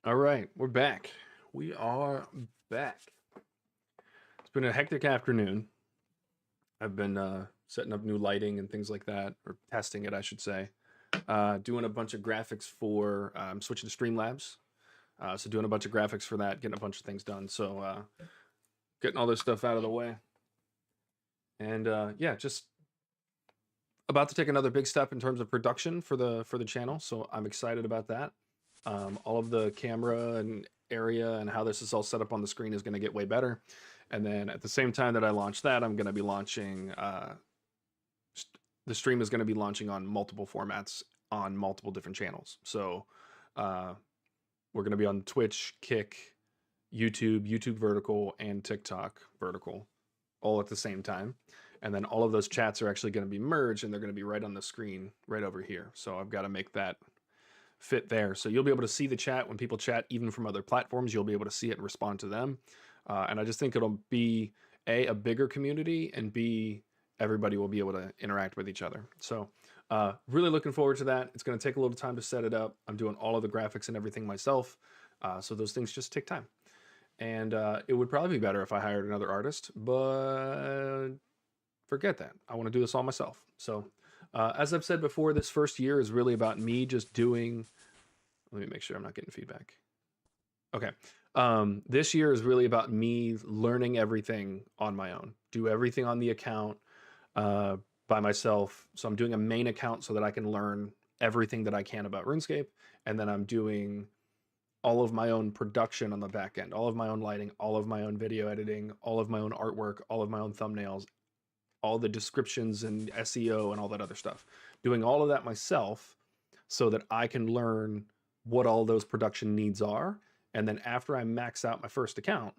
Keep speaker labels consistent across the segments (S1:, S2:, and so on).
S1: All right, we're back. We are back. It's been a hectic afternoon. I've been setting up new lighting and things like that, or testing it, I should say. Doing a bunch of graphics for, I'm switching to Streamlabs. So doing a bunch of graphics for that, getting a bunch of things done. So getting all this stuff out of the way. And yeah, just about to take another big step in terms of production for the channel. So I'm excited about that. All of the camera and area and how this is all set up on the screen is going to get way better. And then at the same time that I launch that, I'm going to be launching, the stream is going to be launching on multiple formats on multiple different channels. So we're going to be on Twitch, Kick, YouTube vertical, and TikTok vertical all at the same time. And then all of those chats are actually going to be merged and they're going to be right on the screen right over here. So I've got to make that fit there. So you'll be able to see the chat when people chat, even from other platforms. You'll be able to see it and respond to them. And I just think it'll be a bigger community, and B, everybody will be able to interact with each other. So really looking forward to that. It's going to take a little time to set it up. I'm doing all of the graphics and everything myself. So those things just take time. And it would probably be better if I hired another artist, but forget that. I want to do this all myself. So as I've said before, this first year is really about me just doing, let me make sure I'm not getting feedback. Okay. This year is really about me learning everything on my own, do everything on the account by myself. So I'm doing a main account so that I can learn everything that I can about RuneScape. And then I'm doing all of my own production on the back end, all of my own lighting, all of my own video editing, all of my own artwork, all of my own thumbnails, all the descriptions and SEO and all that other stuff. Doing all of that myself so that I can learn what all those production needs are. And then after I max out my first account,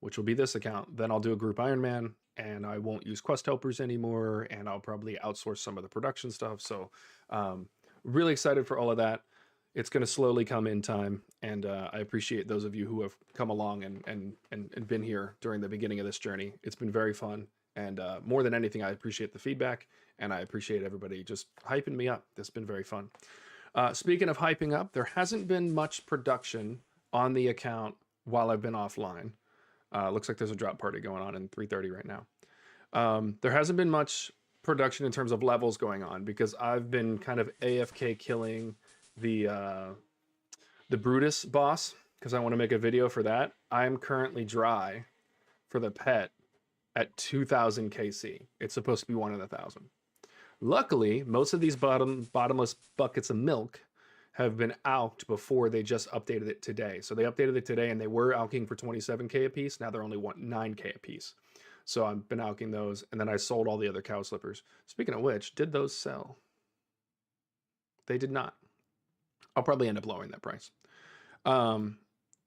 S1: which will be this account, then I'll do a group Ironman and I won't use quest helpers anymore. And I'll probably outsource some of the production stuff. So really excited for all of that. It's going to slowly come in time. And I appreciate those of you who have come along and been here during the beginning of this journey. It's been very fun. And more than anything, I appreciate the feedback, and I appreciate everybody just hyping me up. It's been very fun. Speaking of hyping up, there hasn't been much production on the account while I've been offline. Looks like there's a drop party going on in 3:30 right now. There hasn't been much production in terms of levels going on because I've been kind of AFK killing the Brutus boss because I want to make a video for that. I'm currently dry for the pet at 2000 KC. It's supposed to be 1 in 1,000. Luckily, most of these bottomless buckets of milk have been alked before they just updated it today. So they updated it today and they were alking for 27K a piece. Now they're only 9K a piece. So I've been alking those, and then I sold all the other cow slippers. Speaking of which, did those sell? They did not. I'll probably end up lowering that price.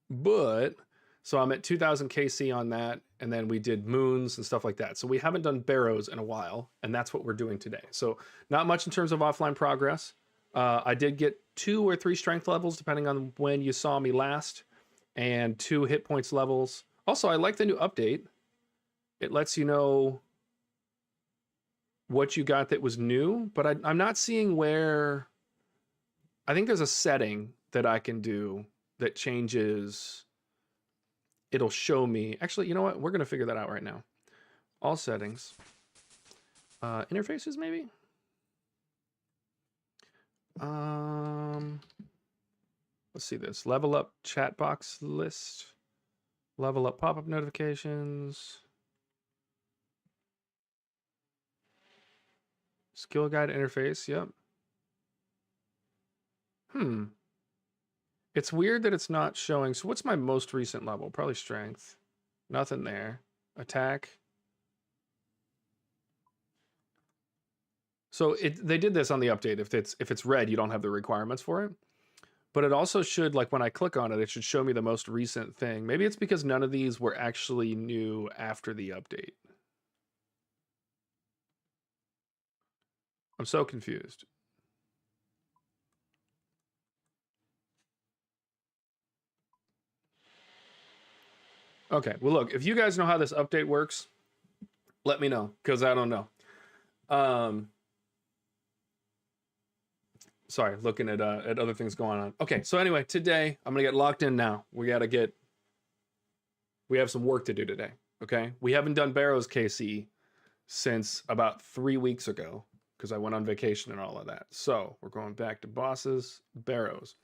S1: But so I'm at 2000 KC on that, and then we did moons and stuff like that. So we haven't done Barrows in a while, and that's what we're doing today. So not much in terms of offline progress. I did get 2 or 3 strength levels, depending on when you saw me last, and 2 hit points levels. Also, I like the new update. It lets you know what you got that was new, but I'm not seeing where. I think there's a setting that I can do that changes. It'll show me. Actually, you know what? We're going to figure that out right now. All settings. Interfaces, maybe? Let's see this. Level up chat box list. Level up pop-up notifications. Skill guide interface, yep. It's weird that it's not showing. So what's my most recent level? Probably strength. Nothing there. Attack. So they did this on the update. If it's red, you don't have the requirements for it. But it also should, like when I click on it, it should show me the most recent thing. Maybe it's because none of these were actually new after the update. I'm so confused. Okay, well, look, if you guys know how this update works, let me know, because I don't know. Sorry, looking at other things going on. Okay, so anyway, today I'm gonna get locked in now. We have some work to do today. Okay, we haven't done Barrows KC since about 3 weeks ago because I went on vacation and all of that. So we're going back to bosses, Barrows.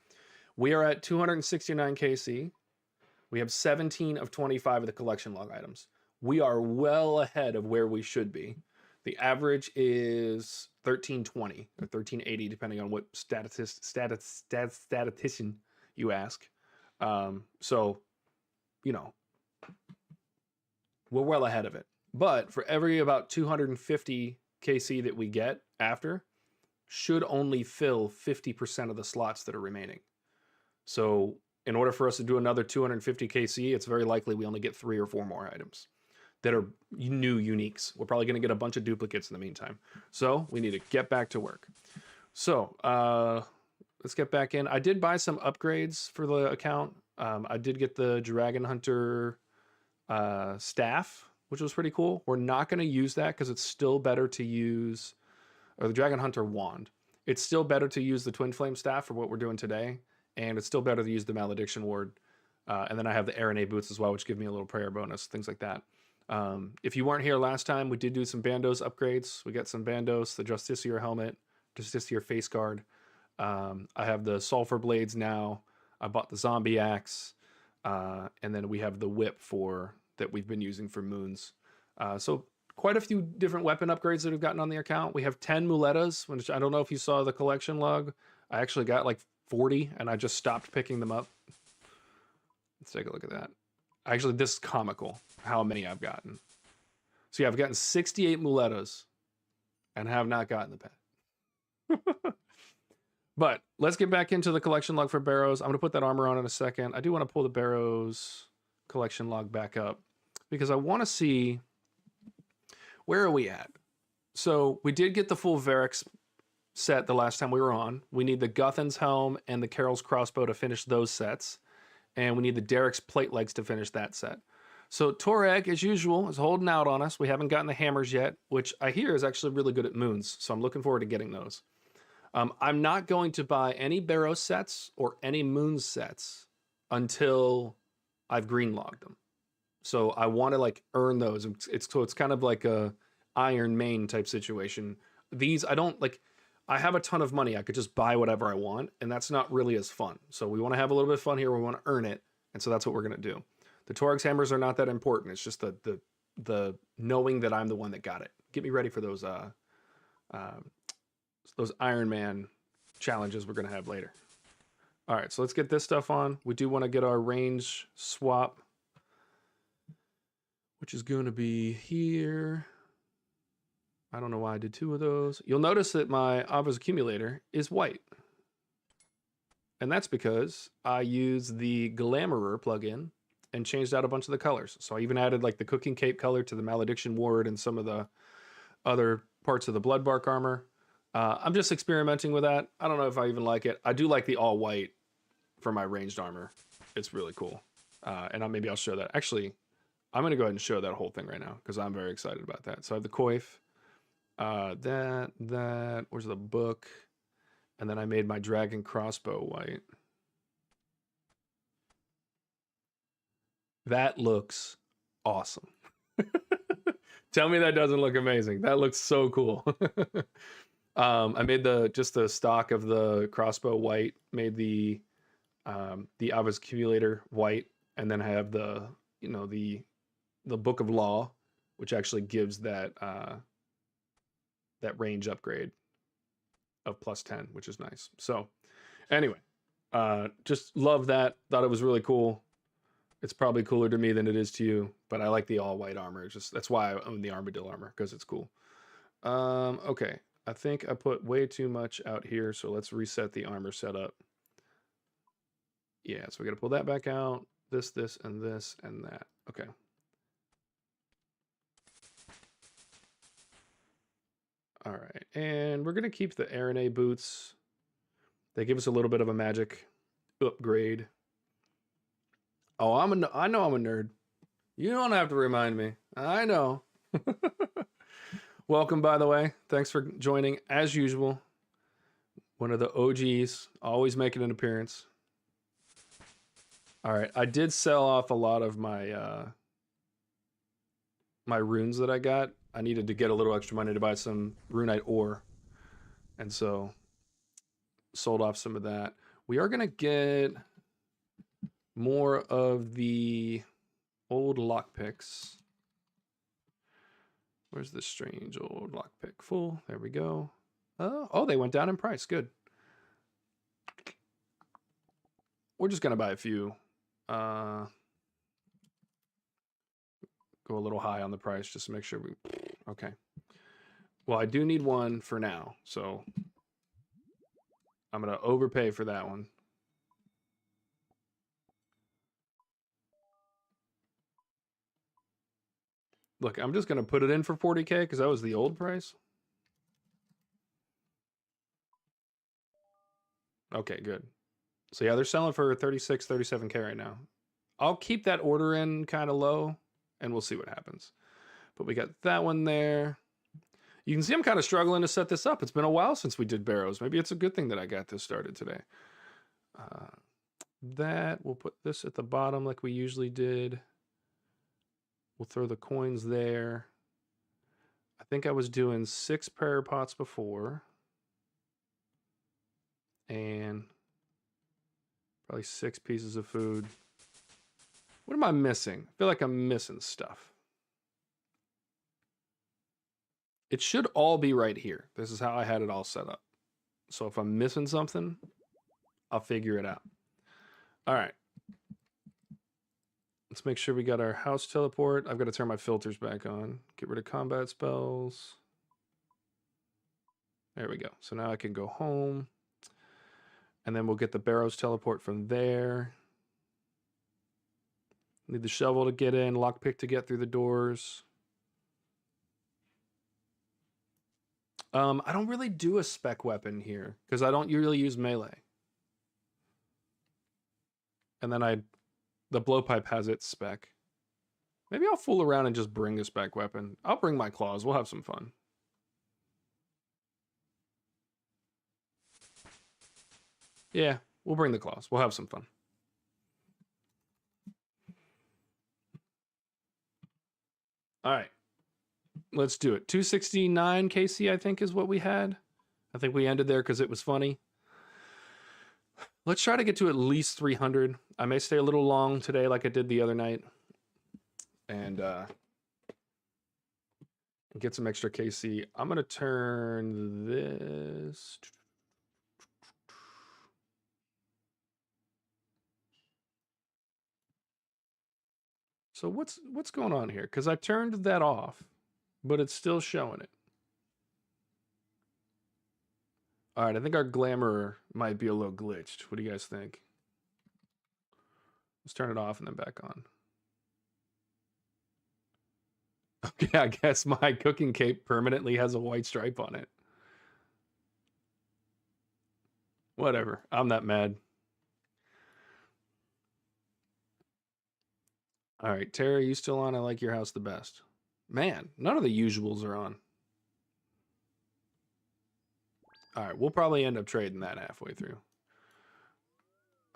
S1: We are at 269 KC. We have 17 of 25 of the collection log items. We are well ahead of where we should be. The average is 1320 or 1380, depending on what statistician you ask. So, you know, we're well ahead of it. But for every about 250 KC that we get after, should only fill 50% of the slots that are remaining. So in order for us to do another 250 KC, it's very likely we only get 3 or 4 more items that are new uniques. We're probably going to get a bunch of duplicates in the meantime. So we need to get back to work. So let's get back in. I did buy some upgrades for the account. I did get the Dragon Hunter staff, which was pretty cool. We're not going to use that because it's still better to use, or the Dragon Hunter wand. It's still better to use the Twin Flame staff for what we're doing today. And it's still better to use the Malediction ward. And then I have the Aranay boots as well, which give me a little prayer bonus, things like that. If you weren't here last time, we did do some Bandos upgrades. We got some Bandos, the Justiciar helmet, Justiciar face guard. I have the Sulfur blades now. I bought the zombie axe. And then we have the whip that we've been using for moons. So quite a few different weapon upgrades that we've gotten on the account. We have 10 muletas, which I don't know if you saw the collection log. I actually got like 40 and I just stopped picking them up. Let's take a look at that. Actually, this is comical how many I've gotten. So yeah, I've gotten 68 muletas and have not gotten the pet. But let's get back into the collection log for Barrows. I'm going to put that armor on in a second. I do want to pull the Barrows collection log back up because I want to see where are we at. So we did get the full Varix set the last time we were on. We need the Guthan's helm and the Carol's crossbow to finish those sets. And we need the Derek's plate legs to finish that set. So Torag, as usual, is holding out on us. We haven't gotten the hammers yet, which I hear is actually really good at moons. So I'm looking forward to getting those. I'm not going to buy any Barrow sets or any moon sets until I've green logged them. So I want to like earn those. It's kind of like a Iron Main type situation. These I don't like. I have a ton of money. I could just buy whatever I want, and that's not really as fun. So we want to have a little bit of fun here. We want to earn it, and so that's what we're going to do. The Torag's hammers are not that important. It's just the knowing that I'm the one that got it. Get me ready for those Iron Man challenges we're going to have later. All right, so let's get this stuff on. We do want to get our range swap, which is going to be here. I don't know why I did 2 of those. You'll notice that my Ava's accumulator is white. And that's because I used the Glamorer plugin and changed out a bunch of the colors. So I even added like the Cooking Cape color to the Malediction ward and some of the other parts of the Bloodbark armor. I'm just experimenting with that. I don't know if I even like it. I do like the all white for my ranged armor. It's really cool. And maybe I'll show that. Actually, I'm going to go ahead and show that whole thing right now because I'm very excited about that. So I have the coif. Where's the book? And then I made my dragon crossbow white. That looks awesome. Tell me that doesn't look amazing. That looks so cool. I made just the stock of the crossbow white, made the Ava's accumulator white, and then I have the Book of Law, which actually gives that range upgrade of +10, which is nice. So anyway, just love that. Thought it was really cool. It's probably cooler to me than it is to you, but I like the all white armor. That's why I own the Armadillo armor, because it's cool. Okay, I think I put way too much out here, so let's reset the armor setup. Yeah, so we got to pull that back out. This, and this, and that. Okay. All right, and we're gonna keep the Aranay boots. They give us a little bit of a magic upgrade. Oh, I know I'm a nerd. You don't have to remind me. I know. Welcome, by the way. Thanks for joining, as usual. One of the OGs, always making an appearance. All right, I did sell off a lot of my my runes that I got. I needed to get a little extra money to buy some runite ore, and so sold off some of that. We are gonna get more of the old lockpicks. Where's this strange old lockpick? Full. There we go. Oh, they went down in price. Good. We're just gonna buy a few. Go a little high on the price just to make sure we. Okay. Well, I do need one for now, so I'm gonna overpay for that one. Look, I'm just gonna put it in for 40K because that was the old price. Okay, good. So yeah, they're selling for 36, 37K right now. I'll keep that order in kind of low and we'll see what happens. But we got that one there. You can see I'm kind of struggling to set this up. It's been a while since we did Barrows. Maybe it's a good thing that I got this started today. We'll put this at the bottom like we usually did. We'll throw the coins there. I think I was doing 6 prayer pots before. And probably 6 pieces of food. What am I missing? I feel like I'm missing stuff. It should all be right here. This is how I had it all set up. So if I'm missing something, I'll figure it out. All right. Let's make sure we got our house teleport. I've got to turn my filters back on. Get rid of combat spells. There we go. So now I can go home. And then we'll get the Barrows teleport from there. Need the shovel to get in, lockpick to get through the doors. I don't really do a spec weapon here because I don't really use melee. And then the blowpipe has its spec. Maybe I'll fool around and just bring a spec weapon. I'll bring my claws. We'll have some fun. Yeah, we'll bring the claws. We'll have some fun. All right. Let's do it. 269 KC, I think, is what we had. I think we ended there because it was funny. Let's try to get to at least 300. I may stay a little long today like I did the other night. And get some extra KC. I'm going to turn this. So what's going on here? Because I turned that off, but it's still showing it. All right, I think our glamour might be a little glitched. What do you guys think? Let's turn it off and then back on. Okay, I guess my cooking cape permanently has a white stripe on it. Whatever, I'm not mad. All right, Terry, you still on? I like your house the best. Man, none of the usuals are on. All right, we'll probably end up trading that halfway through.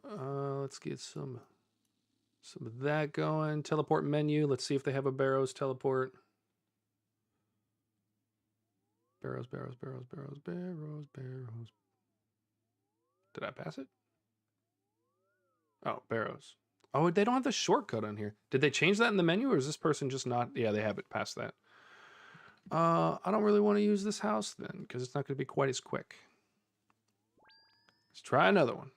S1: Let's get some of that going. Teleport menu. Let's see if they have a Barrows teleport. Barrows. Did I pass it? Oh, Barrows. Oh, they don't have the shortcut on here. Did they change that in the menu, or is this person just not? Yeah, they have it past that. I don't really want to use this house then, because it's not going to be quite as quick. Let's try another one.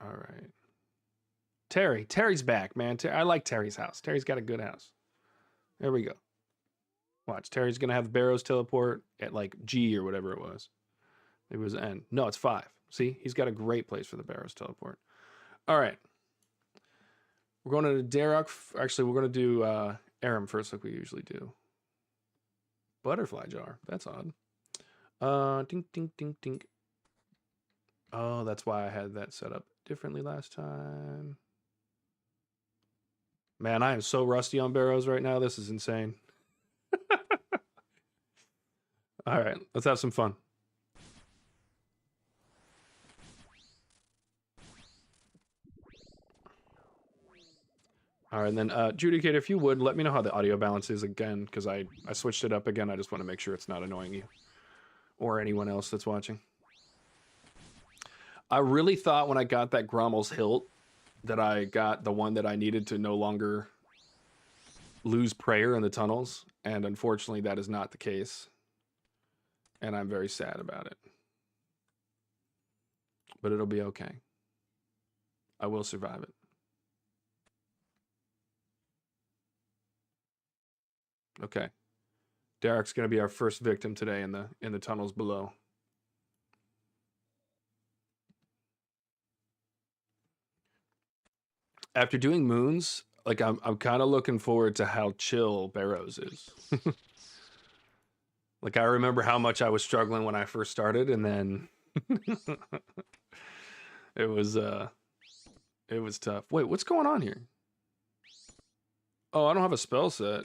S1: All right. Terry's back, man. I like Terry's house. Terry's got a good house. There we go. Watch, Terry's going to have Barrows teleport at like G or whatever it was. It was N. No, it's 5. See, he's got a great place for the Barrows teleport. All right. We're going to Darrock. Actually, we're going to do Aram first like we usually do. Butterfly jar. That's odd. Dink, dink, dink, dink. Oh, that's why I had that set up differently last time. Man, I am so rusty on Barrows right now. This is insane. All right, let's have some fun. All right, and then Judicator, if you would, let me know how the audio balance is again, because I switched it up again. I just want to make sure it's not annoying you or anyone else that's watching. I really thought when I got that Grommel's hilt that I got the one that I needed to no longer lose prayer in the tunnels, and unfortunately that is not the case. And I'm very sad about it. But it'll be okay. I will survive it. Okay. Derek's going to be our first victim today in the tunnels below. After doing moons, like I'm kind of looking forward to how chill Barrows is. Like I remember how much I was struggling when I first started, and then it was tough. Wait, what's going on here? Oh, I don't have a spell set.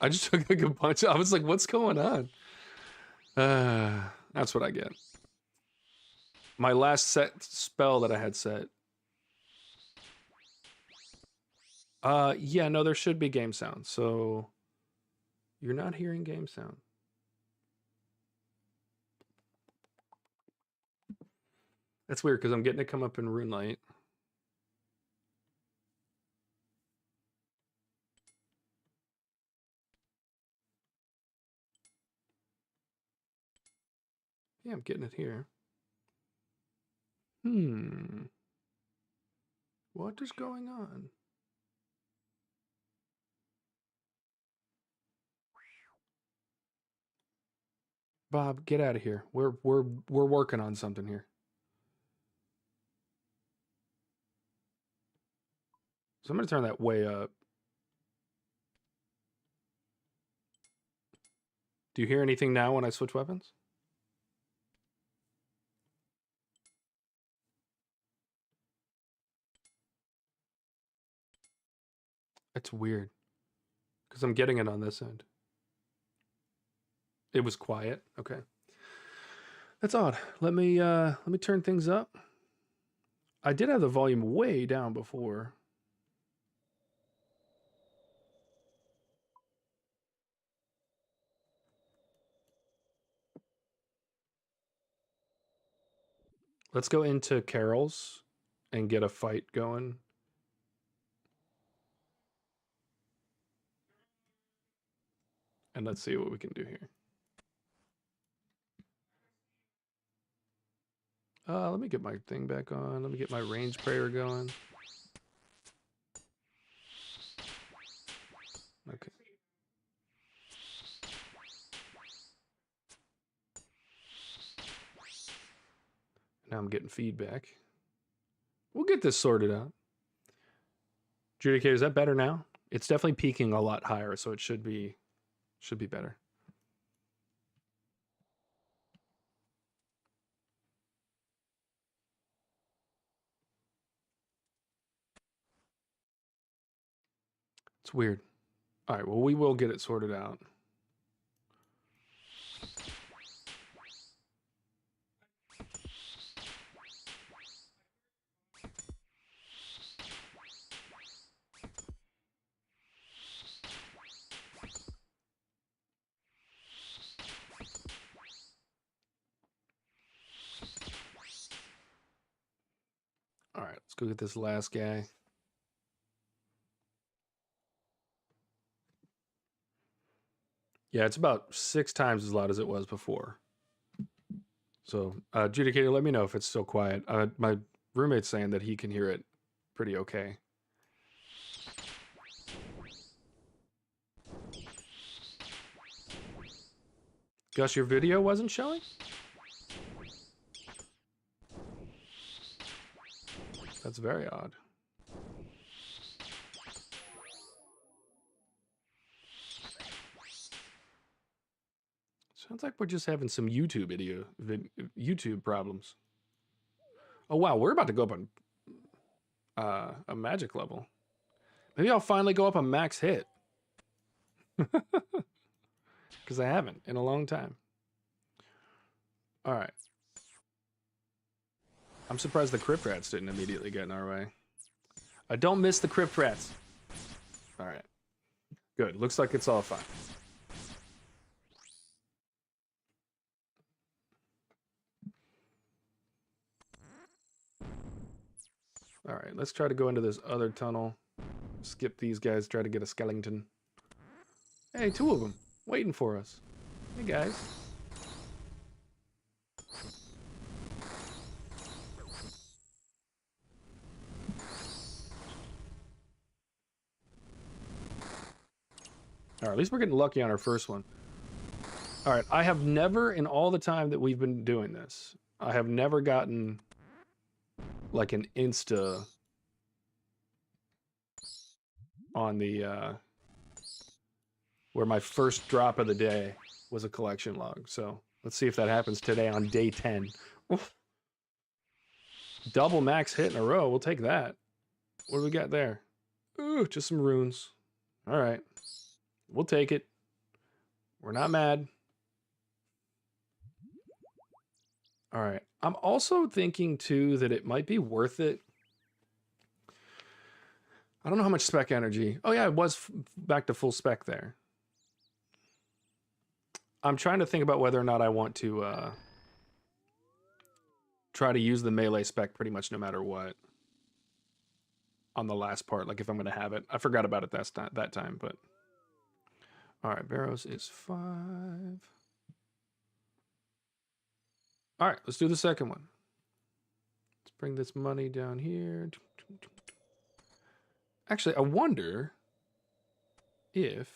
S1: I just took like a bunch. I was like, what's going on? That's what I get. My last set spell that I had set. Yeah, no, there should be game sound. So you're not hearing game sound. That's weird because I'm getting it come up in RuneLight. Yeah, I'm getting it here. What is going on? Bob, get out of here. We're working on something here. So I'm gonna turn that way up. Do you hear anything now when I switch weapons? It's weird because I'm getting it on this end. It was quiet. Okay. That's odd. Let me turn things up. I did have the volume way down before. Let's go into Carol's and get a fight going. And let's see what we can do here. Let me get my thing back on. Let me get my range prayer going. Okay. Now I'm getting feedback. We'll get this sorted out. Judicator, is that better now? It's definitely peaking a lot higher, so it should be better. It's weird. All right, well, we will get it sorted out. All right, let's go get this last guy. Yeah, it's about 6 times as loud as it was before. So, Judicator, let me know if it's still quiet. My roommate's saying that he can hear it pretty okay. Gus, your video wasn't showing? That's very odd. Sounds like we're just having some YouTube problems. Oh wow, we're about to go up on a magic level. Maybe I'll finally go up a max hit. Because I haven't in a long time. All right. I'm surprised the crypt rats didn't immediately get in our way. I don't miss the crypt rats. All right. Good. Looks like it's all fine. All right. Let's try to go into this other tunnel. Skip these guys. Try to get a skeleton. Hey, 2 of them. Waiting for us. Hey, guys. All right, at least we're getting lucky on our first one. All right, I have never, in all the time that we've been doing this, I have never gotten like an insta on the, where my first drop of the day was a collection log. So let's see if that happens today on day 10. Oof. Double max hit in a row, we'll take that. What do we got there? Ooh, just some runes. All right, we'll take it. We're not mad. All right. I'm also thinking, too, that it might be worth it. I don't know how much spec energy. Oh, yeah, it was back to full spec there. I'm trying to think about whether or not I want to try to use the melee spec pretty much no matter what on the last part, like if I'm going to have it. I forgot about it that time, but... All right, Barrows is 5. All right, let's do the second one. Let's bring this money down here. Actually, I wonder if...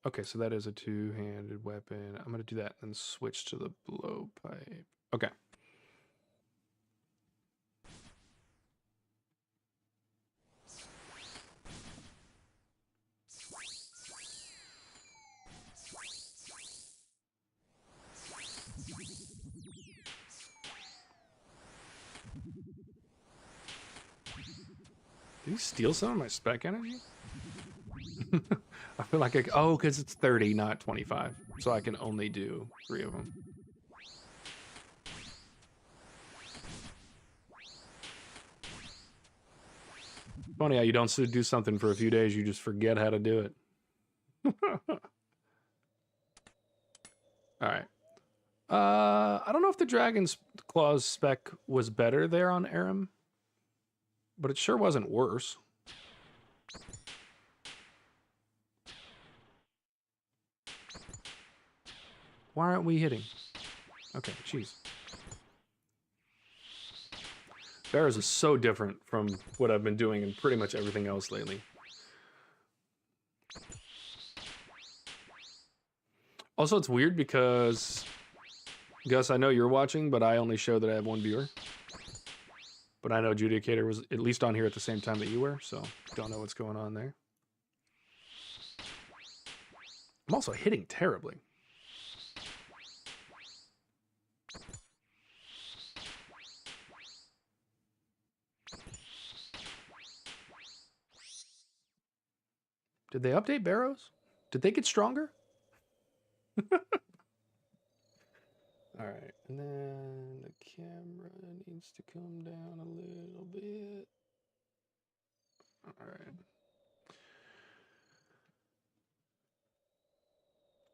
S1: Okay, so that is a 2-handed weapon. I'm going to do that and switch to the blowpipe. Okay. Did he steal some of my spec energy? I feel like oh, because it's 30, not 25. So I can only do 3 of them. Funny how you don't do something for a few days, you just forget how to do it. All right. I don't know if the Dragon's Claws spec was better there on Aram, but it sure wasn't worse. Why aren't we hitting? Okay, jeez. Barrows is so different from what I've been doing in pretty much everything else lately. Also, it's weird because, Gus, I know you're watching, but I only show that I have 1 viewer. But I know Judicator was at least on here at the same time that you were, so don't know what's going on there. I'm also hitting terribly. Did they update Barrows? Did they get stronger? All right, and then the camera needs to come down a little bit. All right.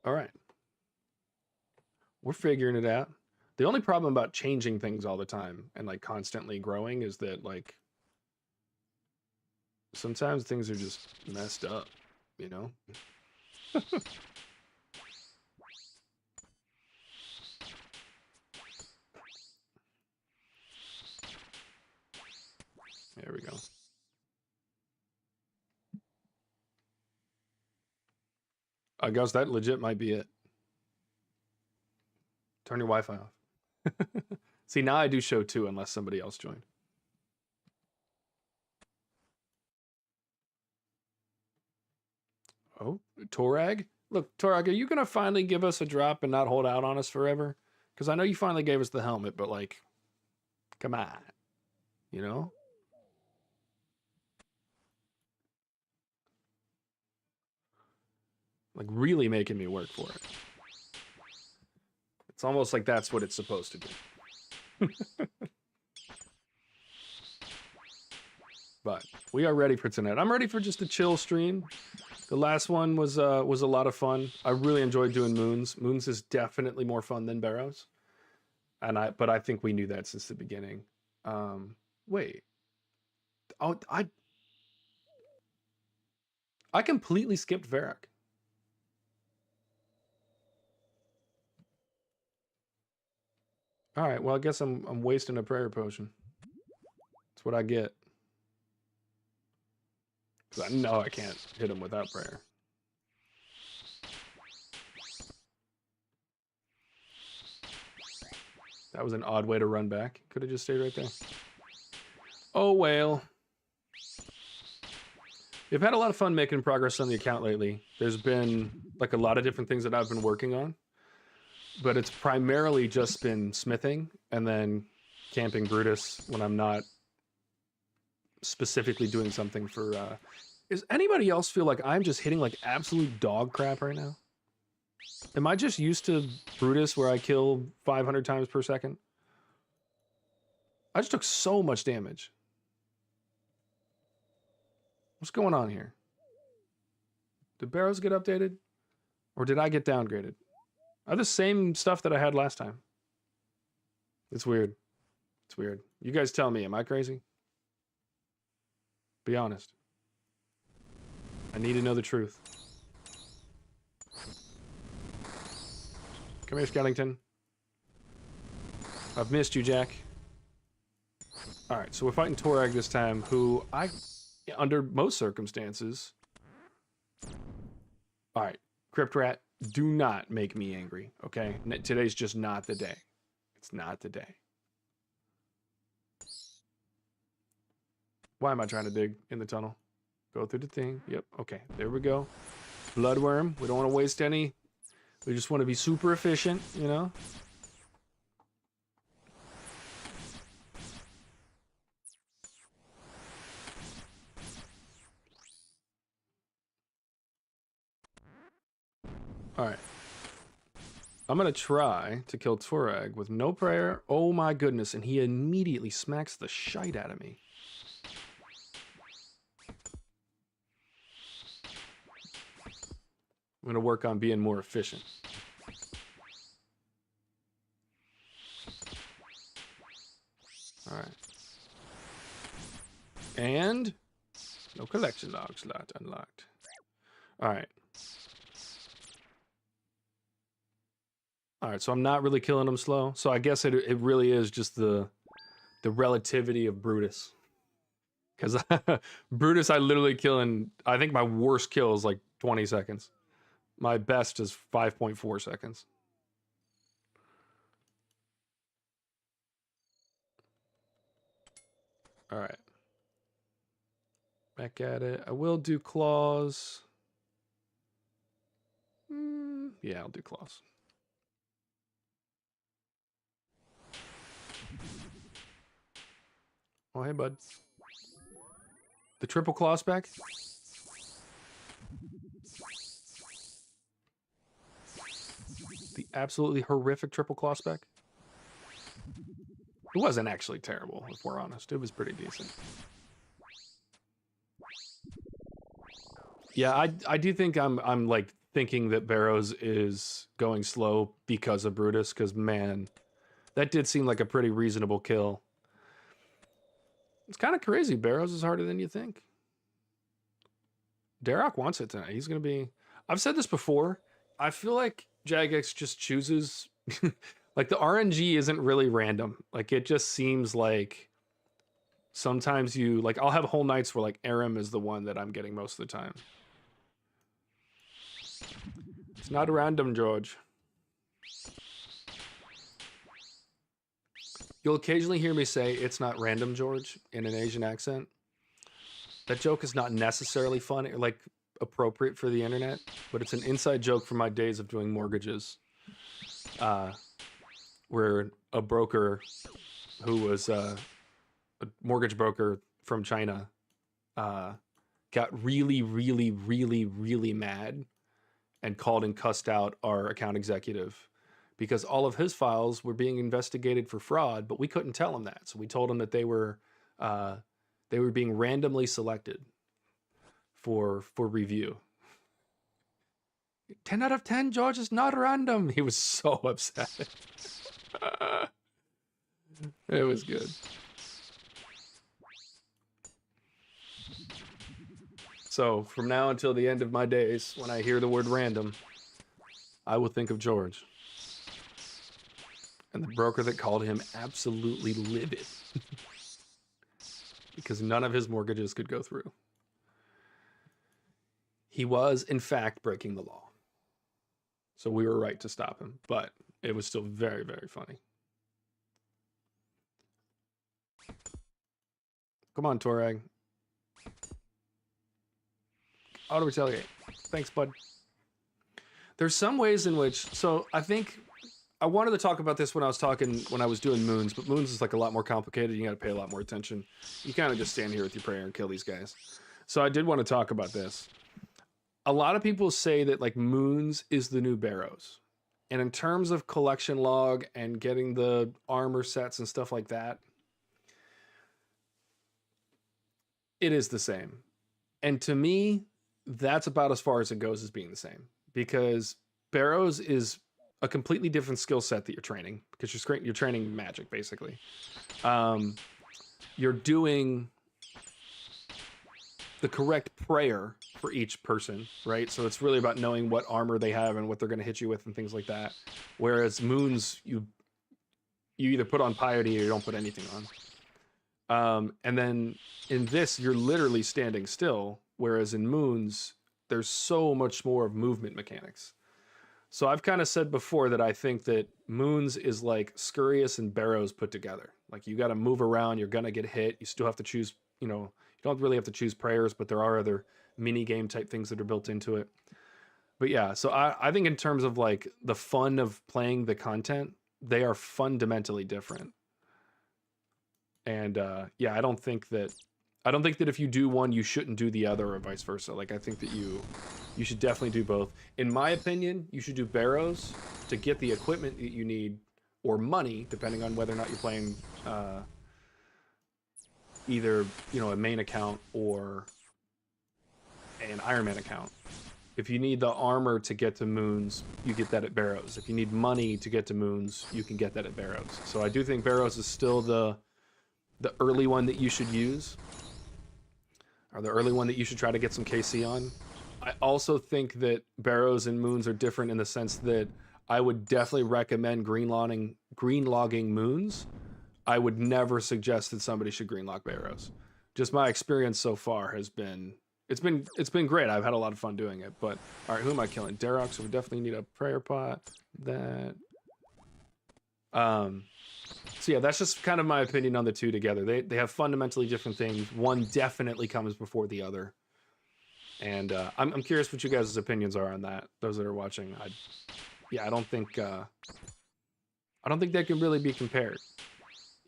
S1: All right. We're figuring it out. The only problem about changing things all the time and like constantly growing is that like sometimes things are just messed up, you know? There we go. I guess that legit might be it. Turn your Wi-Fi off. See, now I do show 2 unless somebody else joined. Oh, Torag? Look, Torag, are you going to finally give us a drop and not hold out on us forever? Because I know you finally gave us the helmet, but like, come on. You know? Like, really making me work for it. almost like that's what it's supposed to do. But we are ready for tonight. I'm ready for just a chill stream. The last one was a lot of fun. I really enjoyed doing Moons. Moons is definitely more fun than Barrows. But I think we knew that since the beginning. Wait. Oh, I completely skipped Varrock. All right, well, I guess I'm wasting a prayer potion. That's what I get. Because I know I can't hit him without prayer. That was an odd way to run back. Could have just stayed right there. Oh, well. We've had a lot of fun making progress on the account lately. There's been like a lot of different things that I've been working on. But it's primarily just been smithing and then camping Brutus when I'm not specifically doing something for... Does anybody else feel like I'm just hitting like absolute dog crap right now? Am I just used to Brutus where I kill 500 times per second? I just took so much damage. What's going on here? Did Barrows get updated? Or did I get downgraded? I have the same stuff that I had last time. It's weird. It's weird. You guys tell me, am I crazy? Be honest. I need to know the truth. Come here, Skellington. I've missed you, Jack. Alright, so we're fighting Torag this time, who under most circumstances... Alright, Crypt Rat, do not make me angry, okay? Today's just not the day. It's not the day. Why am I trying to dig in the tunnel? Go through the thing. Yep, okay, there we go. Bloodworm, we don't want to waste any. We just want to be super efficient, you know? Alright. I'm gonna try to kill Torag with no prayer. Oh my goodness, and he immediately smacks the shite out of me. I'm gonna work on being more efficient. Alright. And no collection log slot unlocked. Alright. Alright, so I'm not really killing him slow. So I guess it really is just the relativity of Brutus. Because Brutus I literally kill in, I think my worst kill is like 20 seconds. My best is 5.4 seconds. Alright. Back at it. I will do claws. Yeah, I'll do claws. Oh, hey, bud. The triple claw spec? The absolutely horrific triple claw spec? It wasn't actually terrible, if we're honest. It was pretty decent. Yeah, I do think I'm like thinking that Barrows is going slow because of Brutus, because man, that did seem like a pretty reasonable kill. It's kind of crazy. Barrows is harder than you think. Darrock wants it tonight. He's going to be... I've said this before. I feel like Jagex just chooses... like, the RNG isn't really random. Like, it just seems like... Sometimes you... Like, I'll have whole nights where, like, Aram is the one that I'm getting most of the time. It's not random, George. You'll occasionally hear me say, it's not random, George, in an Asian accent. That joke is not necessarily funny, or like appropriate for the internet, but it's an inside joke from my days of doing mortgages. Where a broker who was a mortgage broker from China got really, really, really, really mad and called and cussed out our account executive because all of his files were being investigated for fraud, but we couldn't tell him that. So we told him that they were being randomly selected for review. 10 out of 10, George, is not random. He was so upset. It was good. So from now until the end of my days, when I hear the word random, I will think of George and the broker that called him absolutely livid because none of his mortgages could go through. He was, in fact, breaking the law. So we were right to stop him, but it was still very, very funny. Come on, Torag. Auto retaliate. Thanks, bud. There's some ways in which, so I think I wanted to talk about this when I was doing moons, but moons is like a lot more complicated. You got to pay a lot more attention. You kind of just stand here with your prayer and kill these guys. So I did want to talk about this. A lot of people say that like moons is the new Barrows. And in terms of collection log and getting the armor sets and stuff like that, it is the same. And to me, that's about as far as it goes as being the same, because Barrows is a completely different skill set that you're training, because you're training magic basically. You're doing the correct prayer for each person, right? So it's really about knowing what armor they have and what they're going to hit you with and things like that. Whereas moons, you either put on piety or you don't put anything on. And then in this, you're literally standing still. Whereas in moons, there's so much more of movement mechanics. So I've kind of said before that I think that moons is like Scurious and Barrows put together. Like you got to move around, you're going to get hit. You still have to choose, you don't really have to choose prayers, but there are other mini game type things that are built into it. But yeah, so I think in terms of like the fun of playing the content, they are fundamentally different. And yeah, I don't think that if you do one, you shouldn't do the other, or vice versa. Like I think that you should definitely do both. In my opinion, you should do Barrows to get the equipment that you need, or money, depending on whether or not you're playing either a main account or an Iron Man account. If you need the armor to get to moons, you get that at Barrows. If you need money to get to moons, you can get that at Barrows. So I do think Barrows is still the early one that you should use, or the early one that you should try to get some KC on. I also think that Barrows and moons are different in the sense that I would definitely recommend green logging moons. I would never suggest that somebody should green log Barrows. Just my experience so far has been, it's been great. I've had a lot of fun doing it. But all right, who am I killing? Darok, so we definitely need a prayer pot. That. So yeah, that's just kind of my opinion on the two together. They have fundamentally different things. One definitely comes before the other. And I'm curious what you guys' opinions are on that. Those that are watching, I don't think they can really be compared.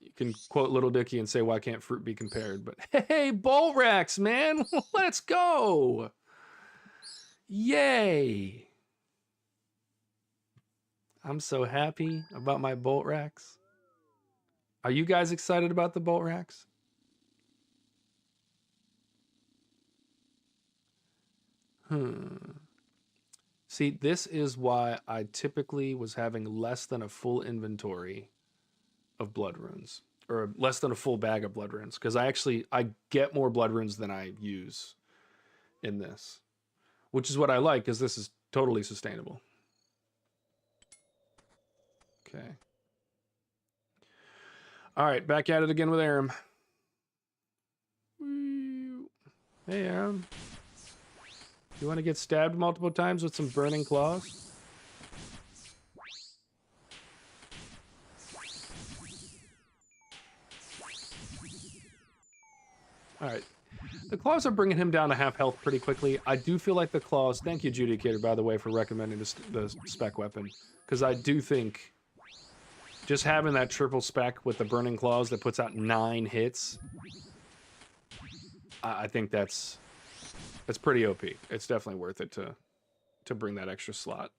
S1: You can quote Little Dicky and say, "Why can't fruit be compared?" But hey, Bolt Racks, man, let's go! Yay! I'm so happy about my Bolt Racks. Are you guys excited about the Bolt Racks? See, this is why I typically was having less than a full inventory of blood runes, or less than a full bag of blood runes, because I get more blood runes than I use in this, which is what I like, because this is totally sustainable. Okay. All right, back at it again with Aram. Hey, Aram. You want to get stabbed multiple times with some burning claws? All right. The claws are bringing him down to half health pretty quickly. I do feel like the claws... Thank you, Judicator, by the way, for recommending the spec weapon. Because I do think just having that triple spec with the burning claws that puts out 9 hits, I think that's pretty OP. It's definitely worth it to bring that extra slot.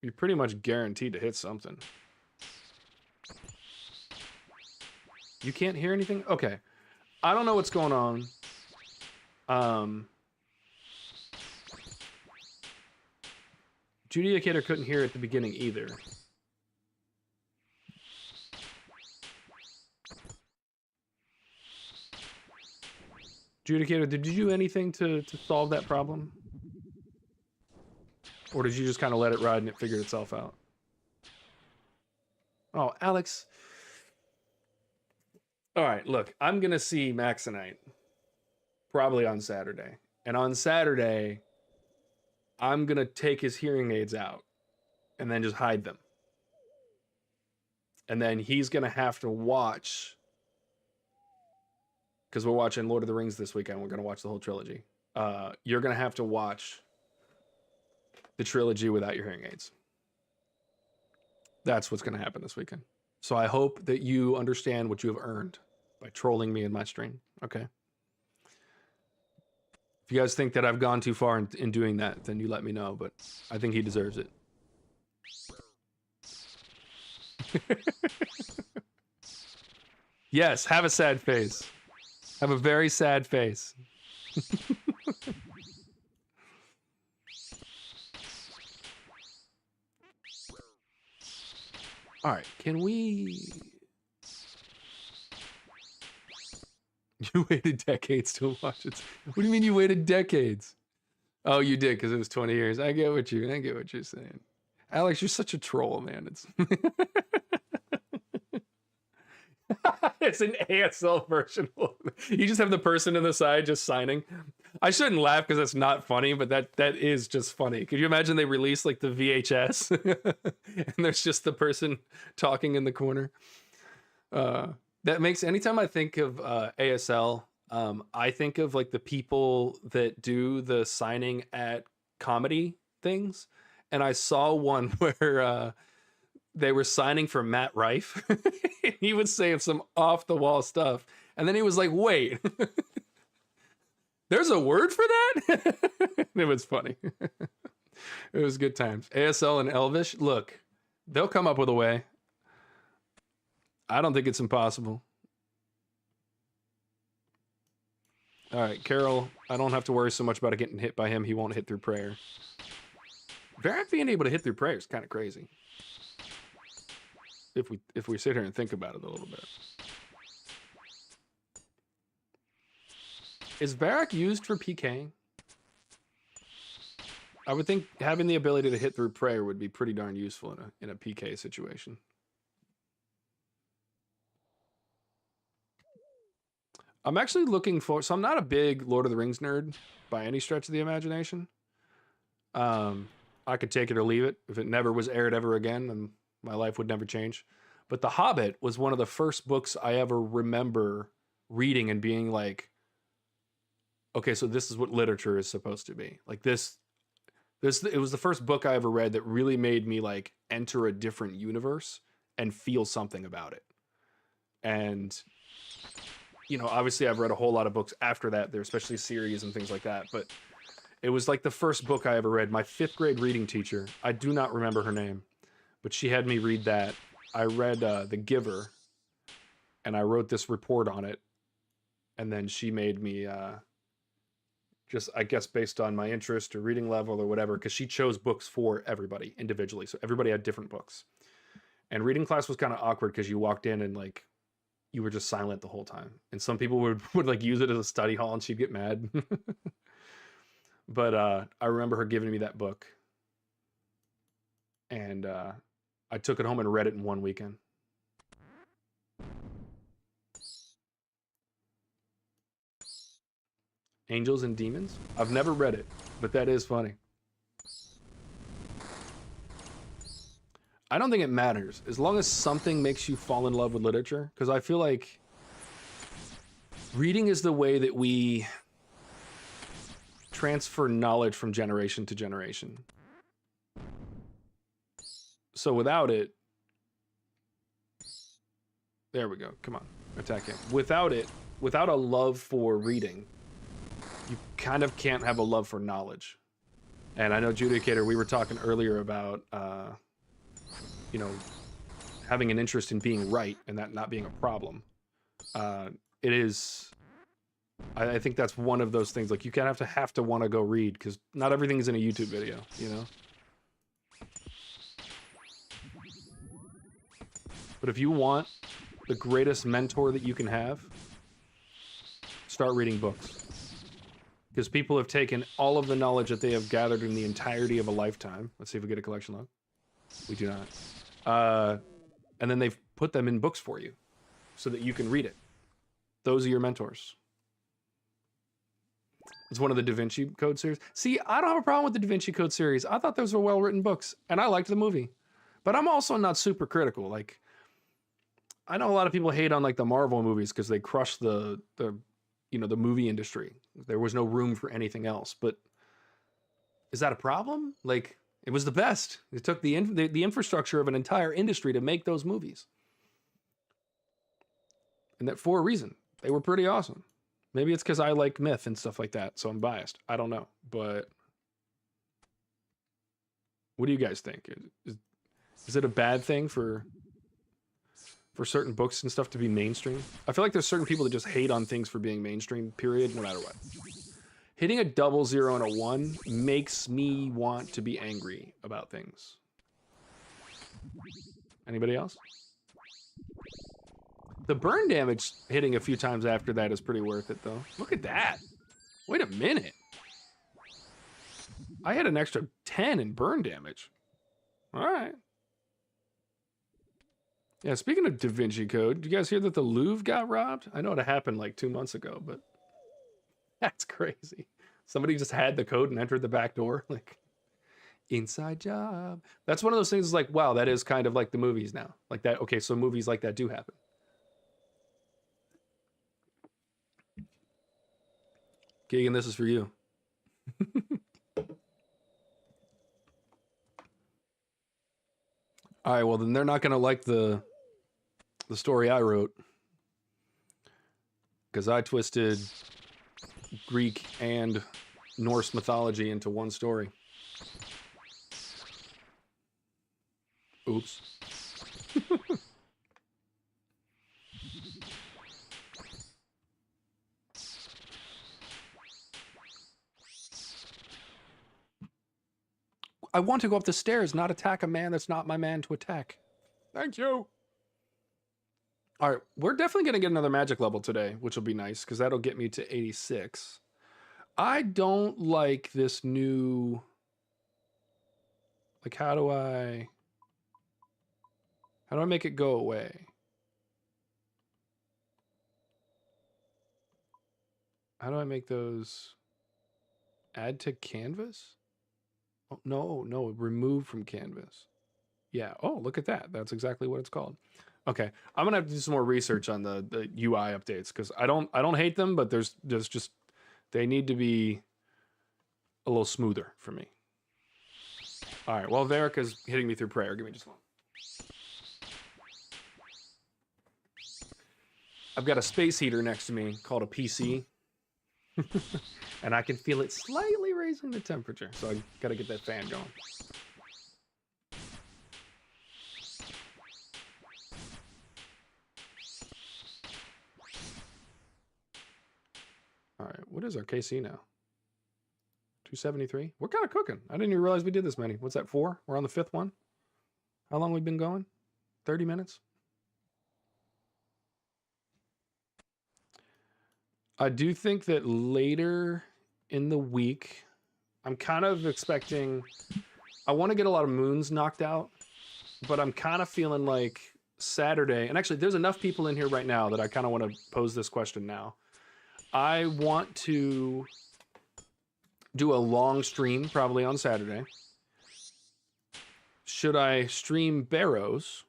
S1: You're pretty much guaranteed to hit something. You can't hear anything? Okay. I don't know what's going on. Judicator couldn't hear at the beginning either. Judicator, did you do anything to solve that problem? Or did you just kind of let it ride and it figured itself out? Oh, Alex. All right, look, I'm going to see Maxonite probably on Saturday. And on Saturday, I'm going to take his hearing aids out and then just hide them. And then he's going to have to watch, because we're watching Lord of the Rings this weekend. We're going to watch the whole trilogy. You're going to have to watch the trilogy without your hearing aids. That's what's going to happen this weekend. So I hope that you understand what you have earned by trolling me in my stream. Okay. If you guys think that I've gone too far in doing that, then you let me know, but I think he deserves it. Yes, have a sad face. Have a very sad face. All right, can we... You waited decades to watch it. What do you mean you waited decades? Oh, you did, because it was 20 years. I get what you're saying. Alex, you're such a troll, man. It's it's an ASL version. You just have the person on the side just signing. I shouldn't laugh because that's not funny, but that is just funny. Could you imagine they release like the VHS and there's just the person talking in the corner? That makes, anytime I think of ASL, I think of like the people that do the signing at comedy things. And I saw one where they were signing for Matt Rife. He was saying some off the wall stuff. And then he was like, wait, there's a word for that? It was funny. It was good times. ASL and Elvish, look, they'll come up with a way. I don't think it's impossible. All right, Carol, I don't have to worry so much about it getting hit by him. He won't hit through prayer. Varric being able to hit through prayer is kind of crazy. If we sit here and think about it a little bit. Is Varric used for PKing? I would think having the ability to hit through prayer would be pretty darn useful in a PK situation. I'm actually looking for, so I'm not a big Lord of the Rings nerd by any stretch of the imagination. I could take it or leave it. If it never was aired ever again, then my life would never change. But The Hobbit was one of the first books I ever remember reading and being like, okay, so this is what literature is supposed to be. Like it was the first book I ever read that really made me like enter a different universe and feel something about it. And, you know, obviously I've read a whole lot of books after that. They're especially series and things like that. But it was like the first book I ever read. My 5th grade reading teacher, I do not remember her name, but she had me read that. I read The Giver, and I wrote this report on it. And then she made me, just, I guess, based on my interest or reading level or whatever, because she chose books for everybody individually. So everybody had different books. And reading class was kind of awkward because you walked in and like, you were just silent the whole time. And some people would like use it as a study hall and she'd get mad. But I remember her giving me that book. And I took it home and read it in one weekend. Angels and Demons? I've never read it, but that is funny. I don't think it matters as long as something makes you fall in love with literature, because I feel like reading is the way that we transfer knowledge from generation to generation. So without it, there we go. Come on, attack him. Without it, without a love for reading, you kind of can't have a love for knowledge. And I know, Judicator, we were talking earlier about, you know, having an interest in being right and that not being a problem. It is, I think that's one of those things. Like, you kind of have to want to go read, because not everything's in a YouTube video, you know? But if you want the greatest mentor that you can have, start reading books. Because people have taken all of the knowledge that they have gathered in the entirety of a lifetime. Let's see if we get a collection log. We do not. And then they've put them in books for you so that you can read it. Those are your mentors. It's one of the Da Vinci Code series. See, I don't have a problem with the Da Vinci Code series. I thought those were well-written books, and I liked the movie. But I'm also not super critical. Like, I know a lot of people hate on like the Marvel movies because they crushed the you know, the movie industry. There was no room for anything else. But is that a problem? Like, it was the best. It took the infrastructure of an entire industry to make those movies. And that for a reason. They were pretty awesome. Maybe it's because I like myth and stuff like that, so I'm biased. I don't know. But what do you guys think? Is it a bad thing for certain books and stuff to be mainstream? I feel like there's certain people that just hate on things for being mainstream, period, no matter what. Hitting a 00 and a 1 makes me want to be angry about things. Anybody else? The burn damage hitting a few times after that is pretty worth it, though. Look at that. Wait a minute. I had an extra 10 in burn damage. All right. Yeah, speaking of Da Vinci Code, did you guys hear that the Louvre got robbed? I know it happened like 2 months ago, but that's crazy. Somebody just had the code and entered the back door. Like, inside job. That's one of those things like, wow, that is kind of like the movies now. Like that, okay, so movies like that do happen. Keegan, this is for you. All right, well, then they're not going to like the story I wrote, because I twisted Greek and Norse mythology into one story. Oops. I want to go up the stairs, not attack a man that's not my man to attack. Thank you. All right, we're definitely going to get another magic level today, which will be nice, because that'll get me to 86. I don't like this new... Like, how do I make it go away? How do I make those... Add to canvas? Oh, no, remove from canvas. Yeah, oh, look at that. That's exactly what it's called. Okay, I'm gonna have to do some more research on the UI updates, because I don't hate them, but there's just, they need to be a little smoother for me. All right, well, Verica's hitting me through prayer. Give me just one. I've got a space heater next to me called a PC. And I can feel it slightly raising the temperature, so I gotta get that fan going. All right, what is our KC now? 273? We're kind of cooking. I didn't even realize we did this many. What's that, 4? We're on the 5th one. How long we been going? 30 minutes? I do think that later in the week, I'm kind of expecting... I want to get a lot of moons knocked out, but I'm kind of feeling like Saturday... And actually, there's enough people in here right now that I kind of want to pose this question now. I want to do a long stream, probably on Saturday. Should I stream Barrows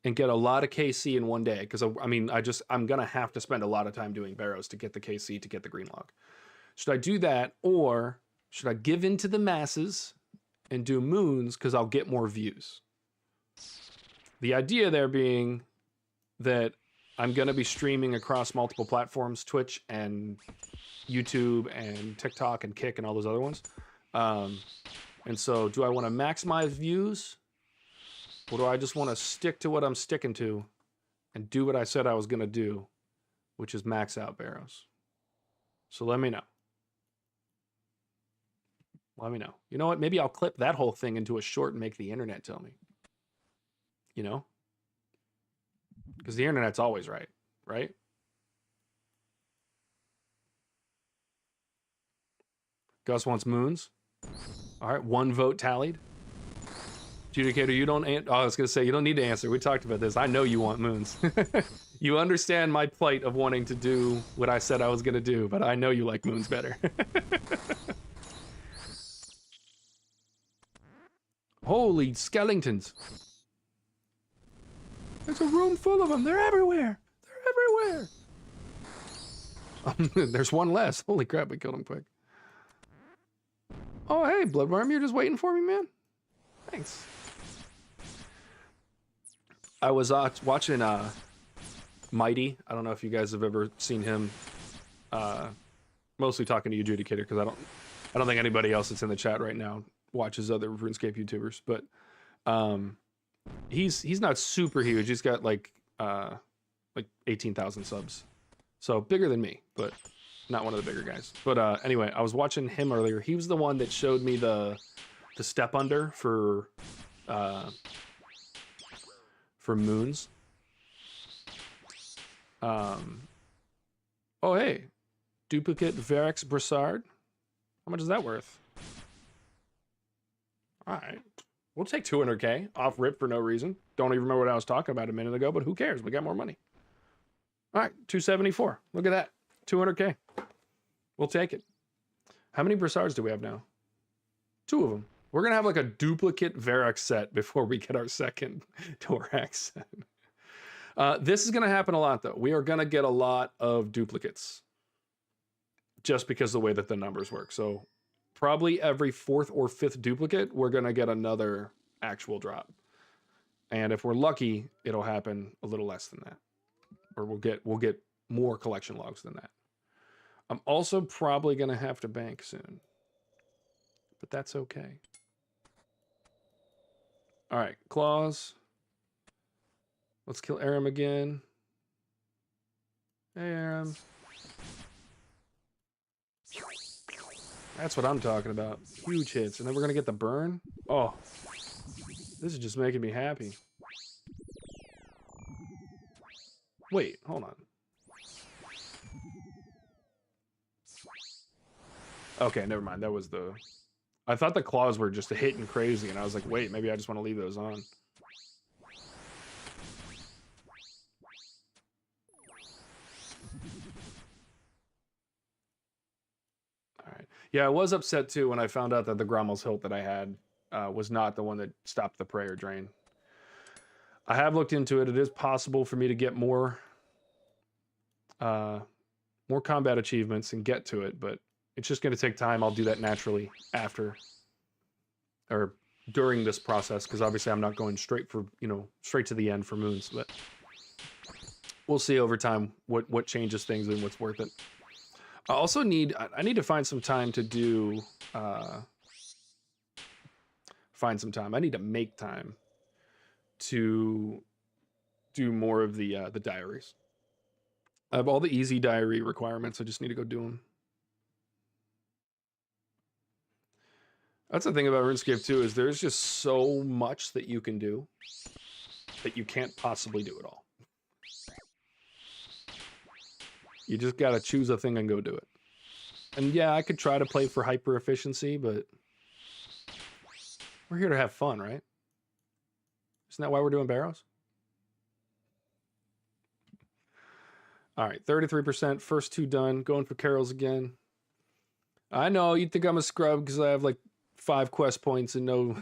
S1: and get a lot of KC in one day? Because I mean, I'm gonna have to spend a lot of time doing Barrows to get the KC, to get the green log. Should I do that, or should I give in to the masses and do moons because I'll get more views? The idea there being that I'm gonna be streaming across multiple platforms, Twitch and YouTube and TikTok and Kick and all those other ones. And so do I want to maximize views, or do I just want to stick to what I'm sticking to and do what I said I was going to do, which is max out Barrows? So let me know. Let me know. You know what? Maybe I'll clip that whole thing into a short and make the internet tell me. You know? Because the internet's always right, right? Gus wants moons. All right, 1 vote tallied. Judicator, you don't. Oh, I was gonna say you don't need to answer. We talked about this. I know you want moons. You understand my plight of wanting to do what I said I was gonna do, but I know you like moons better. Holy skeletons! There's a room full of them. They're everywhere. They're everywhere. There's one less. Holy crap! We killed him quick. Oh, hey, Bloodworm, you're just waiting for me, man? Thanks. I was watching Mighty. I don't know if you guys have ever seen him. Mostly talking to you, Judicator, because I don't think anybody else that's in the chat right now watches other RuneScape YouTubers. But he's not super huge. He's got like 18,000 subs, so bigger than me, but not one of the bigger guys. But anyway, I was watching him earlier. He was the one that showed me the step under for moons. Oh hey, duplicate Verex Brassard. How much is that worth? All right, we'll take 200K off rip for no reason. Don't even remember what I was talking about a minute ago, but who cares? We got more money. All right, 274. Look at that, 200K. We'll take it. How many Brassards do we have now? 2 of them. We're gonna have like a duplicate Verex set before we get our second Thorax set. This is gonna happen a lot though. We are gonna get a lot of duplicates just because of the way that the numbers work. So probably every 4th or 5th duplicate, we're gonna get another actual drop. And if we're lucky, it'll happen a little less than that. Or we'll get more collection logs than that. I'm also probably gonna have to bank soon, but that's okay. All right, claws. Let's kill Aram again. Hey, Aram. That's what I'm talking about. Huge hits, and then we're gonna get the burn. Oh, this is just making me happy. Wait, hold on. Okay, never mind. That was the... I thought the claws were just hitting crazy, and I was like, wait, maybe I just want to leave those on. All right. Yeah, I was upset, too, when I found out that the Grommel's Hilt that I had was not the one that stopped the prayer drain. I have looked into it. It is possible for me to get more combat achievements and get to it, but it's just going to take time. I'll do that naturally after or during this process, because obviously I'm not going straight for, straight to the end for moons, but we'll see over time what changes things and what's worth it. I also need to find some time to do I need to make time to do more of the diaries. I have all the easy diary requirements. I just need to go do them. That's the thing about RuneScape too, is there's just so much that you can do that you can't possibly do it all. You just gotta choose a thing and go do it. And yeah, I could try to play for hyper efficiency, but we're here to have fun, right? Isn't that why we're doing Barrows? All right, 33%, first 2 done. Going for Carols again. I know, you'd think I'm a scrub because I have like 5 quest points and no...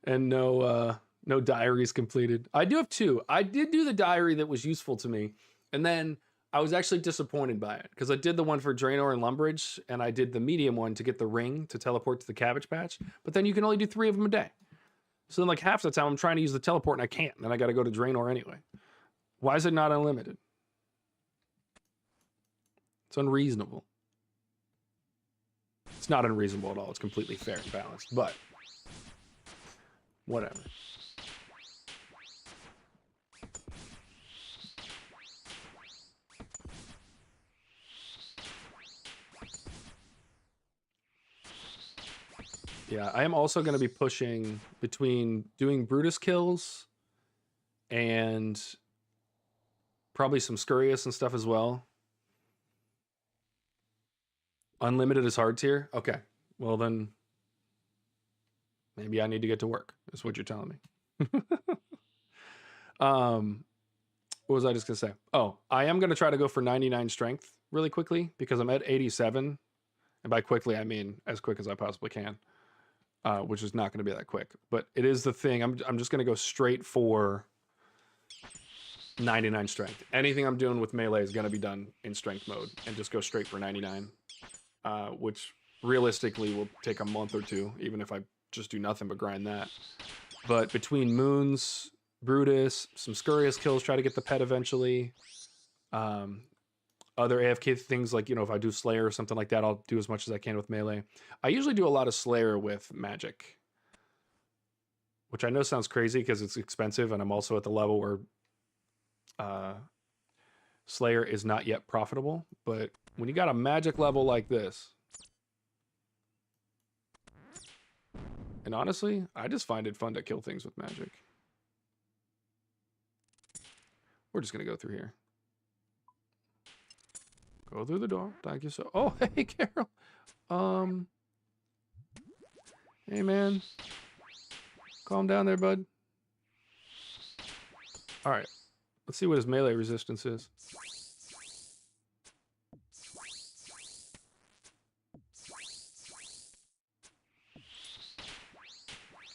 S1: and no diaries completed. I do have 2. I did do the diary that was useful to me, and then I was actually disappointed by it, because I did the one for Draenor and Lumbridge, and I did the medium one to get the ring to teleport to the Cabbage Patch, but then you can only do 3 of them a day. So then like half the time I'm trying to use the teleport and I can't, and then I gotta go to Draenor anyway. Why is it not unlimited? It's unreasonable. It's not unreasonable at all. It's completely fair and balanced, but whatever. Yeah, I am also going to be pushing between doing Brutus kills and probably some Scurrius and stuff as well. Unlimited is hard tier? Okay. Well, then maybe I need to get to work, is what you're telling me. What was I just going to say? Oh, I am going to try to go for 99 strength really quickly because I'm at 87. And by quickly, I mean as quick as I possibly can, which is not going to be that quick. But it is the thing. I'm just going to go straight for 99 strength. Anything I'm doing with melee is going to be done in strength mode and just go straight for 99, which realistically will take a month or two, even if I just do nothing but grind that. But between Moons, Brutus, some Scurrius kills, try to get the pet eventually. Other AFK things like, you know, if I do Slayer or something like that, I'll do as much as I can with melee. I usually do a lot of Slayer with magic, which I know sounds crazy because it's expensive, and I'm also at the level where Slayer is not yet profitable. But when you got a magic level like this, and honestly, I just find it fun to kill things with magic. We're just going to go through here. Go through the door. Thank you so... Oh, hey, Carol. Hey, man. Calm down there, bud. All right. Let's see what his melee resistance is.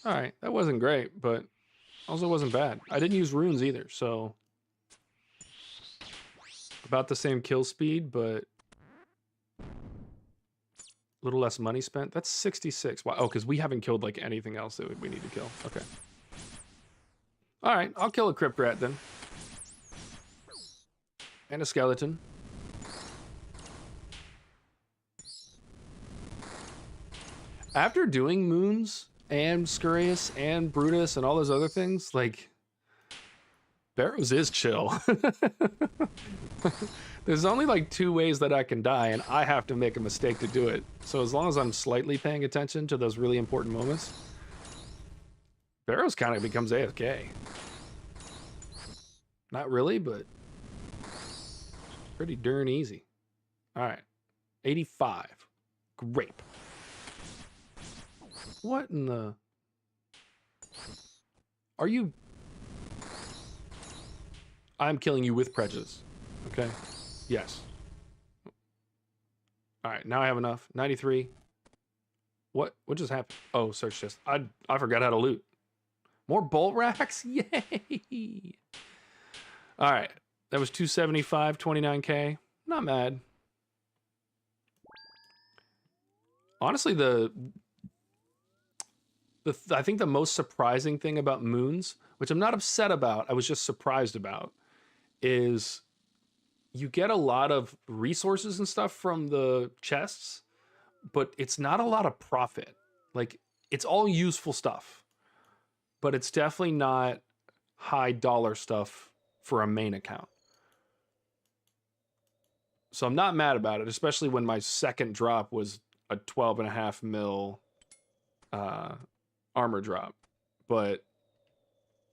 S1: All right. That wasn't great, but also wasn't bad. I didn't use runes either, so... About the same kill speed, but a little less money spent. That's 66. Wow. Oh, because we haven't killed like anything else that we need to kill. Okay. All right. I'll kill a Crypt Rat then. And a skeleton. After doing Moons and Scurrius and Brutus and all those other things, like... Barrows is chill. There's only like 2 ways that I can die, and I have to make a mistake to do it. So as long as I'm slightly paying attention to those really important moments, Barrows kind of becomes AFK. Not really, but pretty darn easy. All right, 85. Grape. What in the... Are you... I'm killing you with prejudice. Okay? Yes. All right, now I have enough. 93. What just happened? Oh, search chest. I forgot how to loot. More bolt racks? Yay! All right. That was 275, 29k. Not mad. Honestly, I think the most surprising thing about Moons, which I'm not upset about, I was just surprised about, is you get a lot of resources and stuff from the chests, but it's not a lot of profit. Like, it's all useful stuff, but it's definitely not high dollar stuff for a main account. So I'm not mad about it, especially when my second drop was a 12.5 mil armor drop. But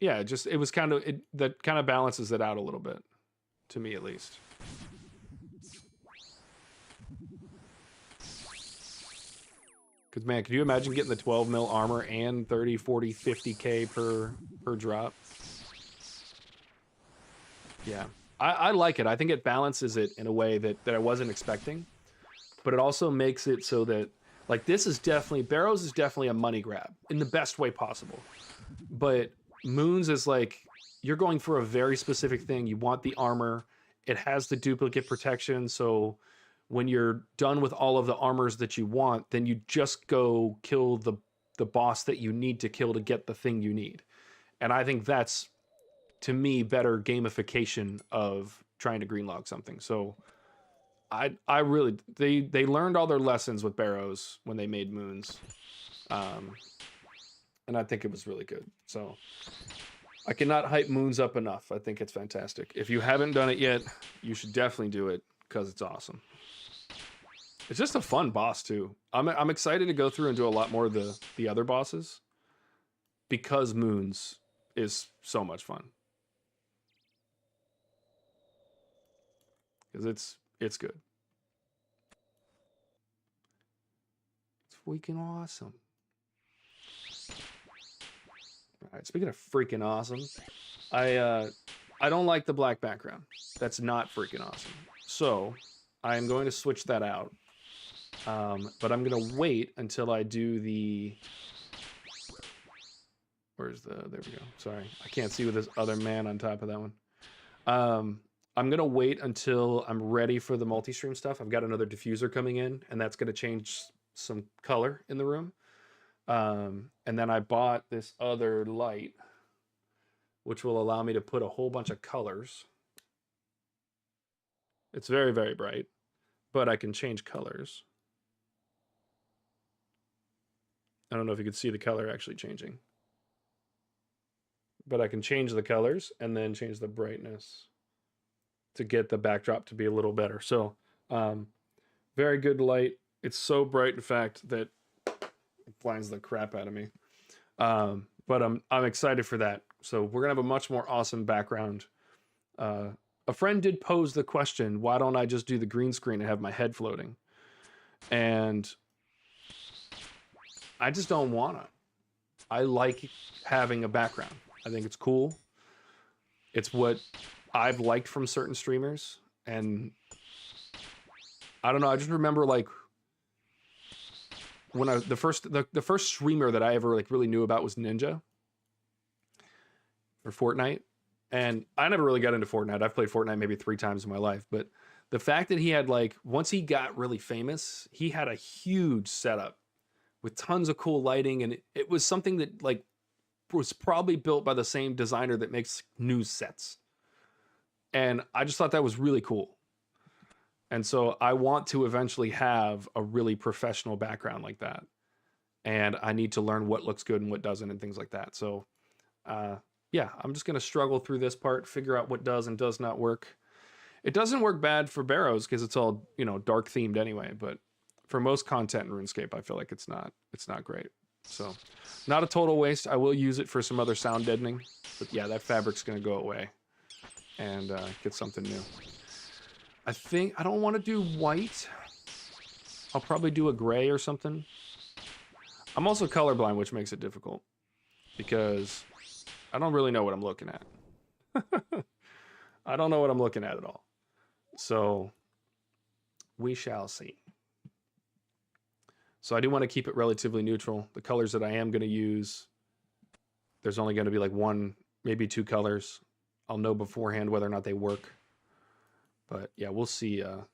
S1: yeah, it was kind of, that kind of balances it out a little bit, to me at least. Because, man, could you imagine getting the 12 mil armor and 30, 40, 50k per drop? Yeah, I like it. I think it balances it in a way that I wasn't expecting. But it also makes it so that, like, this is definitely, Barrows is definitely a money grab in the best way possible. But Moons is like, you're going for a very specific thing. You want the armor. It has the duplicate protection. So when you're done with all of the armors that you want, then you just go kill the boss that you need to kill to get the thing you need. And I think that's, to me, better gamification of trying to greenlog something. So I really they learned all their lessons with Barrows when they made Moons, and I think it was really good. So I cannot hype Moons up enough. I think it's fantastic. If you haven't done it yet, you should definitely do it because it's awesome. It's just a fun boss too. I'm excited to go through and do a lot more of the other bosses because Moons is so much fun. Because it's good. It's freaking awesome. All right, speaking of freaking awesome, I don't like the black background. That's not freaking awesome. So I am going to switch that out. But I'm gonna wait until I do the. Where's the? There we go. Sorry, I can't see with this other man on top of that one. I'm gonna wait until I'm ready for the multi-stream stuff. I've got another diffuser coming in, and that's gonna change some color in the room. And then I bought this other light, which will allow me to put a whole bunch of colors. It's very, very bright, but I can change colors. I don't know if you could see the color actually changing, but I can change the colors and then change the brightness to get the backdrop to be a little better. So, very good light. It's so bright, in fact, that it blinds the crap out of me. But I'm excited for that. So we're gonna have a much more awesome background. A friend did pose the question, why don't I just do the green screen and have my head floating? And I just don't wanna. I like having a background. I think it's cool. It's what I've liked from certain streamers, and I don't know. I just remember like when the first streamer that I ever like really knew about was Ninja for Fortnite, and I never really got into Fortnite. I've played Fortnite maybe 3 times in my life, but the fact that he had like once he got really famous, he had a huge setup with tons of cool lighting, and it was something that like was probably built by the same designer that makes news sets. And I just thought that was really cool. And so I want to eventually have a really professional background like that. And I need to learn what looks good and what doesn't and things like that. So yeah, I'm just going to struggle through this part, figure out what does and does not work. It doesn't work bad for Barrows because it's all, you know, dark themed anyway, but for most content in RuneScape, I feel like it's not great. So not a total waste. I will use it for some other sound deadening, but yeah, that fabric's going to go away and get something new. I think I don't want to do white. I'll probably do a gray or something. I'm also colorblind, which makes it difficult because I don't really know what I'm looking at. I don't know what I'm looking at all. So we shall see. So I do want to keep it relatively neutral. The colors that I am going to use, there's only going to be like 1, maybe 2 colors. I'll know beforehand whether or not they work. But yeah, we'll see. We'll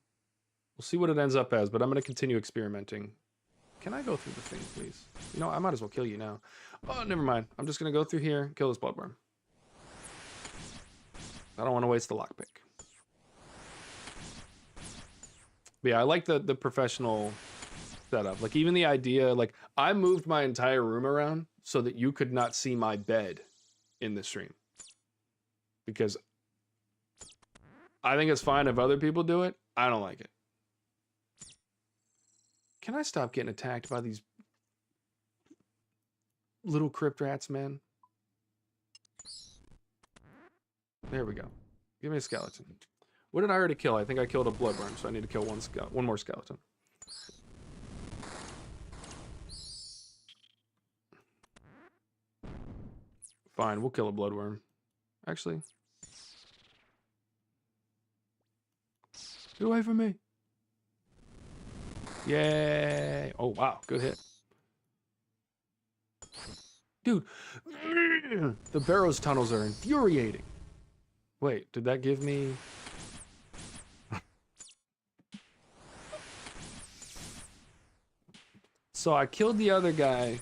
S1: see what it ends up as. But I'm going to continue experimenting. Can I go through the thing, please? You know, I might as well kill you now. Oh, never mind. I'm just going to go through here and kill this bloodworm. I don't want to waste the lockpick. But yeah, I like the professional setup. Like even the idea, like I moved my entire room around so that you could not see my bed in the stream. Because I think it's fine if other people do it. I don't like it. Can I stop getting attacked by these little crypt rats, man? There we go. Give me a skeleton. What did I already kill? I think I killed a bloodworm, so I need to kill one more skeleton. Fine, we'll kill a bloodworm. Actually. Get away from me. Yay. Oh, wow. Good hit. Dude. The Barrows tunnels are infuriating. Wait, did that give me... So I killed the other guy,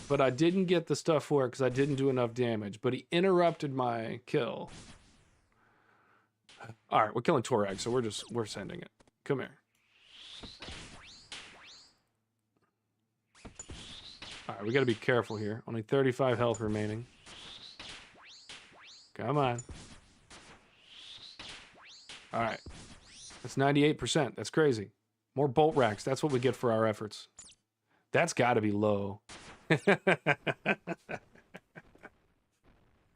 S1: but I didn't get the stuff for it because I didn't do enough damage. But he interrupted my kill. All right, we're killing Torag, so we're sending it. Come here. All right, we got to be careful here. Only 35 health remaining. Come on. All right. That's 98%. That's crazy. More bolt racks. That's what we get for our efforts. That's got to be low.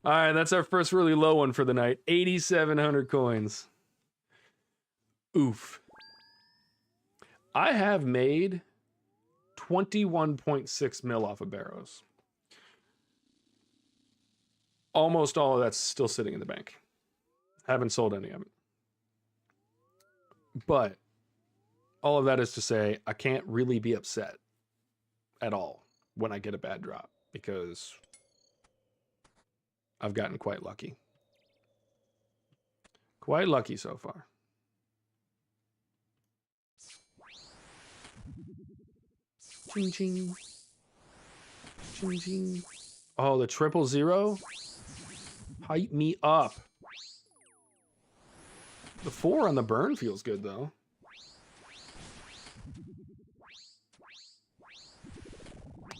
S1: All right, that's our first really low one for the night. 8,700 coins. Oof. I have made 21.6 mil off of Barrows. Almost all of that's still sitting in the bank. Haven't sold any of it. But all of that is to say, I can't really be upset at all when I get a bad drop because I've gotten quite lucky. Quite lucky so far. Ching ching. Ching ching. Oh, the 000? Hype me up. The 4 on the burn feels good though.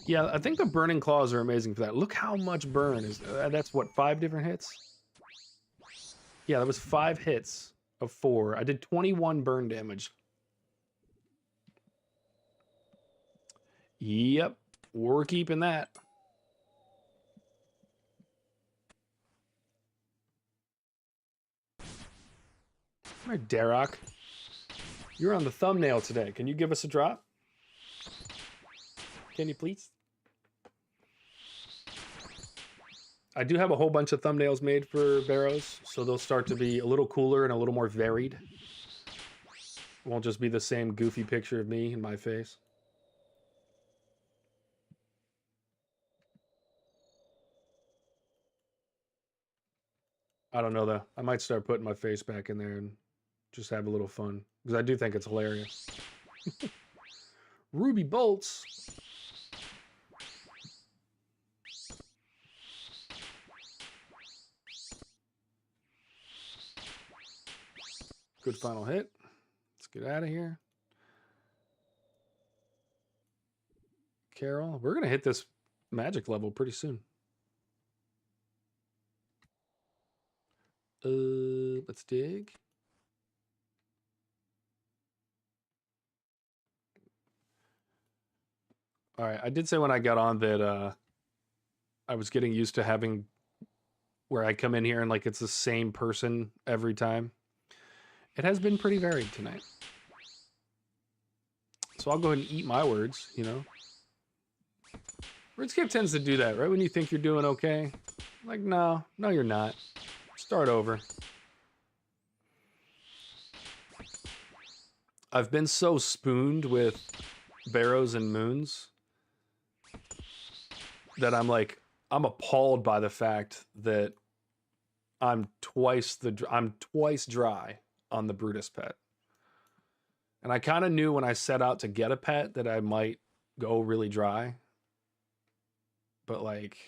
S1: Yeah, I think the burning claws are amazing for that. Look how much burn is. That's what, 5 different hits? Yeah, that was 5 hits of 4. I did 21 burn damage. Yep, we're keeping that. All right, Darrock. You're on the thumbnail today. Can you give us a drop? Can you please? I do have a whole bunch of thumbnails made for Barrows, so they'll start to be a little cooler and a little more varied. It won't just be the same goofy picture of me and my face. I don't know though. I might start putting my face back in there and just have a little fun because I do think it's hilarious. Ruby bolts. Good final hit. Let's get out of here. Carol, we're going to hit this magic level pretty soon. Let's dig. All right, I did say when I got on that I was getting used to having where I come in here and like it's the same person every time. It has been pretty varied tonight. So I'll go ahead and eat my words, you know. RuneScape tends to do that, right? When you think you're doing okay. Like, no, you're not. Start over. I've been so spooned with Barrows and Moons that I'm appalled by the fact that I'm twice dry on the Brutus pet. And I kind of knew when I set out to get a pet that I might go really dry. But like,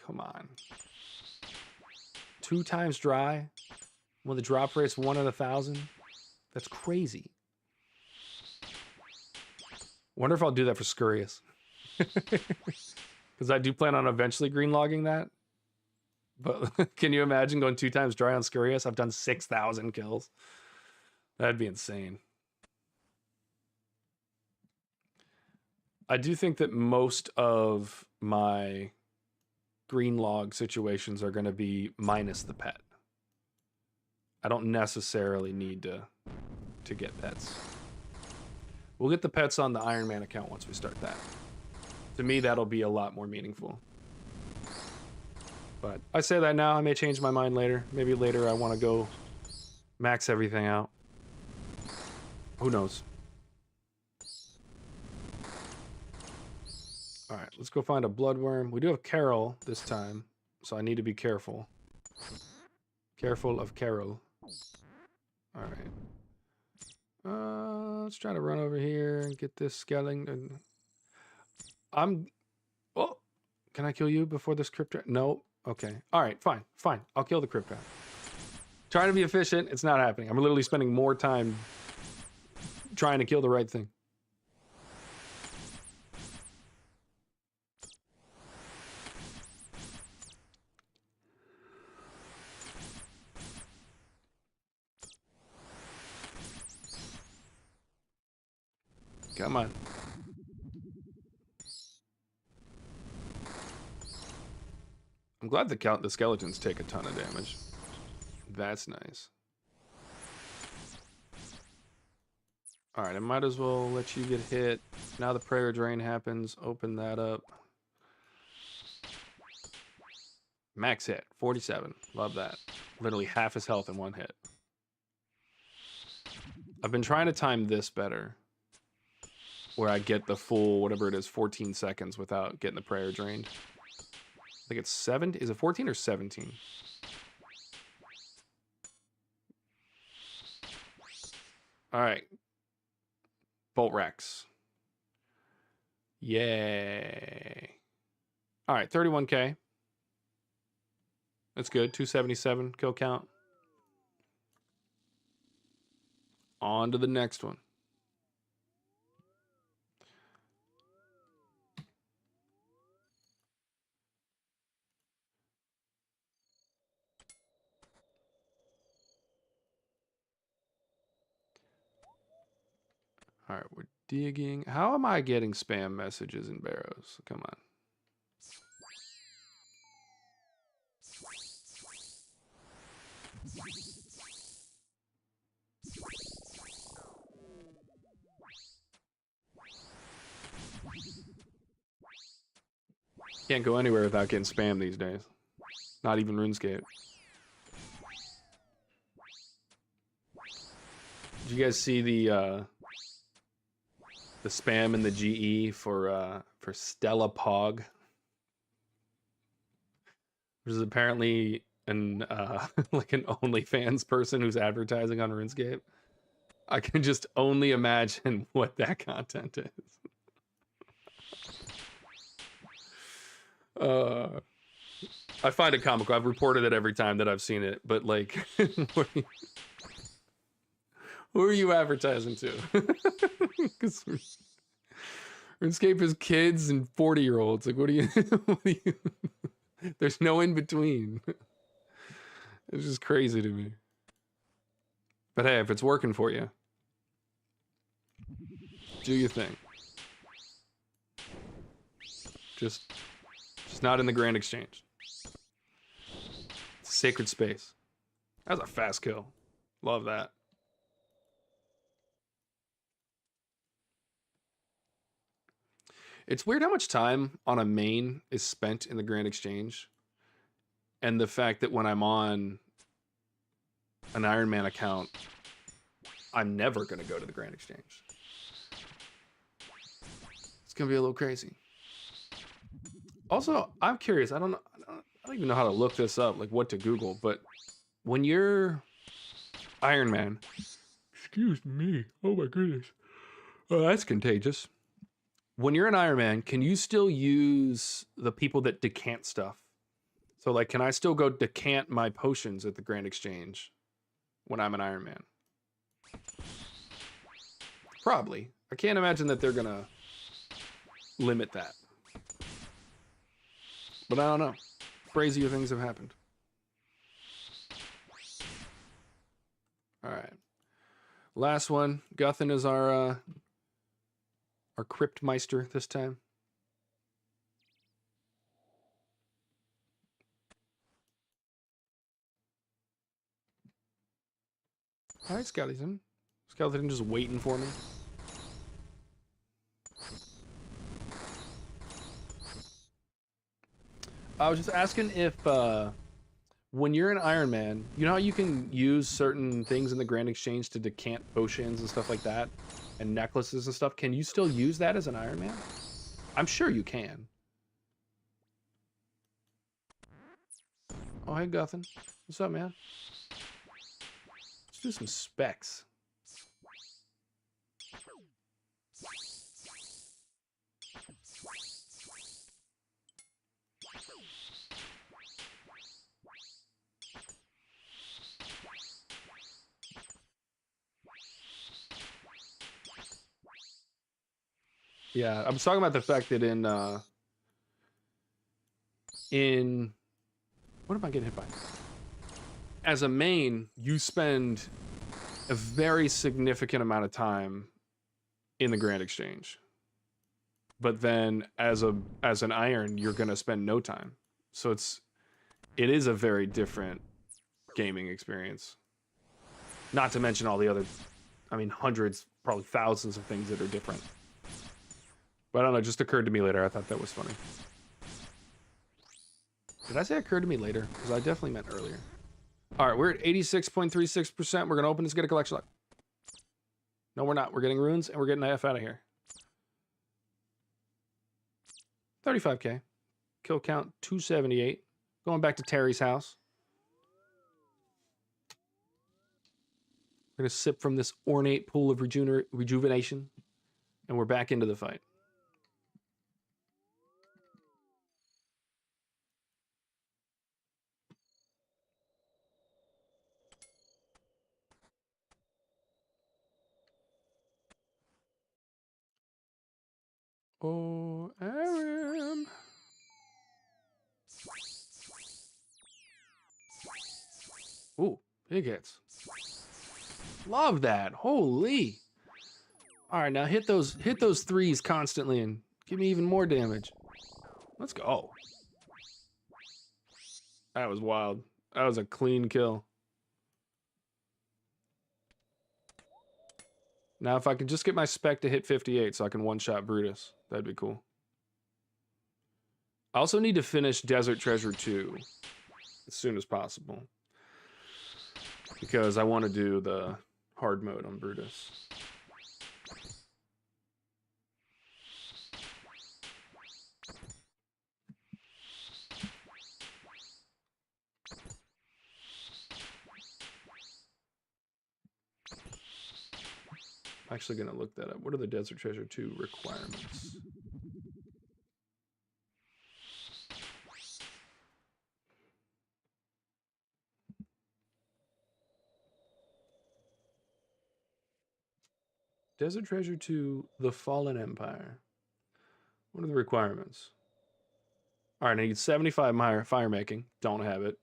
S1: come on. 2 times dry when the drop rate's 1 in 1,000? That's crazy. Wonder if I'll do that for Scurious. Because I do plan on eventually green logging that. But can you imagine going 2 times dry on Scurious? I've done 6,000 kills. That'd be insane. I do think that most of my green log situations are going to be minus the pet. I don't necessarily need to get pets. We'll get the pets on the Iron Man account once we start that. To me, that'll be a lot more meaningful. But I say that now. I may change my mind later. Maybe later I want to go max everything out. Who knows? All right, let's go find a bloodworm. We do have Carol this time, so I need to be careful. Careful of Carol. All right. Let's try to run over here and get this skeleton. Oh, can I kill you before this crypto? No. Okay. All right, fine. I'll kill the crypto. Trying to be efficient. It's not happening. I'm literally spending more time trying to kill the right thing. Come on. I'm glad the skeletons take a ton of damage. That's nice. Alright, I might as well let you get hit. Now the prayer drain happens. Open that up. Max hit. 47. Love that. Literally half his health in one hit. I've been trying to time this better. Where I get the full, whatever it is, 14 seconds without getting the prayer drained. I think it's 7. Is it 14 or 17? Alright. Bolt Rex. Yay. Alright, 31k. That's good. 277 kill count. On to the next one. All right, we're digging. How am I getting spam messages in Barrows? Come on. Can't go anywhere without getting spam these days. Not even RuneScape. Did you guys see the spam in the GE for Stella Pog? Which is apparently an like an OnlyFans person who's advertising on RuneScape. I can just only imagine what that content is. I find it comical. I've reported it every time that I've seen it, but like, who are you advertising to? Because RuneScape is kids and 40-year-olds. Like, what do you? There's no in between. It's just crazy to me. But hey, if it's working for you, do your thing. Just not in the Grand Exchange. Sacred space. That's a fast kill. Love that. It's weird how much time on a main is spent in the Grand Exchange. And the fact that when I'm on an Iron Man account, I'm never going to go to the Grand Exchange. It's going to be a little crazy. Also, I'm curious. I don't even know how to look this up, like what to Google. But when you're Iron Man, excuse me. Oh my goodness. Oh, that's contagious. When you're an Iron Man, can you still use the people that decant stuff? So, like, can I still go decant my potions at the Grand Exchange when I'm an Iron Man? Probably. I can't imagine that they're gonna limit that. But I don't know. Crazier things have happened. All right. Last one. Guthin is our Cryptmeister this time. All right, Skeleton. Skeleton just waiting for me. I was just asking if when you're an Iron Man, you know how you can use certain things in the Grand Exchange to decant potions and stuff like that, and necklaces and stuff. Can you still use that as an Iron Man? I'm sure you can. Oh, hey, Guthin. What's up, man? Let's do some specs. Yeah, I was talking about the fact that in what am I getting hit by? As a main, you spend a very significant amount of time in the Grand Exchange. But then as an iron, you're gonna spend no time. So it is a very different gaming experience. Not to mention all the other, I mean, hundreds, probably thousands of things that are different. But I don't know, it just occurred to me later. I thought that was funny. Did I say it occurred to me later? Because I definitely meant earlier. All right, we're at 86.36%. We're going to open this, get a collection lock. No, we're not. We're getting runes, and we're getting the F out of here. 35k. Kill count, 278. Going back to Terry's house. We're going to sip from this ornate pool of rejuvenation, and we're back into the fight. Oh, Aaron. Ooh, big hits. Love that. Holy. All right, now hit those threes constantly and give me even more damage. Let's go. That was wild. That was a clean kill. Now, if I could just get my spec to hit 58 so I can one-shot Brutus, that'd be cool. I also need to finish Desert Treasure 2 as soon as possible, because I want to do the hard mode on Brutus. I'm actually going to look that up. What are the Desert Treasure 2 requirements? Desert Treasure 2, The Fallen Empire. What are the requirements? All right, I need 75 fire making. Don't have it.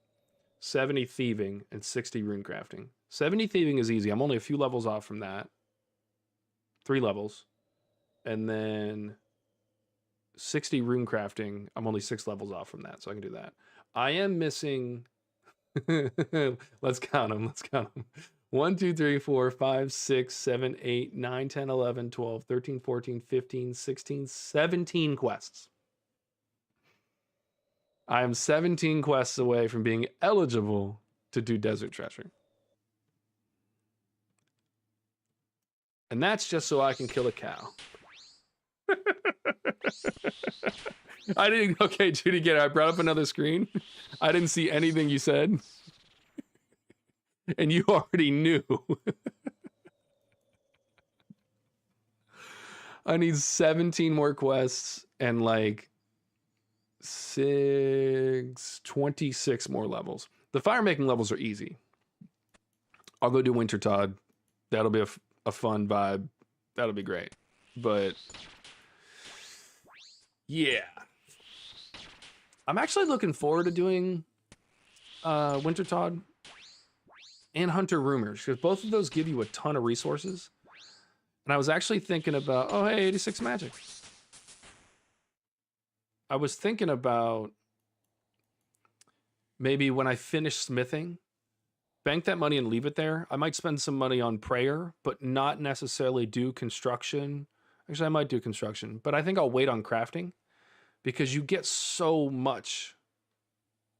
S1: 70 thieving and 60 rune crafting. 70 thieving is easy. I'm only a few levels off from that. 3 levels. And then 60 rune crafting. I'm only 6 levels off from that, so I can do that. I am missing... Let's count them. 1, 2, 3, 4, 5, 6, 7, 8, 9, 10, 11, 12, 13, 14, 15, 16, 17 quests. I am 17 quests away from being eligible to do Desert Treasure. And that's just so I can kill a cow. I didn't... Okay, Judy, get it. I brought up another screen. I didn't see anything you said. And you already knew. I need 17 more quests and like 26 more levels. The fire making levels are easy. I'll go do Winter Todd. That'll be a fun vibe. That'll be great. But yeah, I'm actually looking forward to doing Winter Todd and Hunter Rumors, because both of those give you a ton of resources. And I was actually thinking about, oh, hey, 86 magic. I was thinking about maybe when I finish smithing, bank that money and leave it there. I might spend some money on prayer, but not necessarily do construction. Actually, I might do construction, but I think I'll wait on crafting, because you get so much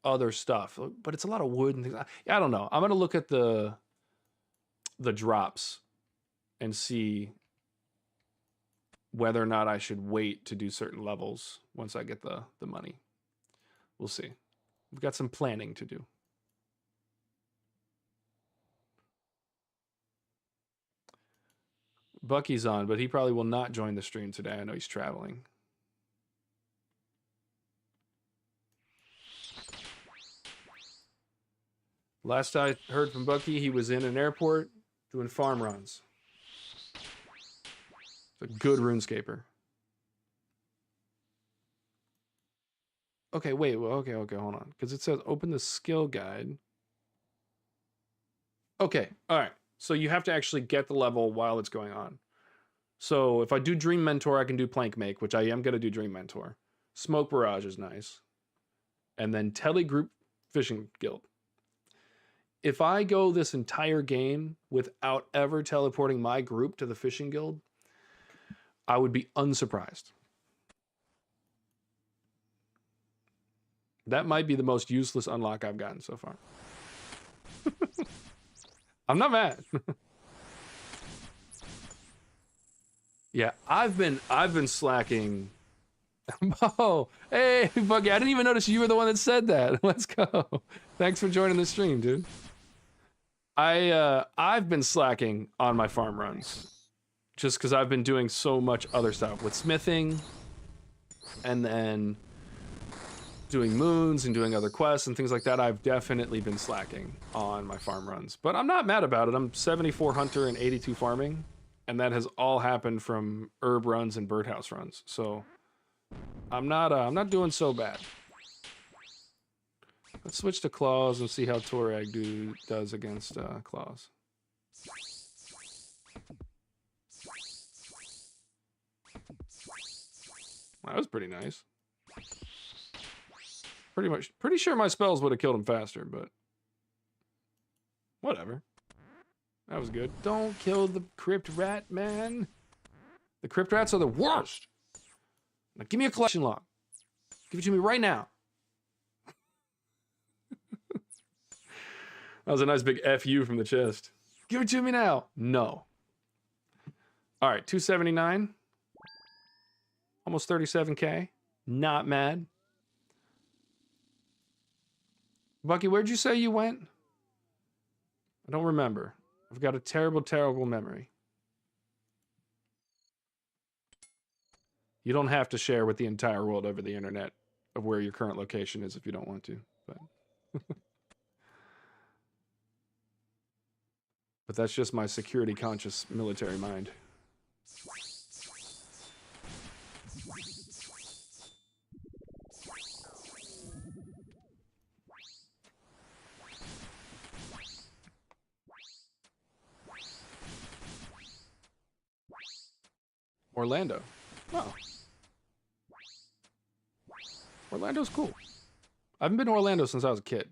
S1: other stuff, but it's a lot of wood and things. I don't know. I'm going to look at the drops and see whether or not I should wait to do certain levels once I get the money. We'll see. We've got some planning to do. Bucky's on, but he probably will not join the stream today. I know he's traveling. Last I heard from Bucky, he was in an airport doing farm runs. He's a good RuneScaper. Okay, wait. Well, okay, hold on. Because it says open the skill guide. Okay, all right. So you have to actually get the level while it's going on. So if I do Dream Mentor, I can do Plank Make, which I am going to do Dream Mentor. Smoke Barrage is nice. And then Tele Group Fishing Guild. If I go this entire game without ever teleporting my group to the Fishing Guild, I would be unsurprised. That might be the most useless unlock I've gotten so far. I'm not mad. Yeah, I've been slacking. Oh, hey, Buggy, I didn't even notice you were the one that said that. Let's go. Thanks for joining the stream, dude. I've been slacking on my farm runs just because I've been doing so much other stuff with smithing and then doing moons and doing other quests and things like that. I've definitely been slacking on my farm runs, but I'm not mad about it. I'm 74 hunter and 82 farming, and that has all happened from herb runs and birdhouse runs. So I'm not doing so bad. Let's switch to claws and see how Torag does against claws. That was pretty nice. Pretty sure my spells would have killed him faster, but whatever. That was good. Don't kill the crypt rat, man. The crypt rats are the worst. Now give me a collection log. Give it to me right now. That was a nice big FU from the chest. Give it to me now. No. All right, 279. Almost 37K. Not mad. Bucky, where'd you say you went? I don't remember. I've got a terrible, terrible memory. You don't have to share with the entire world over the internet of where your current location is if you don't want to, but but that's just my security conscious military mind. Orlando. Oh. Orlando's cool. I haven't been to Orlando since I was a kid.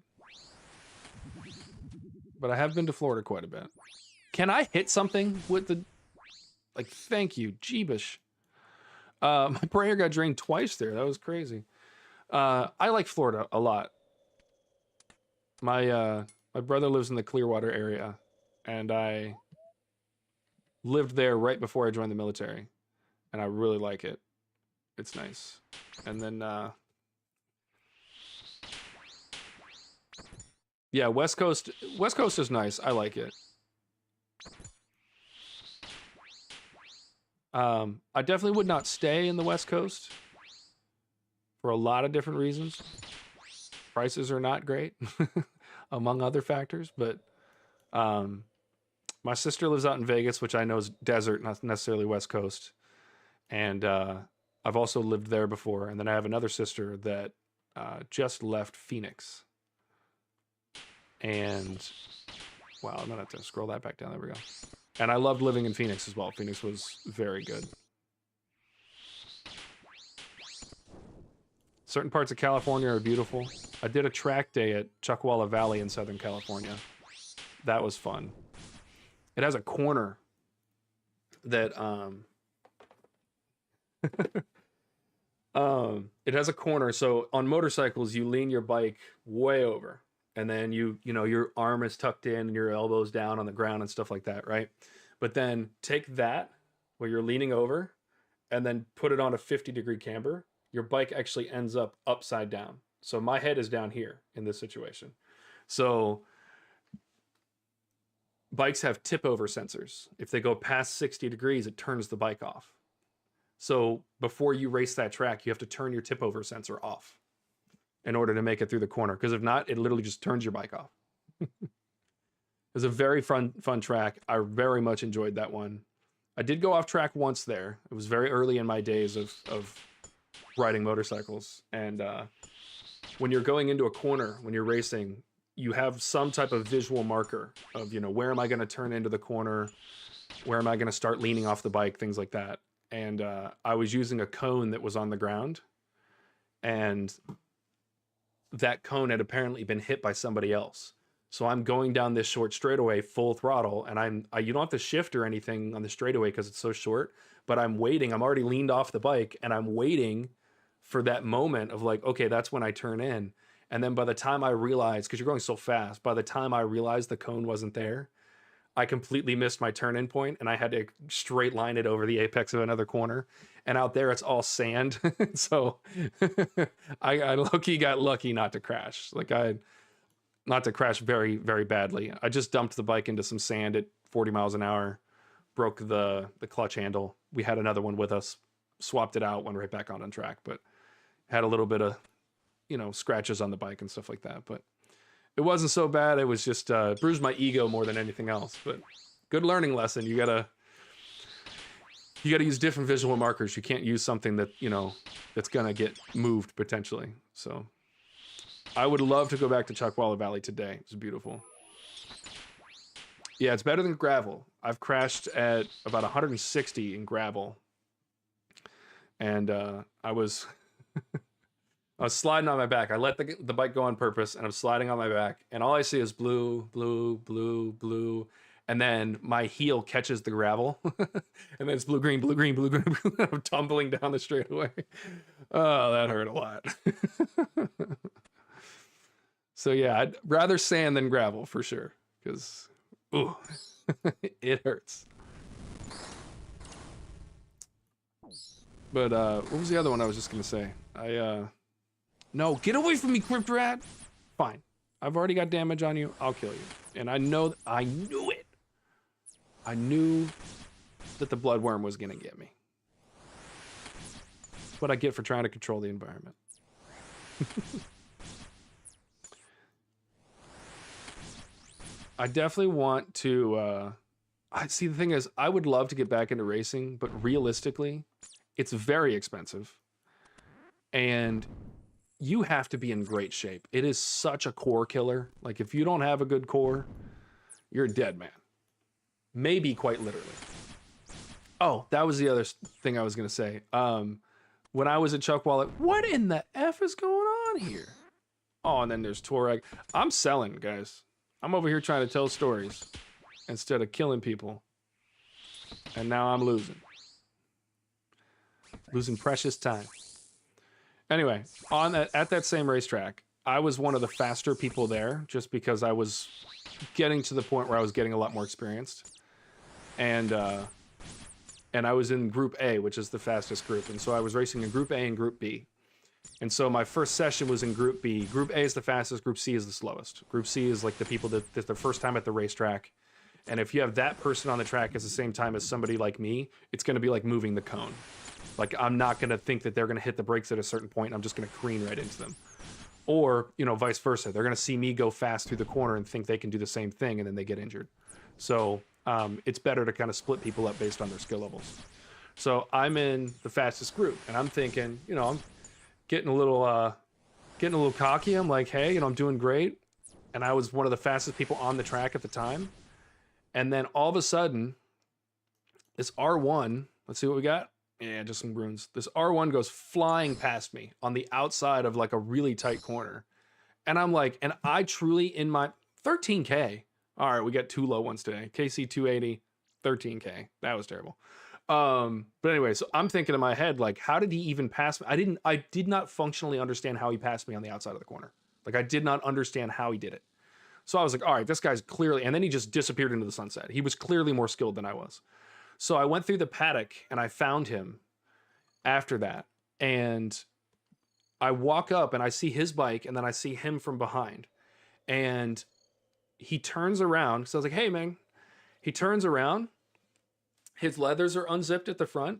S1: But I have been to Florida quite a bit. Can I hit something with the... Like, thank you. Jeebish. My prayer got drained twice there. That was crazy. I like Florida a lot. My brother lives in the Clearwater area. And I lived there right before I joined the military. And I really like it. It's nice. And then... yeah, West Coast is nice. I like it. I definitely would not stay in the West Coast for a lot of different reasons. Prices are not great, among other factors. But my sister lives out in Vegas, which I know is desert, not necessarily West Coast. And I've also lived there before. And then I have another sister that just left Phoenix. And wow, I'm gonna have to scroll that back down. There we go. And I loved living in Phoenix as well. Phoenix was very good. Certain parts of California are beautiful. I did a track day at Chuckwalla Valley in Southern California. That was fun. It has a corner that it has a corner, so on motorcycles you lean your bike way over. And then you know, your arm is tucked in and your elbows down on the ground and stuff like that, right? But then take that where you're leaning over and then put it on a 50-degree camber. Your bike actually ends up upside down. So my head is down here in this situation. So bikes have tip over sensors. If they go past 60 degrees, it turns the bike off. So before you race that track, you have to turn your tip over sensor off in order to make it through the corner. Because if not, it literally just turns your bike off. It was a very fun track. I very much enjoyed that one. I did go off track once there. It was very early in my days of riding motorcycles. And when you're going into a corner, when you're racing, you have some type of visual marker of, you know, where am I going to turn into the corner? Where am I going to start leaning off the bike? Things like that. And I was using a cone that was on the ground, and that cone had apparently been hit by somebody else. So I'm going down this short straightaway full throttle, and you don't have to shift or anything on the straightaway because it's so short, but I'm waiting. I'm already leaned off the bike, and I'm waiting for that moment of like, okay, that's when I turn in. And then by the time I realized, because you're going so fast, by the time I realized the cone wasn't there, I completely missed my turn in point, and I had to straight line it over the apex of another corner. And out there, it's all sand. So I low-key got lucky not to crash. Not to crash very, very badly. I just dumped the bike into some sand at 40 miles an hour, broke the clutch handle. We had another one with us, swapped it out, went right back on track, but had a little bit of, you know, scratches on the bike and stuff like that. But it wasn't so bad. It was just bruised my ego more than anything else. But good learning lesson. You gotta use different visual markers. You can't use something that, you know, that's gonna get moved potentially. So I would love to go back to Chuckwalla Valley today. It was beautiful. Yeah, it's better than gravel. I've crashed at about 160 in gravel, and I was sliding on my back. I let the bike go on purpose, and I'm sliding on my back, and all I see is blue, blue, blue, blue, and then my heel catches the gravel, and then it's blue, green, blue, green, blue, green, blue. I'm tumbling down the straightaway. Oh, that hurt a lot. So yeah, I'd rather sand than gravel for sure, because ooh, it hurts. But what was the other one I was just gonna say? No, get away from me, Crypt Rat. Fine, I've already got damage on you. I'll kill you, and I knew it. I knew that the bloodworm was gonna get me. That's what I get for trying to control the environment. I definitely want to, I see, the thing is, I would love to get back into racing, but realistically, it's very expensive. And you have to be in great shape. It is such a core killer. Like, if you don't have a good core, you're a dead man. Maybe quite literally. Oh, that was the other thing I was going to say. When I was at Chuckwalla, what in the F is going on here? Oh, and then there's Tuareg. I'm selling, guys. I'm over here trying to tell stories instead of killing people. And now I'm losing. Losing precious time. Anyway, at that same racetrack, I was one of the faster people there just because I was getting to the point where I was getting a lot more experienced. And I was in Group A, which is the fastest group. And so I was racing in Group A and Group B. And so my first session was in Group B. Group A is the fastest, Group C is the slowest. Group C is like the people that the first time at the racetrack. And if you have that person on the track at the same time as somebody like me, it's going to be like moving the cone. Like, I'm not going to think that they're going to hit the brakes at a certain point, and I'm just going to careen right into them. Or, you know, vice versa. They're going to see me go fast through the corner and think they can do the same thing, and then they get injured. So it's better to kind of split people up based on their skill levels. So I'm in the fastest group, and I'm thinking, you know, I'm getting a little cocky. I'm like, hey, you know, I'm doing great. And I was one of the fastest people on the track at the time. And then all of a sudden, this R1, let's see what we got. Yeah, just some runes. This R1 goes flying past me on the outside of like a really tight corner. And I'm like, and I truly in my 13K. All right, we got two low ones today. KC 280, 13K. That was terrible. But anyway, so I'm thinking in my head, like, how did he even pass me? I did not functionally understand how he passed me on the outside of the corner. Like, I did not understand how he did it. So I was like, all right, this guy's clearly, and then he just disappeared into the sunset. He was clearly more skilled than I was. So I went through the paddock and I found him after that. And I walk up and I see his bike and then I see him from behind. And he turns around. So I was like, hey, man. He turns around. His leathers are unzipped at the front.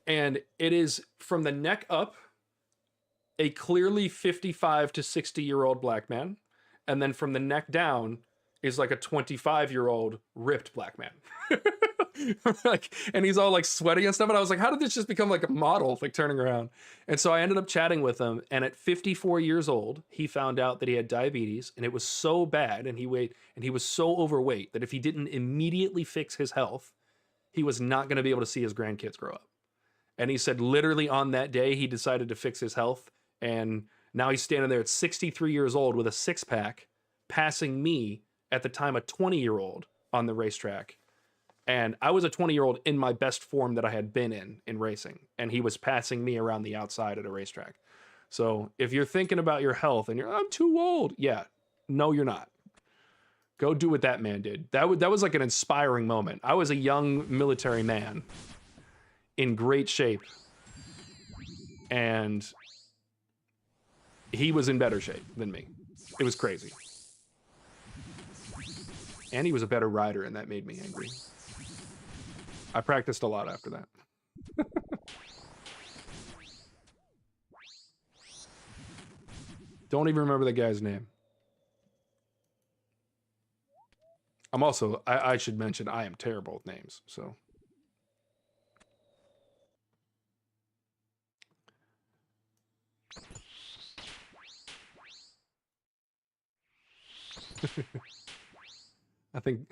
S1: And it is from the neck up, a clearly 55 to 60-year-old black man. And then from the neck down is like a 25-year-old ripped black man. Like, and he's all like sweaty and stuff. And I was like, how did this just become like a model, like turning around? And so I ended up chatting with him. And at 54 years old, he found out that he had diabetes, and it was so bad, and he was so overweight that if he didn't immediately fix his health, he was not going to be able to see his grandkids grow up. And he said literally on that day, he decided to fix his health. And now he's standing there at 63 years old with a six pack, passing me at the time a 20-year-old on the racetrack. And I was a 20-year-old in my best form that I had been in racing. And he was passing me around the outside at a racetrack. So if you're thinking about your health and I'm too old. Yeah, no, you're not. Go do what that man did. That was like an inspiring moment. I was a young military man in great shape, and he was in better shape than me. It was crazy. And he was a better rider, and that made me angry. I practiced a lot after that. Don't even remember the guy's name. I should mention, I am terrible with names, so. I think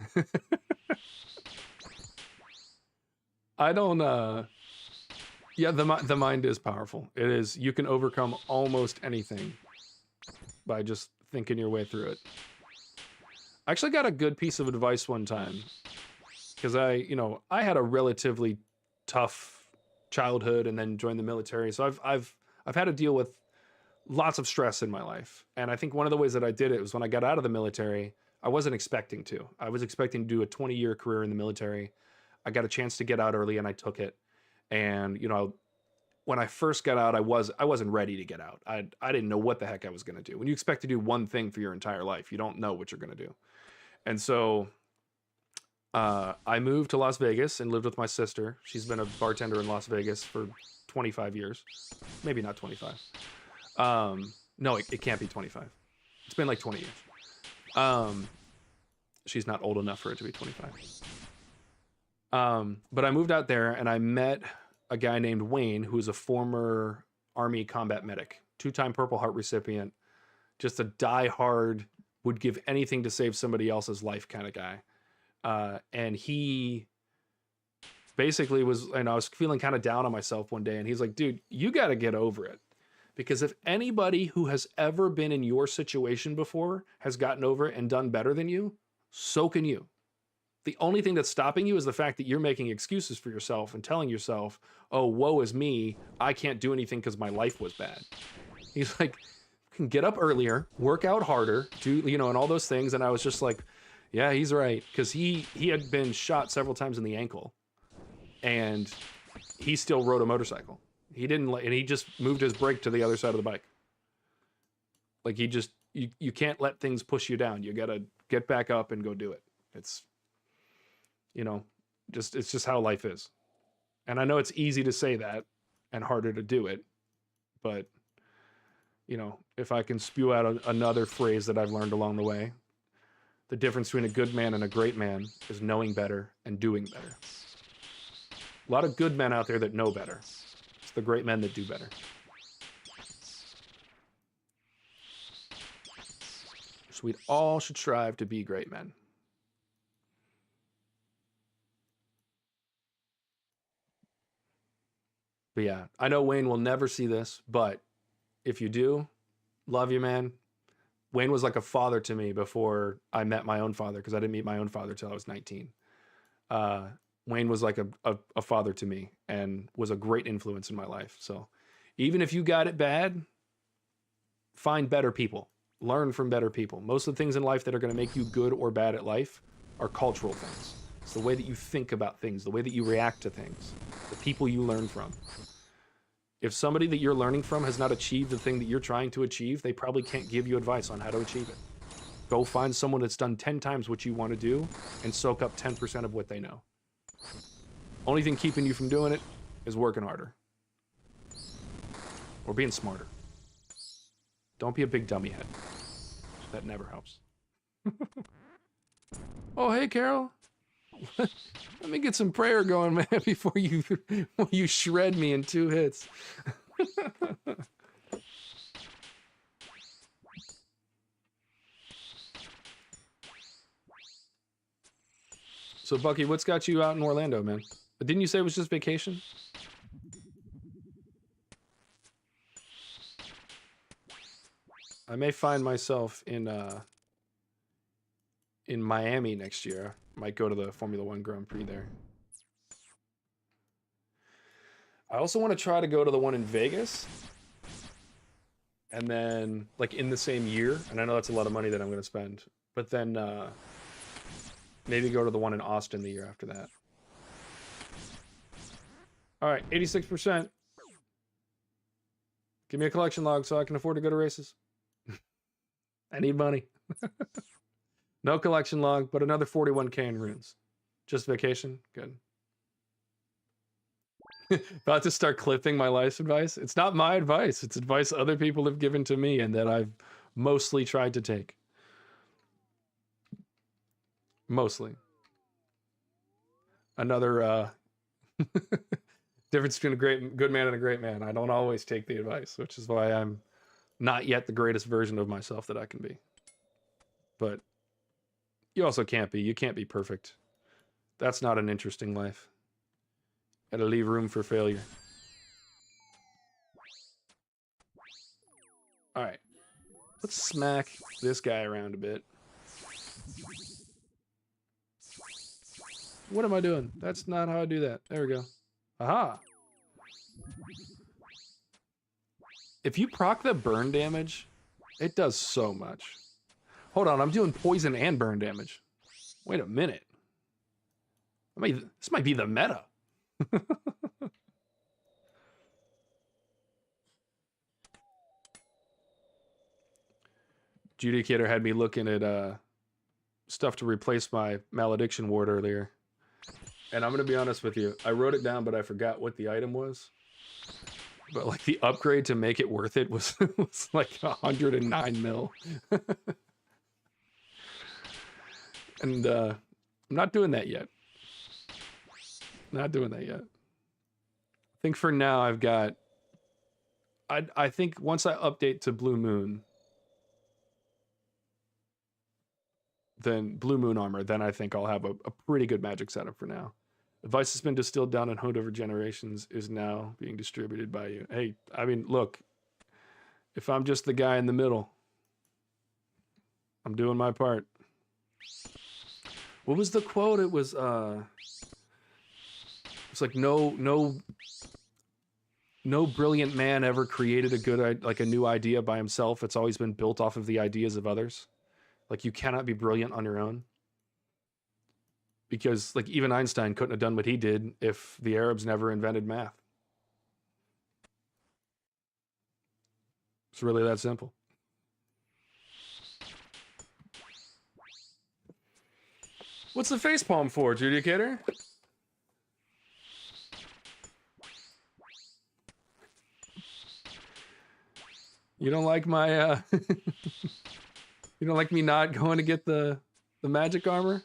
S1: I don't yeah, the mind is powerful. It is. You can overcome almost anything by just thinking your way through it. I actually got a good piece of advice one time, because I had a relatively tough childhood and then joined the military. So I've had to deal with lots of stress in my life. And I think one of the ways that I did it was when I got out of the military, I wasn't expecting to. I was expecting to do a 20-year career in the military. I got a chance to get out early, and I took it. And, when I first got out, I wasn't ready to get out. I didn't know what the heck I was going to do. When you expect to do one thing for your entire life, you don't know what you're going to do. And so I moved to Las Vegas and lived with my sister. She's been a bartender in Las Vegas for 25 years. Maybe not 25. No, it can't be 25. It's been like 20 years. She's not old enough for it to be 25. But I moved out there, and I met a guy named Wayne, who is a former Army combat medic, 2-time Purple Heart recipient, just a die-hard, would give anything to save somebody else's life kind of guy. And he basically was, and I was feeling kind of down on myself one day, and he's like, dude, you got to get over it. Because if anybody who has ever been in your situation before has gotten over it and done better than you, so can you. The only thing that's stopping you is the fact that you're making excuses for yourself and telling yourself, oh, woe is me, I can't do anything because my life was bad. He's like, can get up earlier, work out harder, do, and all those things. And I was just like, yeah, he's right. Because he had been shot several times in the ankle, and he still rode a motorcycle. He didn't, and he just moved his brake to the other side of the bike. Like, you can't let things push you down. You got to get back up and go do it. It's, it's just how life is. And I know it's easy to say that and harder to do it, but if I can spew out another phrase that I've learned along the way, the difference between a good man and a great man is knowing better and doing better. A lot of good men out there that know better. It's the great men that do better. So we all should strive to be great men. But yeah, I know Wayne will never see this, but if you do, love you, man. Wayne was like a father to me before I met my own father, because I didn't meet my own father till I was 19. Wayne was like a father to me and was a great influence in my life. So even if you got it bad, find better people. Learn from better people. Most of the things in life that are going to make you good or bad at life are cultural things. It's the way that you think about things, the way that you react to things, the people you learn from. If somebody that you're learning from has not achieved the thing that you're trying to achieve, they probably can't give you advice on how to achieve it. Go find someone that's done 10 times what you want to do and soak up 10% of what they know. Only thing keeping you from doing it is working harder. Or being smarter. Don't be a big dummy head. That never helps. Oh, hey, Carol. Let me get some prayer going, man, before you shred me in 2 hits. So, Bucky, what's got you out in Orlando, man? Didn't you say it was just vacation? I may find myself in Miami next year. Might go to the Formula One Grand Prix there. I also want to try to go to the one in Vegas. And then, like, in the same year. And I know that's a lot of money that I'm going to spend. But then, maybe go to the one in Austin the year after that. All right, 86%. Give me a collection log so I can afford to go to races. I need money. No collection log, but another 41k in runes. Just vacation? Good. About to start clipping my life advice. It's not my advice. It's advice other people have given to me and that I've mostly tried to take. Mostly. Another difference between a good man and a great man. I don't always take the advice, which is why I'm not yet the greatest version of myself that I can be. But you also can't be. You can't be perfect. That's not an interesting life. Gotta leave room for failure. All right. Let's smack this guy around a bit. What am I doing? That's not how I do that. There we go. Aha. If you proc the burn damage, it does so much. Hold on, I'm doing poison and burn damage. Wait a minute. This might be the meta. Judicator had me looking at stuff to replace my malediction ward earlier. And I'm going to be honest with you. I wrote it down, but I forgot what the item was. But like the upgrade to make it worth it was, was like 109 mil. And I'm not doing that yet. Not doing that yet. I think for now I've got... I think once I update to Blue Moon, then Blue Moon armor, then I think I'll have a pretty good magic setup for now. Advice has been distilled down and honed over generations is now being distributed by you. Hey, I mean, look, if I'm just the guy in the middle, I'm doing my part. What was the quote? It was it's like no brilliant man ever created a new idea by himself. It's always been built off of the ideas of others. Like, you cannot be brilliant on your own. Because, like, even Einstein couldn't have done what he did if the Arabs never invented math. It's really that simple. What's the facepalm for, Judicator? You don't like my, you don't like me not going to get the magic armor?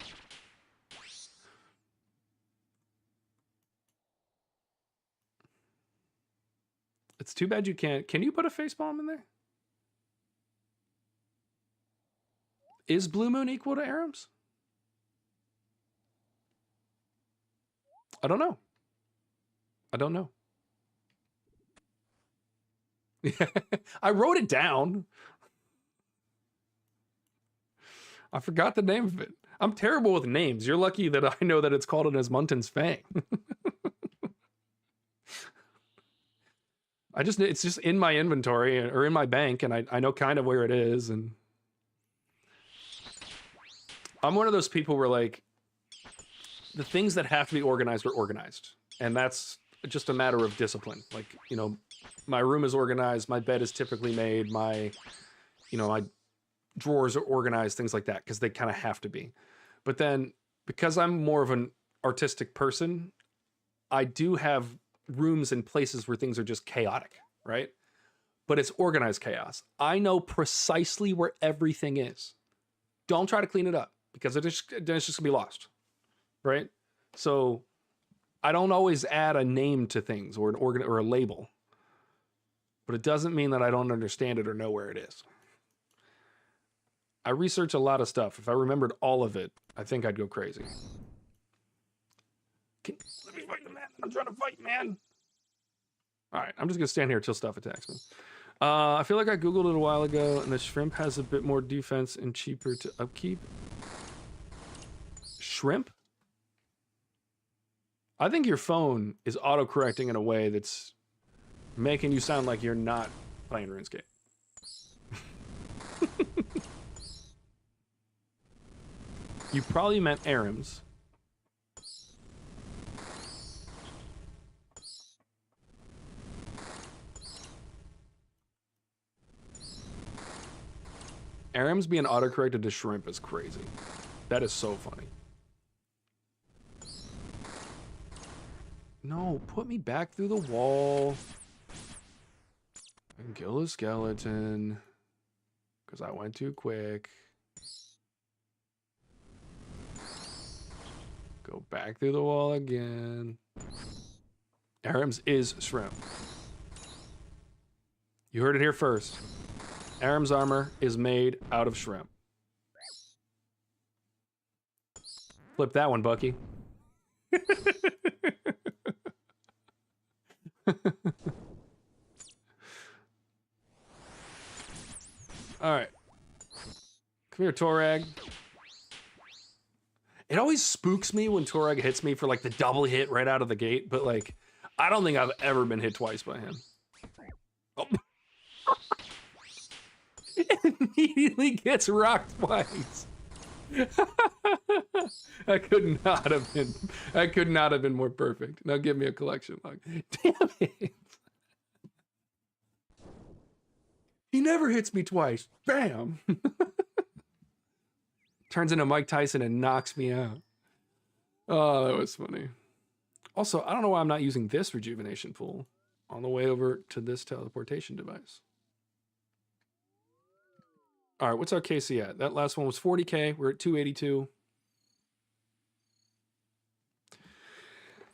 S1: It's too bad you can't. Can you put a facepalm in there? Is Blue Moon equal to Arams? I don't know. I don't know. I wrote it down. I forgot the name of it. I'm terrible with names. You're lucky that I know that it's called an Asmunten's Fang. It's just in my inventory or in my bank, and I know kind of where it is. And I'm one of those people where, like, the things that have to be organized are organized. And that's just a matter of discipline. Like, you know, my room is organized, my bed is typically made, my drawers are organized, things like that, because they kind of have to be. But then, because I'm more of an artistic person, I do have rooms and places where things are just chaotic, right? But it's organized chaos. I know precisely where everything is. Don't try to clean it up, because it's just gonna be lost, right? So I don't always add a name to things or an organ or a label, but it doesn't mean that I don't understand it or know where it is. I research a lot of stuff. If I remembered all of it, I think I'd go crazy. Let me fight the man. I'm trying to fight, man. All right, I'm just gonna stand here until stuff attacks me. I feel like I Googled it a while ago, and the shrimp has a bit more defense and cheaper to upkeep. Shrimp? I think your phone is auto-correcting in a way that's making you sound like you're not playing RuneScape. You probably meant Arims. Arims being autocorrected to shrimp is crazy. That is so funny. No, put me back through the wall. And kill a skeleton. Because I went too quick. Go back through the wall again. Arims is shrimp. You heard it here first. Aram's armor is made out of shrimp. Flip that one, Bucky. Alright. Come here, Torag. It always spooks me when Torag hits me for like the double hit right out of the gate, but like, I don't think I've ever been hit twice by him. Oh. It immediately gets rocked twice. I could not have been more perfect. Now give me a collection log. Damn it. He never hits me twice. Bam. Turns into Mike Tyson and knocks me out. Oh, that was funny. Also, I don't know why I'm not using this rejuvenation pool on the way over to this teleportation device. All right, what's our KC at? That last one was 40K. We're at 282.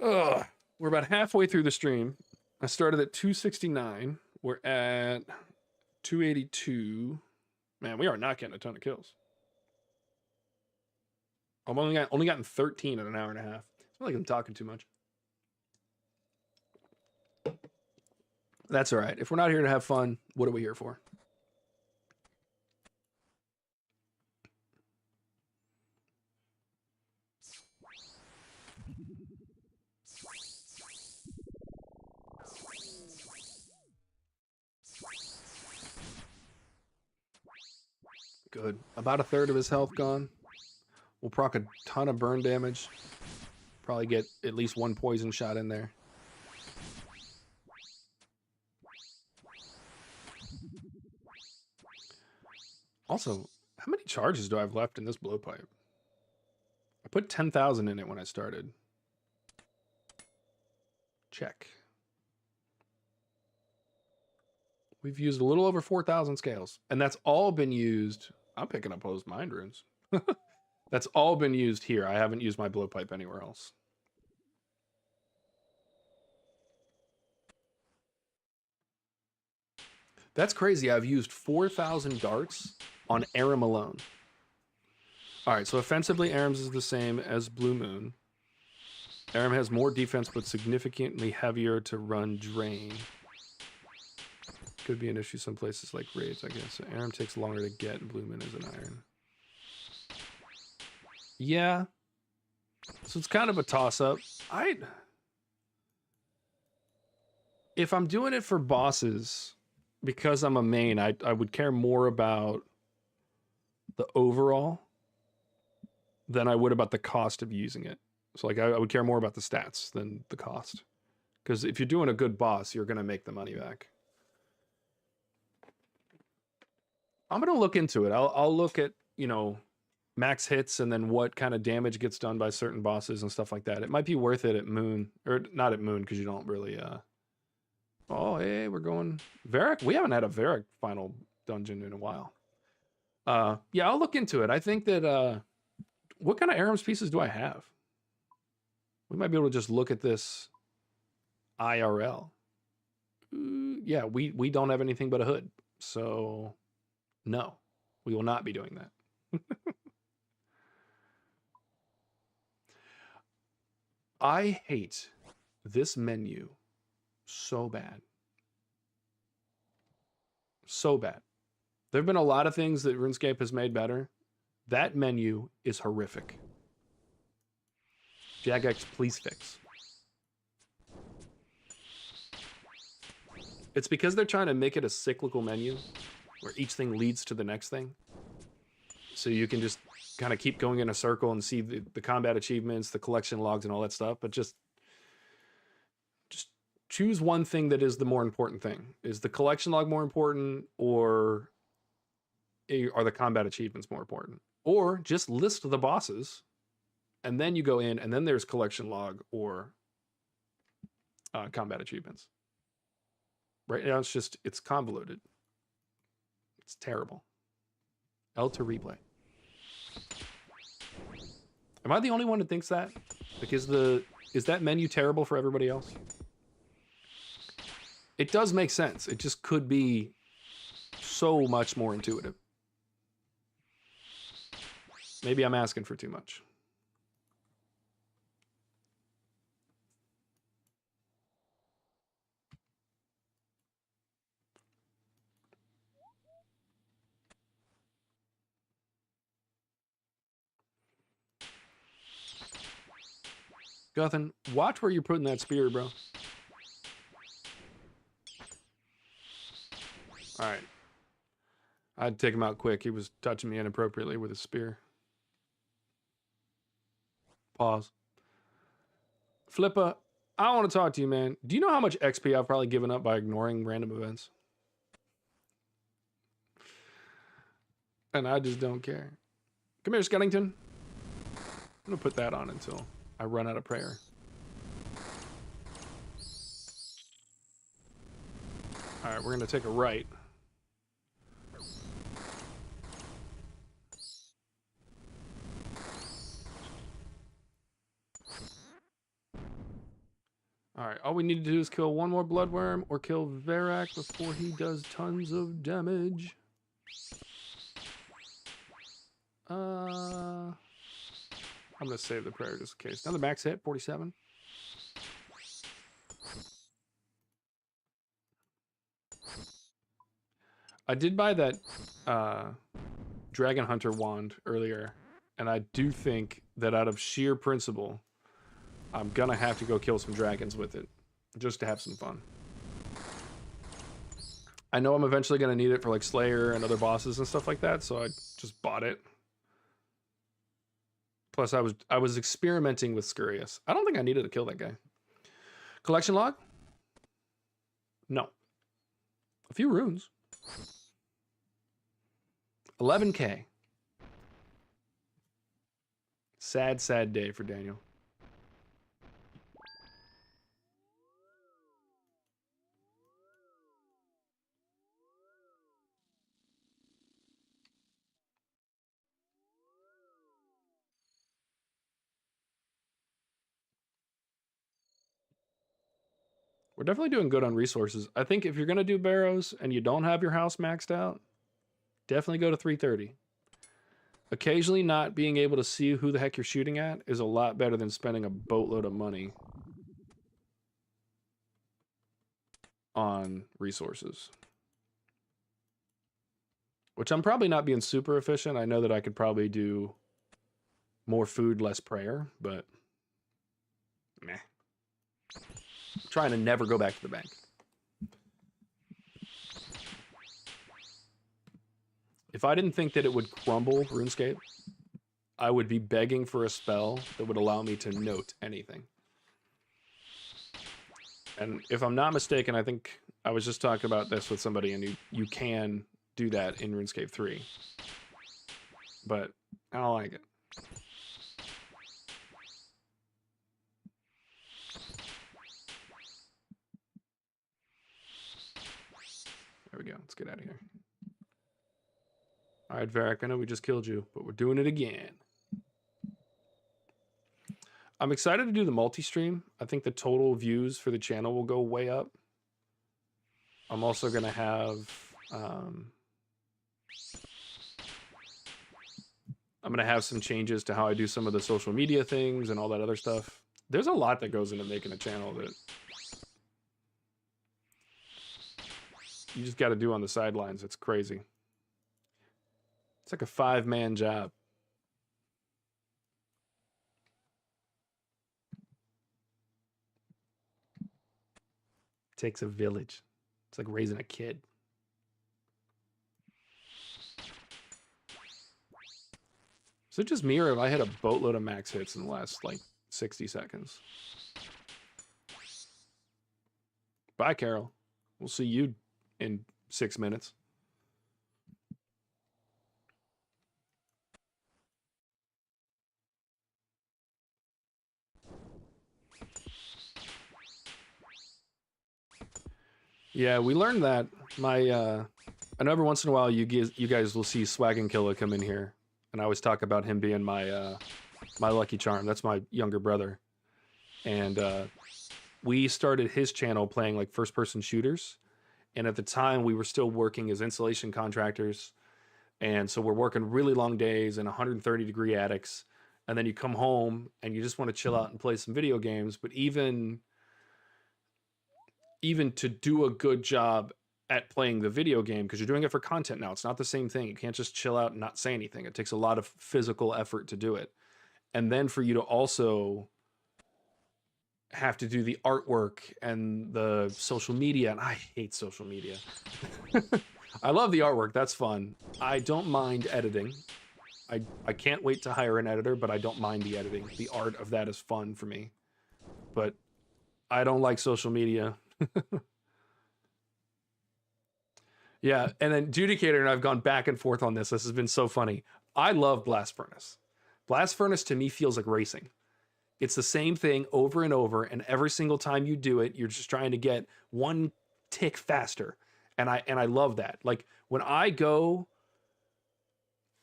S1: We're about halfway through the stream. I started at 269. We're at 282. Man, we are not getting a ton of kills. I've only gotten 13 in an hour and a half. It's not like I'm talking too much. That's all right. If we're not here to have fun, what are we here for? Good. About a third of his health gone. We'll proc a ton of burn damage. Probably get at least one poison shot in there. Also, how many charges do I have left in this blowpipe? I put 10,000 in it when I started. Check. We've used a little over 4,000 scales. And that's all been used. I'm picking up Opposed Mind runes. That's all been used here. I haven't used my blowpipe anywhere else. That's crazy. I've used 4,000 darts on Aram alone. All right, so offensively, Aram's is the same as Blue Moon. Aram has more defense, but significantly heavier to run Drain. Could be an issue some places like Raids, I guess. So Aram takes longer to get, and Blue Moon is an Iron. Yeah. So it's kind of a toss-up. If I'm doing it for bosses, because I'm a main, I would care more about the overall than I would about the cost of using it. So like I would care more about the stats than the cost. Because if you're doing a good boss, you're going to make the money back. I'm going to look into it. I'll look at, you know, max hits and then what kind of damage gets done by certain bosses and stuff like that. It might be worth it at Moon, or not at Moon, because you don't really oh, hey, we're going Varric. We haven't had a Varric final dungeon in a while. Yeah, I'll look into it. I think that what kind of Aram's pieces do I have? We might be able to just look at this IRL. Yeah, we don't have anything but a hood. So no, we will not be doing that. I hate this menu so bad. So bad. There have been a lot of things that RuneScape has made better. That menu is horrific. Jagex, please fix. It's because they're trying to make it a cyclical menu where each thing leads to the next thing. So you can just kind of keep going in a circle and see the combat achievements, the collection logs, and all that stuff. But just choose one thing that is the more important thing. Is the collection log more important, or are the combat achievements more important? Or just list the bosses, and then you go in, and then there's collection log or combat achievements. Right now, it's convoluted. It's terrible. L to replay. Am I the only one that thinks that? Like, is that menu terrible for everybody else? It does make sense. It just could be so much more intuitive. Maybe I'm asking for too much. Guthin, watch where you're putting that spear, bro. All right. I'd take him out quick. He was touching me inappropriately with his spear. Pause. Flippa, I want to talk to you, man. Do you know how much XP I've probably given up by ignoring random events? And I just don't care. Come here, Skellington. I'm going to put that on until I run out of prayer. All right, we're going to take a right. All right, all we need to do is kill one more bloodworm or kill Varak before he does tons of damage. I'm going to save the prayer just in case. Another max hit, 47. I did buy that Dragon Hunter wand earlier, and I do think that out of sheer principle, I'm going to have to go kill some dragons with it, just to have some fun. I know I'm eventually going to need it for like Slayer and other bosses and stuff like that, so I just bought it. Plus, I was experimenting with Scurious. I don't think I needed to kill that guy. Collection log? No. A few runes. 11K. Sad, sad day for Daniel. We're definitely doing good on resources. I think if you're going to do Barrows and you don't have your house maxed out, definitely go to 330. Occasionally not being able to see who the heck you're shooting at is a lot better than spending a boatload of money on resources. Which I'm probably not being super efficient. I know that I could probably do more food, less prayer, but meh. I'm trying to never go back to the bank. If I didn't think that it would crumble RuneScape, I would be begging for a spell that would allow me to note anything. And if I'm not mistaken, I think I was just talking about this with somebody, and you can do that in RuneScape 3. But I don't like it. There we go. Let's get out of here. All right, Varric, I know we just killed you, but we're doing it again. I'm excited to do the multi-stream. I think the total views for the channel will go way up. I'm also going to have... I'm going to have some changes to how I do some of the social media things and all that other stuff. There's a lot that goes into making a channel that you just got to do on the sidelines. It's crazy. It's like a 5-man job. It takes a village. It's like raising a kid. Is it just me, or have I had a boatload of max hits in the last, like, 60 seconds? Bye, Carol. We'll see you in 6 minutes. Yeah, we learned that. I know every once in a while you guys will see Swag and Killa come in here, and I always talk about him being my my lucky charm. That's my younger brother, and we started his channel playing like first-person shooters, and at the time we were still working as installation contractors, and so we're working really long days in 130-degree attics, and then you come home and you just want to chill out and play some video games. But even to do a good job at playing the video game, because you're doing it for content now, it's not the same thing. You can't just chill out and not say anything. It takes a lot of physical effort to do it. And then for you to also have to do the artwork and the social media, and I hate social media. I love the artwork, that's fun. I don't mind editing. I can't wait to hire an editor, but I don't mind the editing. The art of that is fun for me. But I don't like social media. Yeah, and then Judicator and I've gone back and forth on this. This has been so funny. I love Blast Furnace. Blast Furnace to me feels like racing. It's the same thing over and over, and every single time you do it, you're just trying to get one tick faster. And I love that. Like when I go,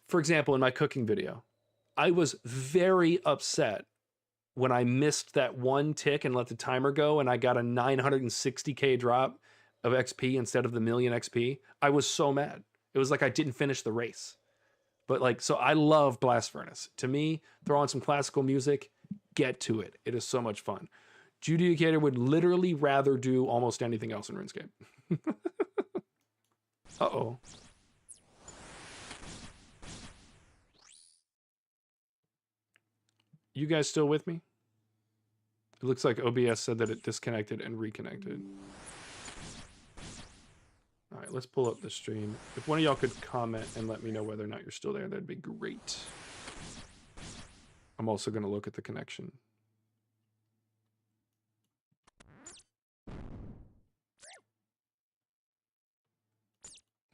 S1: for example, in my cooking video, I was very upset when I missed that one tick and let the timer go and I got a 960k drop of XP instead of the million XP. I was so mad. It was like I didn't finish the race. But like, so I love Blast Furnace. To me, throw on some classical music, get to it. It is so much fun. Judicator would literally rather do almost anything else in RuneScape. Uh-oh. You guys still with me? It looks like OBS said that it disconnected and reconnected. All right, let's pull up the stream. If one of y'all could comment and let me know whether or not you're still there, that'd be great. I'm also going to look at the connection.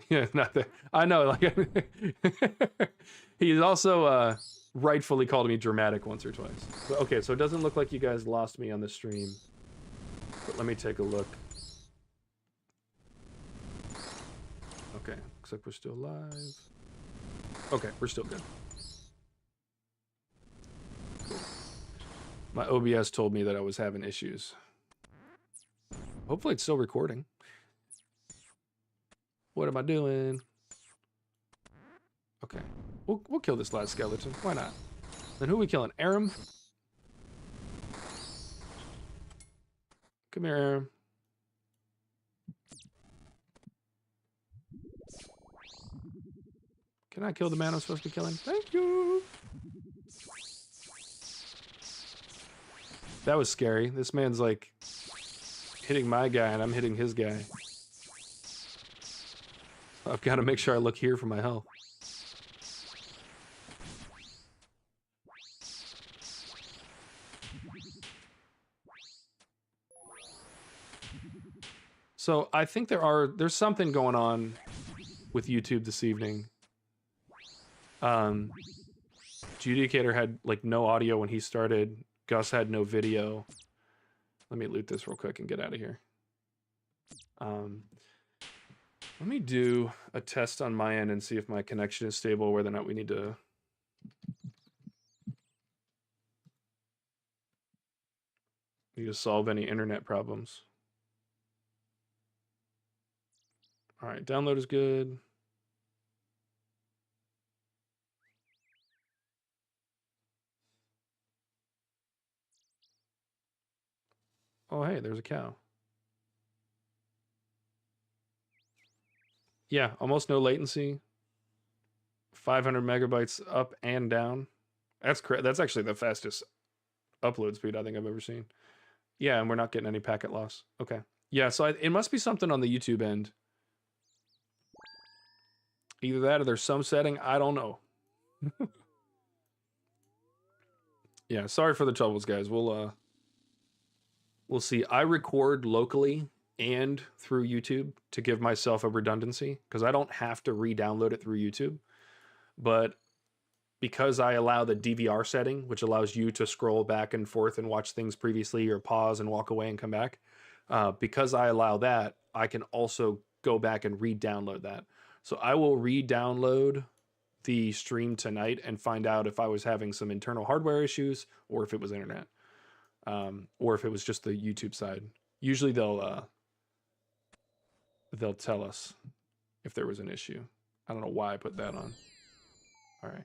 S1: Yeah, not that. I know, like, he's also rightfully called me dramatic once or twice. But, okay, so it doesn't look like you guys lost me on the stream. But let me take a look. Okay, looks like we're still live. Okay, we're still good. Cool. My OBS told me that I was having issues. Hopefully it's still recording. What am I doing? Okay, we'll kill this last skeleton. Why not? Then who are we killing? Aram? Come here, Aram. Can I kill the man I'm supposed to be killing? Thank you. That was scary. This man's like hitting my guy and I'm hitting his guy. I've got to make sure I look here for my health. So I think there's something going on with YouTube this evening. Judicator had like no audio when he started. Gus had no video. Let me loot this real quick and get out of here. Let me do a test on my end and see if my connection is stable, whether or not we need to... Need to solve any internet problems. All right, download is good. Oh, hey, there's a cow. Yeah, almost no latency. 500 megabytes up and down. That's actually the fastest upload speed I think I've ever seen. Yeah, and we're not getting any packet loss. Okay. Yeah, so it must be something on the YouTube end. Either that or there's some setting, I don't know. Yeah, sorry for the troubles, guys. We'll see. I record locally and through YouTube to give myself a redundancy because I don't have to re-download it through YouTube. But because I allow the DVR setting, which allows you to scroll back and forth and watch things previously or pause and walk away and come back, because I allow that, I can also go back and re-download that. So I will re-download the stream tonight and find out if I was having some internal hardware issues or if it was internet, or if it was just the YouTube side. Usually they'll tell us if there was an issue. I don't know why I put that on. All right.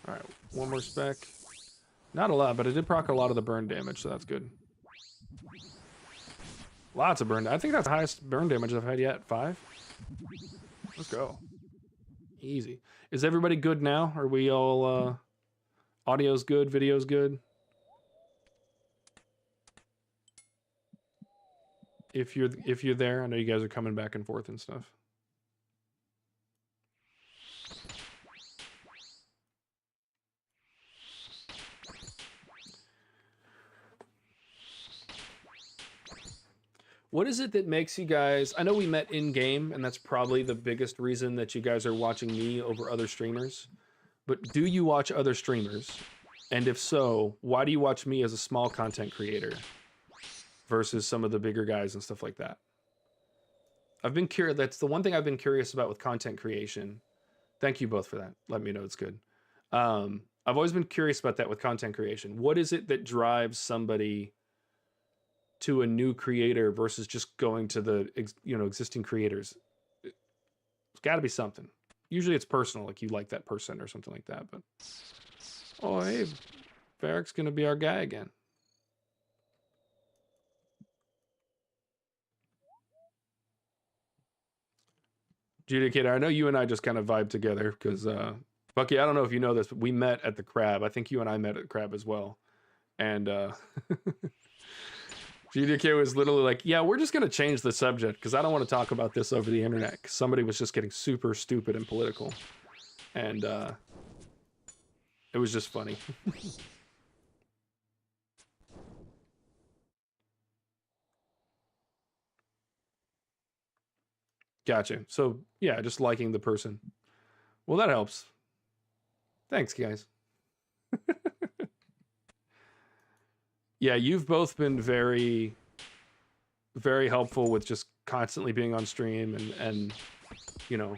S1: All right, one more spec. Not a lot, but it did proc a lot of the burn damage, so that's good. Lots of burn. I think that's the highest burn damage I've had yet. 5? Let's go. Easy. Is everybody good now? Are we all audio's good, video's good? If you're there, I know you guys are coming back and forth and stuff. What is it that makes you guys... I know we met in-game, and that's probably the biggest reason that you guys are watching me over other streamers. But do you watch other streamers? And if so, why do you watch me as a small content creator versus some of the bigger guys and stuff like that? I've been curious. That's the one thing I've been curious about with content creation. Thank you both for that. Let me know it's good. I've always been curious about that with content creation. What is it that drives somebody to a new creator versus just going to the existing creators? It's got to be something. Usually it's personal, like you like that person or something like that. But oh, hey, Varric's gonna be our guy again. Judicator, I know you and I just kind of vibe together because Bucky, I don't know if you know this, but we met at the Crab. I think you and I met at the Crab as well. And GDK was literally like, yeah, we're just going to change the subject because I don't want to talk about this over the internet because somebody was just getting super stupid and political. And it was just funny. Gotcha. So, yeah, just liking the person. Well, that helps. Thanks, guys. Yeah, you've both been very, very helpful with just constantly being on stream and you know.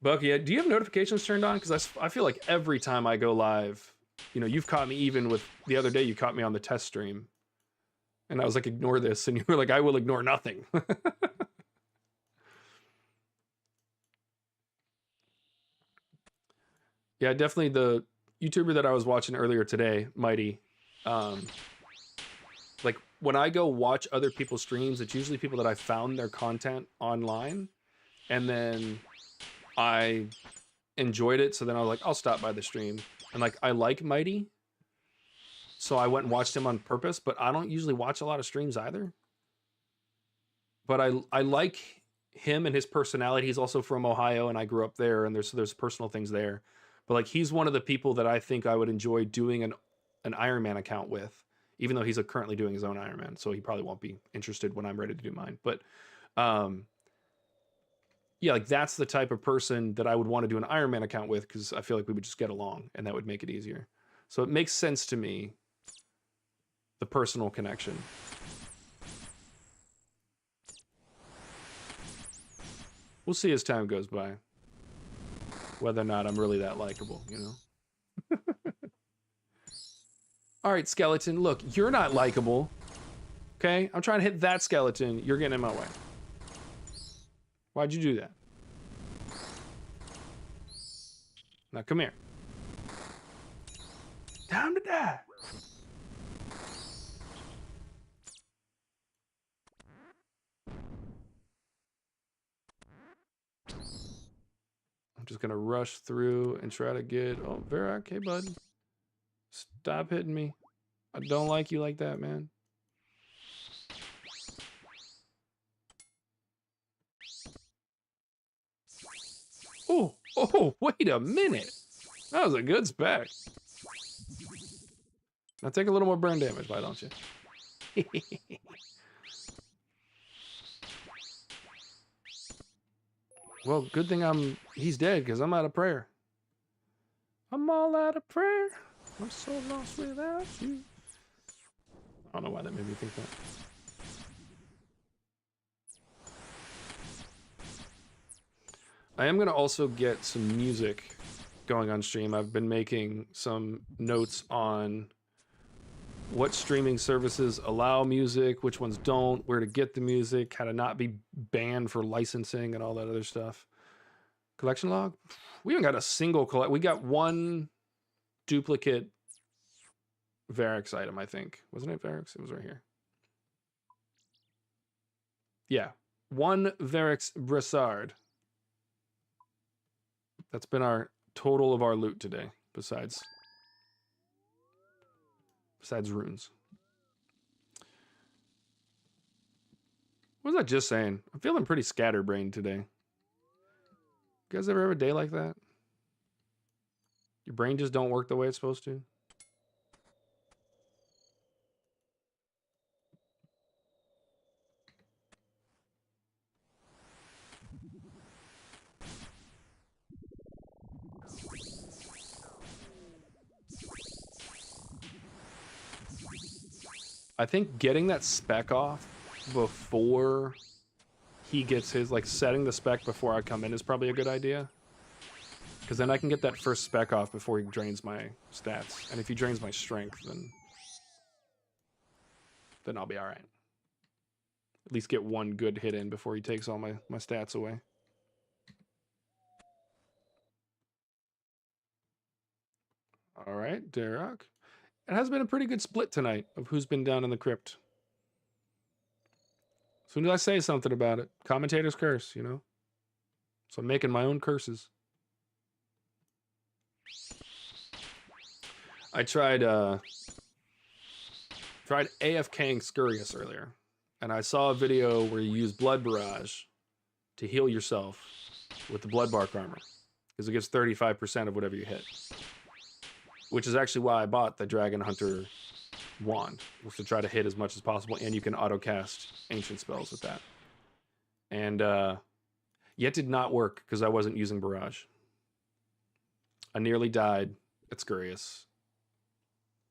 S1: Bucky, do you have notifications turned on? Because I feel like every time I go live, you've caught me, even with the other day, you caught me on the test stream. And I was like, ignore this. And you were like, I will ignore nothing. Yeah, definitely the YouTuber that I was watching earlier today, Mighty. Like when I go watch other people's streams, it's usually people that I found their content online, and then I enjoyed it. So then I was like, I'll stop by the stream. And like, I like Mighty, so I went and watched him on purpose, but I don't usually watch a lot of streams either. But I like him and his personality. He's also from Ohio, and I grew up there, and there's personal things there. But like, he's one of the people that I think I would enjoy doing an Iron Man account with, even though he's currently doing his own Iron Man, so he probably won't be interested when I'm ready to do mine. But yeah, like that's the type of person that I would want to do an Iron Man account with, because I feel like we would just get along, and that would make it easier. So it makes sense to me, the personal connection. We'll see as time goes by. Whether or not I'm really that likable, you know? All right, skeleton, look, you're not likable. Okay? I'm trying to hit that skeleton. You're getting in my way. Why'd you do that? Now, come here. Time to die. I'm just gonna rush through and try to get... Oh, Varrock, hey, bud. Stop hitting me. I don't like you like that, man. Oh, wait a minute. That was a good spec. Now take a little more burn damage, why don't you? Well, good thing he's dead, because I'm out of prayer. I'm all out of prayer. I'm so lost without you. I don't know why that made me think that. I am going to also get some music going on stream. I've been making some notes on what streaming services allow music, which ones don't, where to get the music, how to not be banned for licensing and all that other stuff. Collection log? We haven't got a single collect. We got one duplicate Varix item, I think. Wasn't it Varix? It was right here. Yeah. One Varix Bressard. That's been our total of our loot today, besides runes. What was I just saying? I'm feeling pretty scatterbrained today. You guys ever have a day like that? Your brain just don't work the way it's supposed to? I think getting that spec off before he gets his, like setting the spec before I come in is probably a good idea. Because then I can get that first spec off before he drains my stats. And if he drains my strength, then I'll be alright. At least get one good hit in before he takes all my stats away. Alright, Derek. It has been a pretty good split tonight of who's been down in the crypt. As soon as I say something about it, commentators curse, you know? So I'm making my own curses. I tried AFKing Scurious earlier, and I saw a video where you use Blood Barrage to heal yourself with the Blood Bark armor, because it gives 35% of whatever you hit. Which is actually why I bought the Dragon Hunter wand, was to try to hit as much as possible, and you can auto-cast ancient spells with that. And yet did not work, because I wasn't using Barrage. I nearly died at Scurious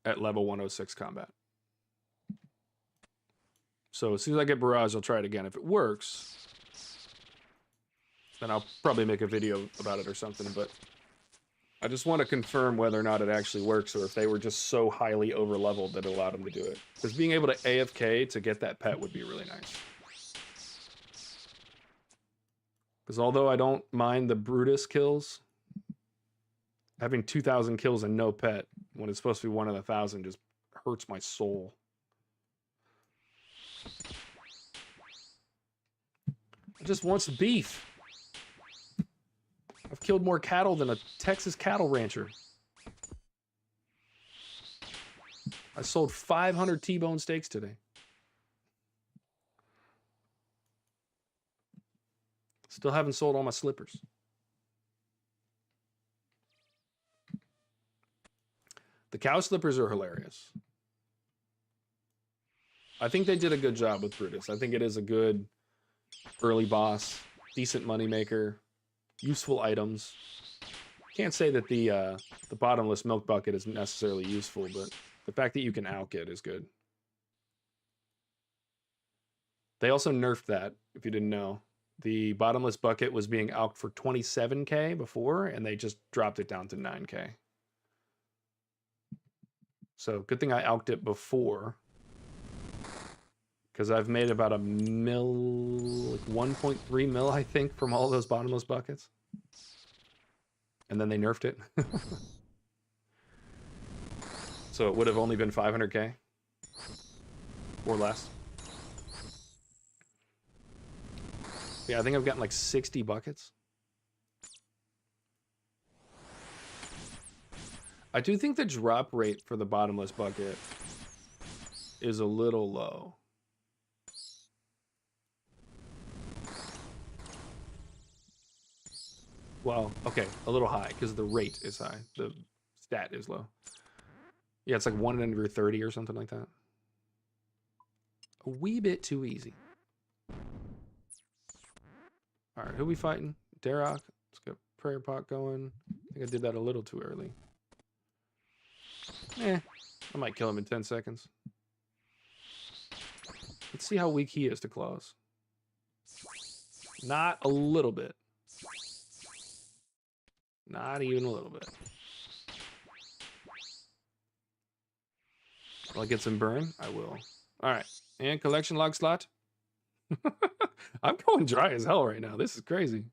S1: at level 106 combat. So as soon as I get Barrage, I'll try it again. If it works, then I'll probably make a video about it or something, but I just want to confirm whether or not it actually works, or if they were just so highly over-leveled that it allowed them to do it. Because being able to AFK to get that pet would be really nice. Because although I don't mind the Brutus kills, having 2,000 kills and no pet, when it's supposed to be 1 in 1,000, just hurts my soul. I just want some beef. I've killed more cattle than a Texas cattle rancher. I sold 500 T-bone steaks today. Still haven't sold all my slippers. The cow slippers are hilarious. I think they did a good job with Brutus. I think it is a good early boss, decent moneymaker, useful items. Can't say that the bottomless milk bucket is necessarily useful, but the fact that you can alch it is good. They also nerfed that, if you didn't know. The bottomless bucket was being alked for 27K before, and they just dropped it down to 9K. So good thing I alked it before, because I've made about a mil, like 1.3 mil, I think, from all those bottomless buckets. And then they nerfed it. So it would have only been 500K or less. Yeah, I think I've gotten like 60 buckets. I do think the drop rate for the bottomless bucket is a little low. Well, okay, a little high because the rate is high. The stat is low. Yeah, it's like 1 in every 30 or something like that. A wee bit too easy. All right, who we fighting? Darroch. Let's get prayer pot going. I think I did that a little too early. I might kill him in 10 seconds. Let's see how weak he is to claws. Not a little bit. Not even a little bit. Will I get some burn? I will. All right, and collection log slot. I'm going dry as hell right now. This is crazy.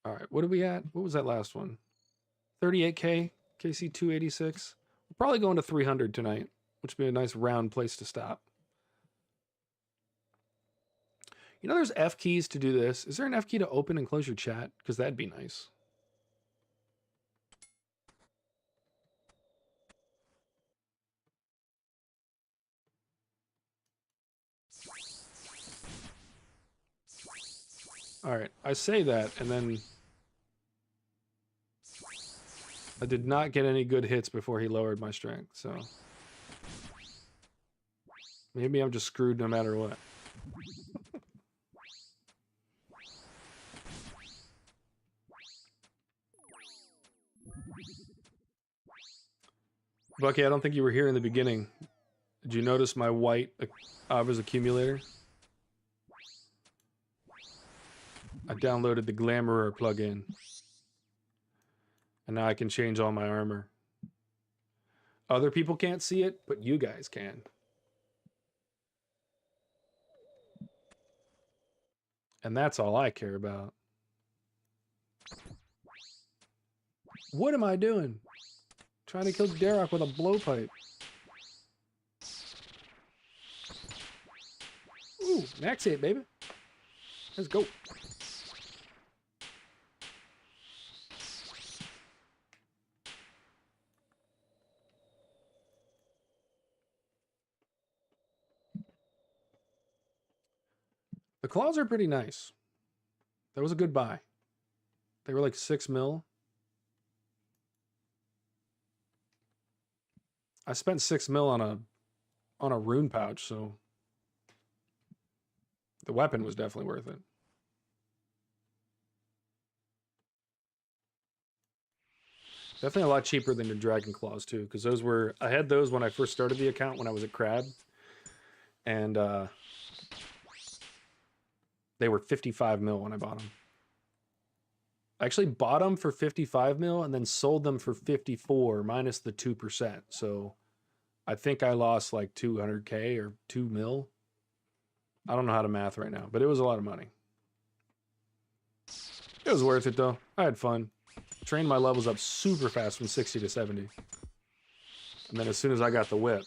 S1: All right, what are we at? What was that last one? 38K, KC 286. We're probably going to 300 tonight, which would be a nice round place to stop. You know, there's F keys to do this. Is there an F key to open and close your chat? Because that'd be nice. All right, I say that, and then I did not get any good hits before he lowered my strength, so maybe I'm just screwed no matter what. Bucky, I don't think you were here in the beginning. Did you notice my white Avers accumulator? I downloaded the Glamorer plugin. And now I can change all my armor. Other people can't see it, but you guys can. And that's all I care about. What am I doing? Trying to kill Darroch with a blowpipe. Ooh, max hit, baby. Let's go. The claws are pretty nice. That was a good buy. They were like 6 mil. I spent 6 mil on a rune pouch, so the weapon was definitely worth it. Definitely a lot cheaper than your Dragon Claws too, because those were, I had those when I first started the account when I was at Crab, and they were 55 mil when I bought them. I actually bought them for 55 mil and then sold them for 54 minus the 2%. So I think I lost like 200K or 2 mil. I don't know how to math right now, but it was a lot of money. It was worth it though. I had fun. Trained my levels up super fast from 60 to 70. And then as soon as I got the whip.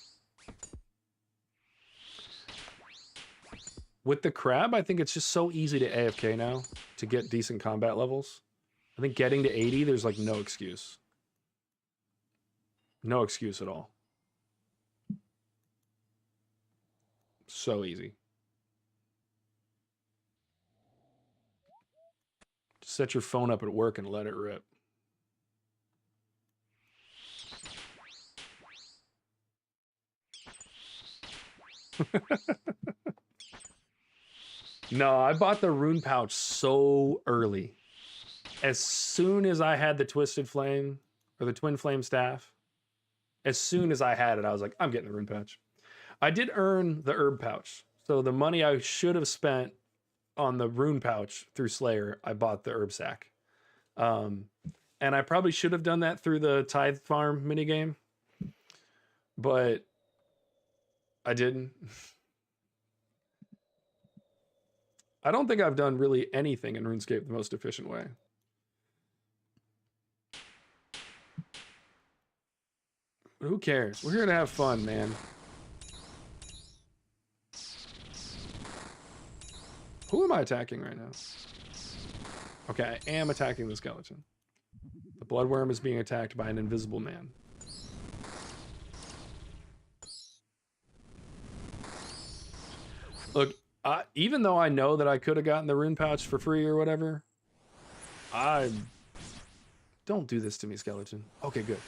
S1: With the Crab, I think it's just so easy to AFK now to get decent combat levels. I think getting to 80, there's like no excuse. No excuse at all. So easy. Just set your phone up at work and let it rip. No, I bought the rune pouch so early. As soon as I had the twisted flame or the twin flame staff, as soon as I had it, I was like, I'm getting the rune pouch. I did earn the herb pouch. So the money I should have spent on the rune pouch through Slayer, I bought the herb sack. And I probably should have done that through the tithe farm minigame, but I didn't. I don't think I've done really anything in RuneScape the most efficient way. But who cares? We're here to have fun, man. Who am I attacking right now? Okay, I am attacking the skeleton. The bloodworm is being attacked by an invisible man. Look, even though I know that I could have gotten the rune pouch for free or whatever, I don't do this to me, skeleton. Okay, good.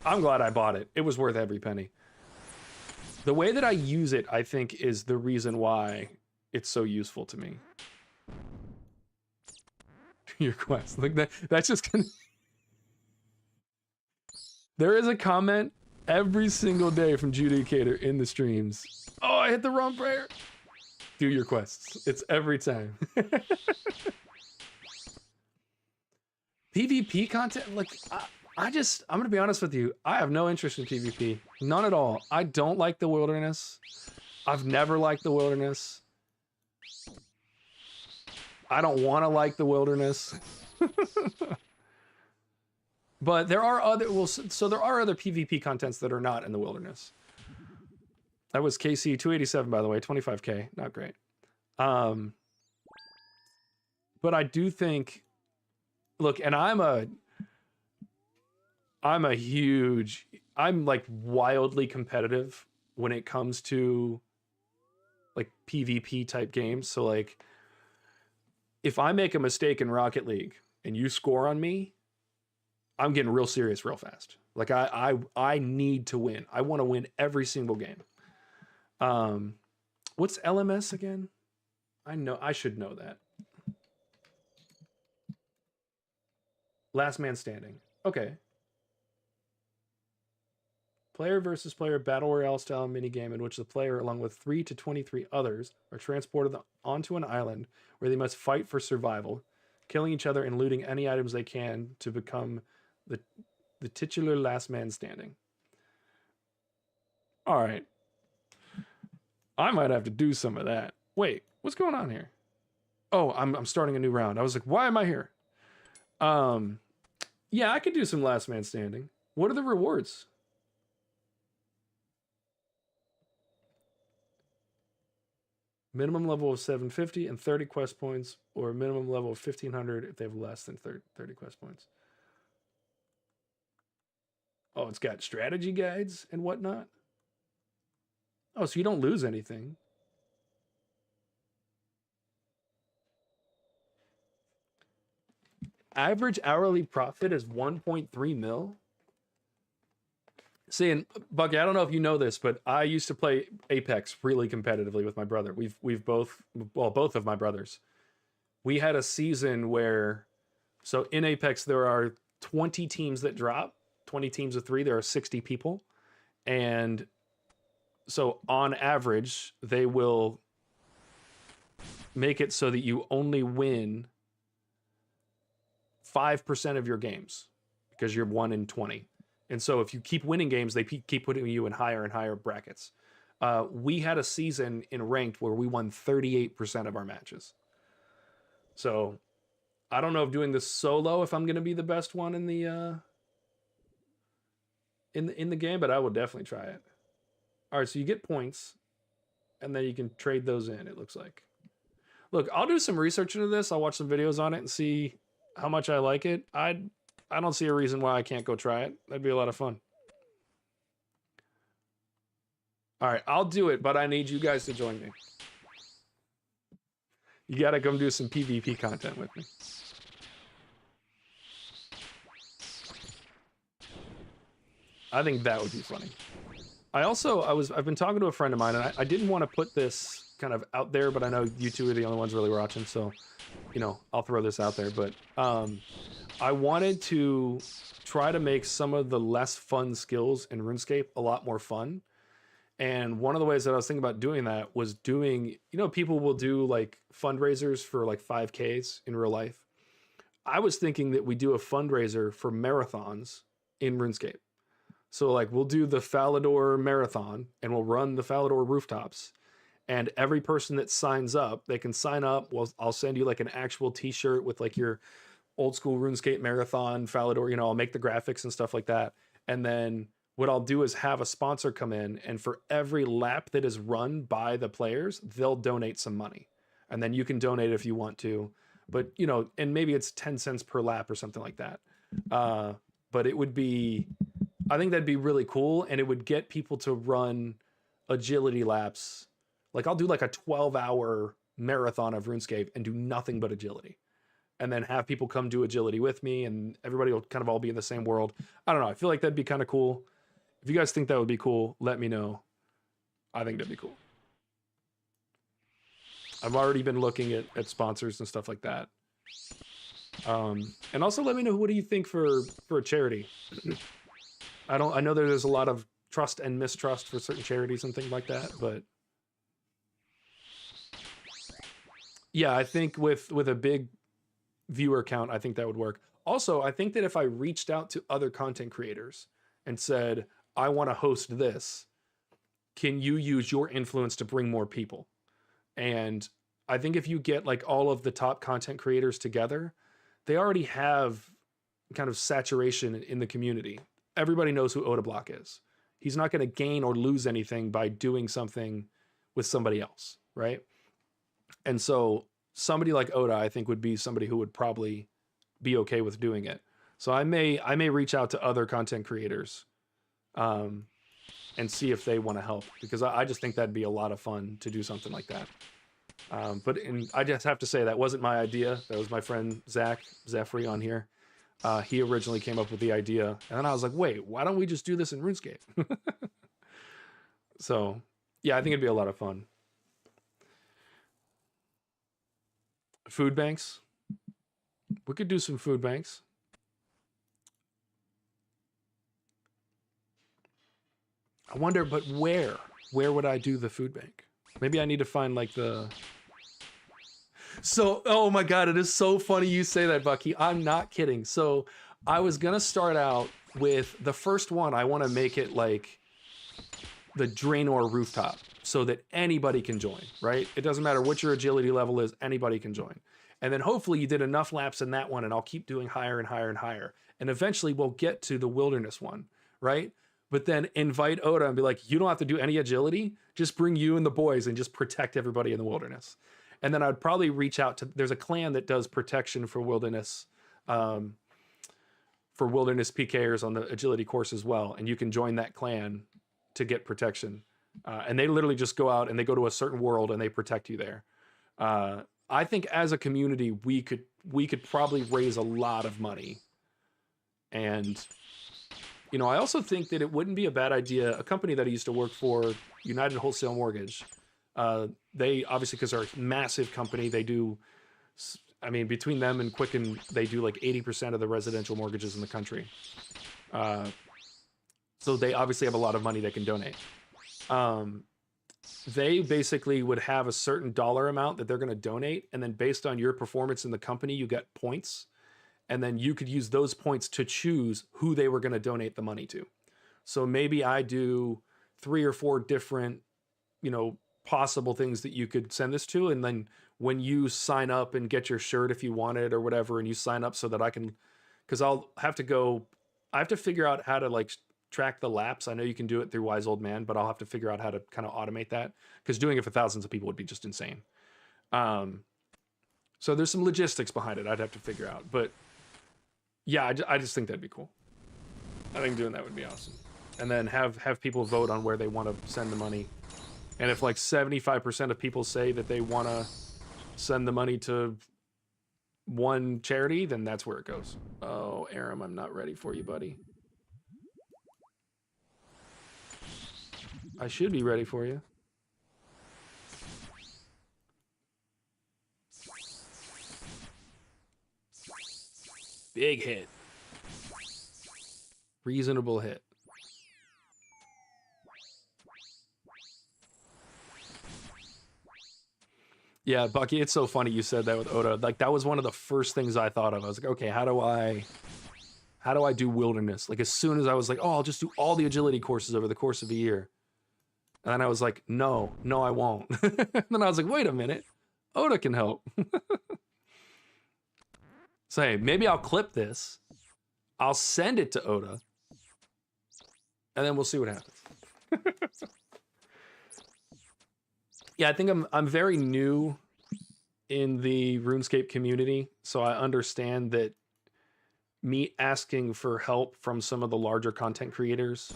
S1: I'm glad I bought it. It was worth every penny. The way that I use it, I think, is the reason why it's so useful to me. Your quest. Like that's just gonna... There is a comment every single day from Judicator in the streams. Oh, I hit the wrong prayer. Do your quests. It's every time. PvP content? Look, I'm gonna be honest with you. I have no interest in PvP. None at all. I don't like the wilderness. I've never liked the wilderness. I don't want to like the wilderness. But there are other, so there are other PvP contents that are not in the wilderness. That was KC 287, by the way, 25K, not great. But I do think, look, and I'm like wildly competitive when it comes to like PvP type games. So like, if I make a mistake in Rocket League and you score on me, I'm getting real serious real fast. Like I need to win. I want to win every single game. What's LMS again? I should know that. Last man standing. Okay. Player versus player battle royale style minigame in which the player, along with 3 to 23 others, are transported onto an island where they must fight for survival, killing each other and looting any items they can to become the titular last man standing. All right. I might have to do some of that. Wait, what's going on here? Oh, I'm starting a new round. I was like, why am I here? Yeah, I could do some last man standing. What are the rewards? Minimum level of 750 and 30 quest points, or a minimum level of 1500 if they have less than 30 quest points. Oh, it's got strategy guides and whatnot. Oh, so you don't lose anything. Average hourly profit is 1.3 mil. See, and Bucky, I don't know if you know this, but I used to play Apex really competitively with my brother. We've both of my brothers. We had a season where, so in Apex there are 20 teams that drop, 20 teams of 3. There are 60 people, and so on average they will make it so that you only win 5% of your games because you're 1 in 20. And so if you keep winning games, they keep putting you in higher and higher brackets. We had a season in ranked where we won 38% of our matches. So I don't know if doing this solo, if I'm going to be the best one in the in the game, but I will definitely try it. All right, so you get points, and then you can trade those in, it looks like. Look, I'll do some research into this. I'll watch some videos on it and see how much I like it. I don't see a reason why I can't go try it. That'd be a lot of fun. All right, I'll do it, but I need you guys to join me. You gotta come do some PvP content with me. I think that would be funny. I've been talking to a friend of mine, and I didn't want to put this kind of out there, but I know you two are the only ones really watching, so you know, I'll throw this out there. But I wanted to try to make some of the less fun skills in RuneScape a lot more fun. And one of the ways that I was thinking about doing that was doing, you know, people will do like fundraisers for like 5Ks in real life. I was thinking that we do a fundraiser for marathons in RuneScape. So like we'll do the Falador marathon and we'll run the Falador rooftops. And every person that signs up, they can sign up. Well, I'll send you like an actual t-shirt with like your old school RuneScape marathon Falador, you know, I'll make the graphics and stuff like that. And then what I'll do is have a sponsor come in, and for every lap that is run by the players, they'll donate some money. And then you can donate if you want to, but you know, and maybe it's 10 cents per lap or something like that. But it would be, I think that'd be really cool. And it would get people to run agility laps. Like I'll do like a 12-hour marathon of RuneScape and do nothing but agility. And then have people come do agility with me, and everybody will kind of all be in the same world. I don't know. I feel like that'd be kind of cool. If you guys think that would be cool, let me know. I think that'd be cool. I've already been looking at sponsors and stuff like that. And also let me know, what do you think for a charity? I know there's a lot of trust and mistrust for certain charities and things like that, but yeah, I think with a big viewer count, I think that would work. Also, I think that if I reached out to other content creators and said, I want to host this, can you use your influence to bring more people? And I think if you get like all of the top content creators together, they already have kind of saturation in the community. Everybody knows who Odablock is. He's not going to gain or lose anything by doing something with somebody else, right? And so somebody like Oda, I think, would be somebody who would probably be okay with doing it. So I may reach out to other content creators and see if they want to help, because I just think that'd be a lot of fun to do something like that. But I just have to say, that wasn't my idea. That was my friend Zach Zeffrey on here. He originally came up with the idea, and then I was like, wait, why don't we just do this in RuneScape? So yeah, I think it'd be a lot of fun. Food banks. We could do some food banks. I wonder, but where? Where would I do the food bank? Maybe I need to find like the... So, oh my God, it is so funny you say that, Bucky. I'm not kidding. So I was going to start out with the first one. I want to make it like the Draenor rooftop so that anybody can join, right? It doesn't matter what your agility level is, anybody can join. And then hopefully you did enough laps in that one, and I'll keep doing higher and higher and higher. And eventually we'll get to the wilderness one, right? But then invite Oda and be like, you don't have to do any agility. Just bring you and the boys and just protect everybody in the wilderness. And then I'd probably reach out to, there's a clan that does protection for wilderness PKers on the agility course as well. And you can join that clan to get protection. And they literally just go out and they go to a certain world and they protect you there. I think as a community, we could probably raise a lot of money. And, you know, I also think that it wouldn't be a bad idea. A company that I used to work for, United Wholesale Mortgage, they obviously, because they're a massive company, they do, I mean, between them and Quicken, they do like 80% of the residential mortgages in the country. So they obviously have a lot of money they can donate. They basically would have a certain dollar amount that they're going to donate. And then based on your performance in the company, you get points. And then you could use those points to choose who they were going to donate the money to. So maybe I do 3 or 4 different, you know, possible things that you could send this to. And then when you sign up and get your shirt, if you want it or whatever, and you sign up so that I can, because I have to figure out how to like track the laps. I know you can do it through Wise Old Man, but I'll have to figure out how to kind of automate that, because doing it for thousands of people would be just insane. So there's some logistics behind it I'd have to figure out, but yeah, I just think that'd be cool. I think doing that would be awesome. And then have people vote on where they want to send the money. And if like 75% of people say that they want to send the money to one charity, then that's where it goes. Oh, Aram, I'm not ready for you, buddy. I should be ready for you. Big hit. Reasonable hit. Yeah, Bucky, it's so funny you said that with Oda. Like, that was one of the first things I thought of. I was like, okay, how do I do wilderness? Like, as soon as I was like, oh, I'll just do all the agility courses over the course of a year. And then I was like, no, I won't. And then I was like, wait a minute. Oda can help. So, hey, maybe I'll clip this. I'll send it to Oda. And then we'll see what happens. Yeah, I think I'm very new in the RuneScape community, so I understand that me asking for help from some of the larger content creators,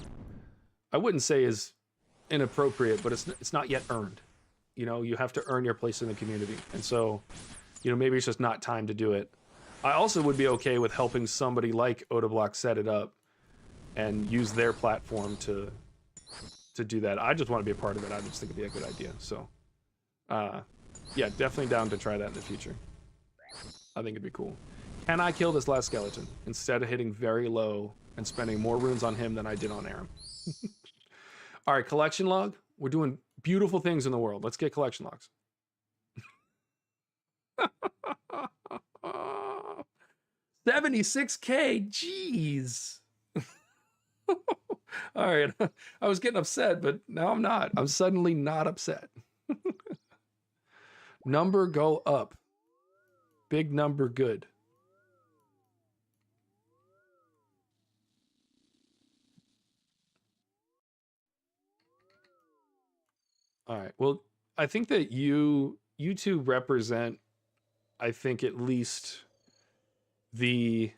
S1: I wouldn't say is inappropriate, but it's not yet earned. You know, you have to earn your place in the community. And so, you know, maybe it's just not time to do it. I also would be okay with helping somebody like Odablock set it up and use their platform to do that. I just want to be a part of it. I just think it'd be a good idea. So, yeah, definitely down to try that in the future. I think it'd be cool. Can I kill this last skeleton instead of hitting very low and spending more runes on him than I did on Aram? All right, collection log. We're doing beautiful things in the world. Let's get collection logs. 76K, jeez. All right, I was getting upset, but now I'm not. I'm suddenly not upset. Number go up. Big number good. All right, well, I think that you two represent, I think, at least the,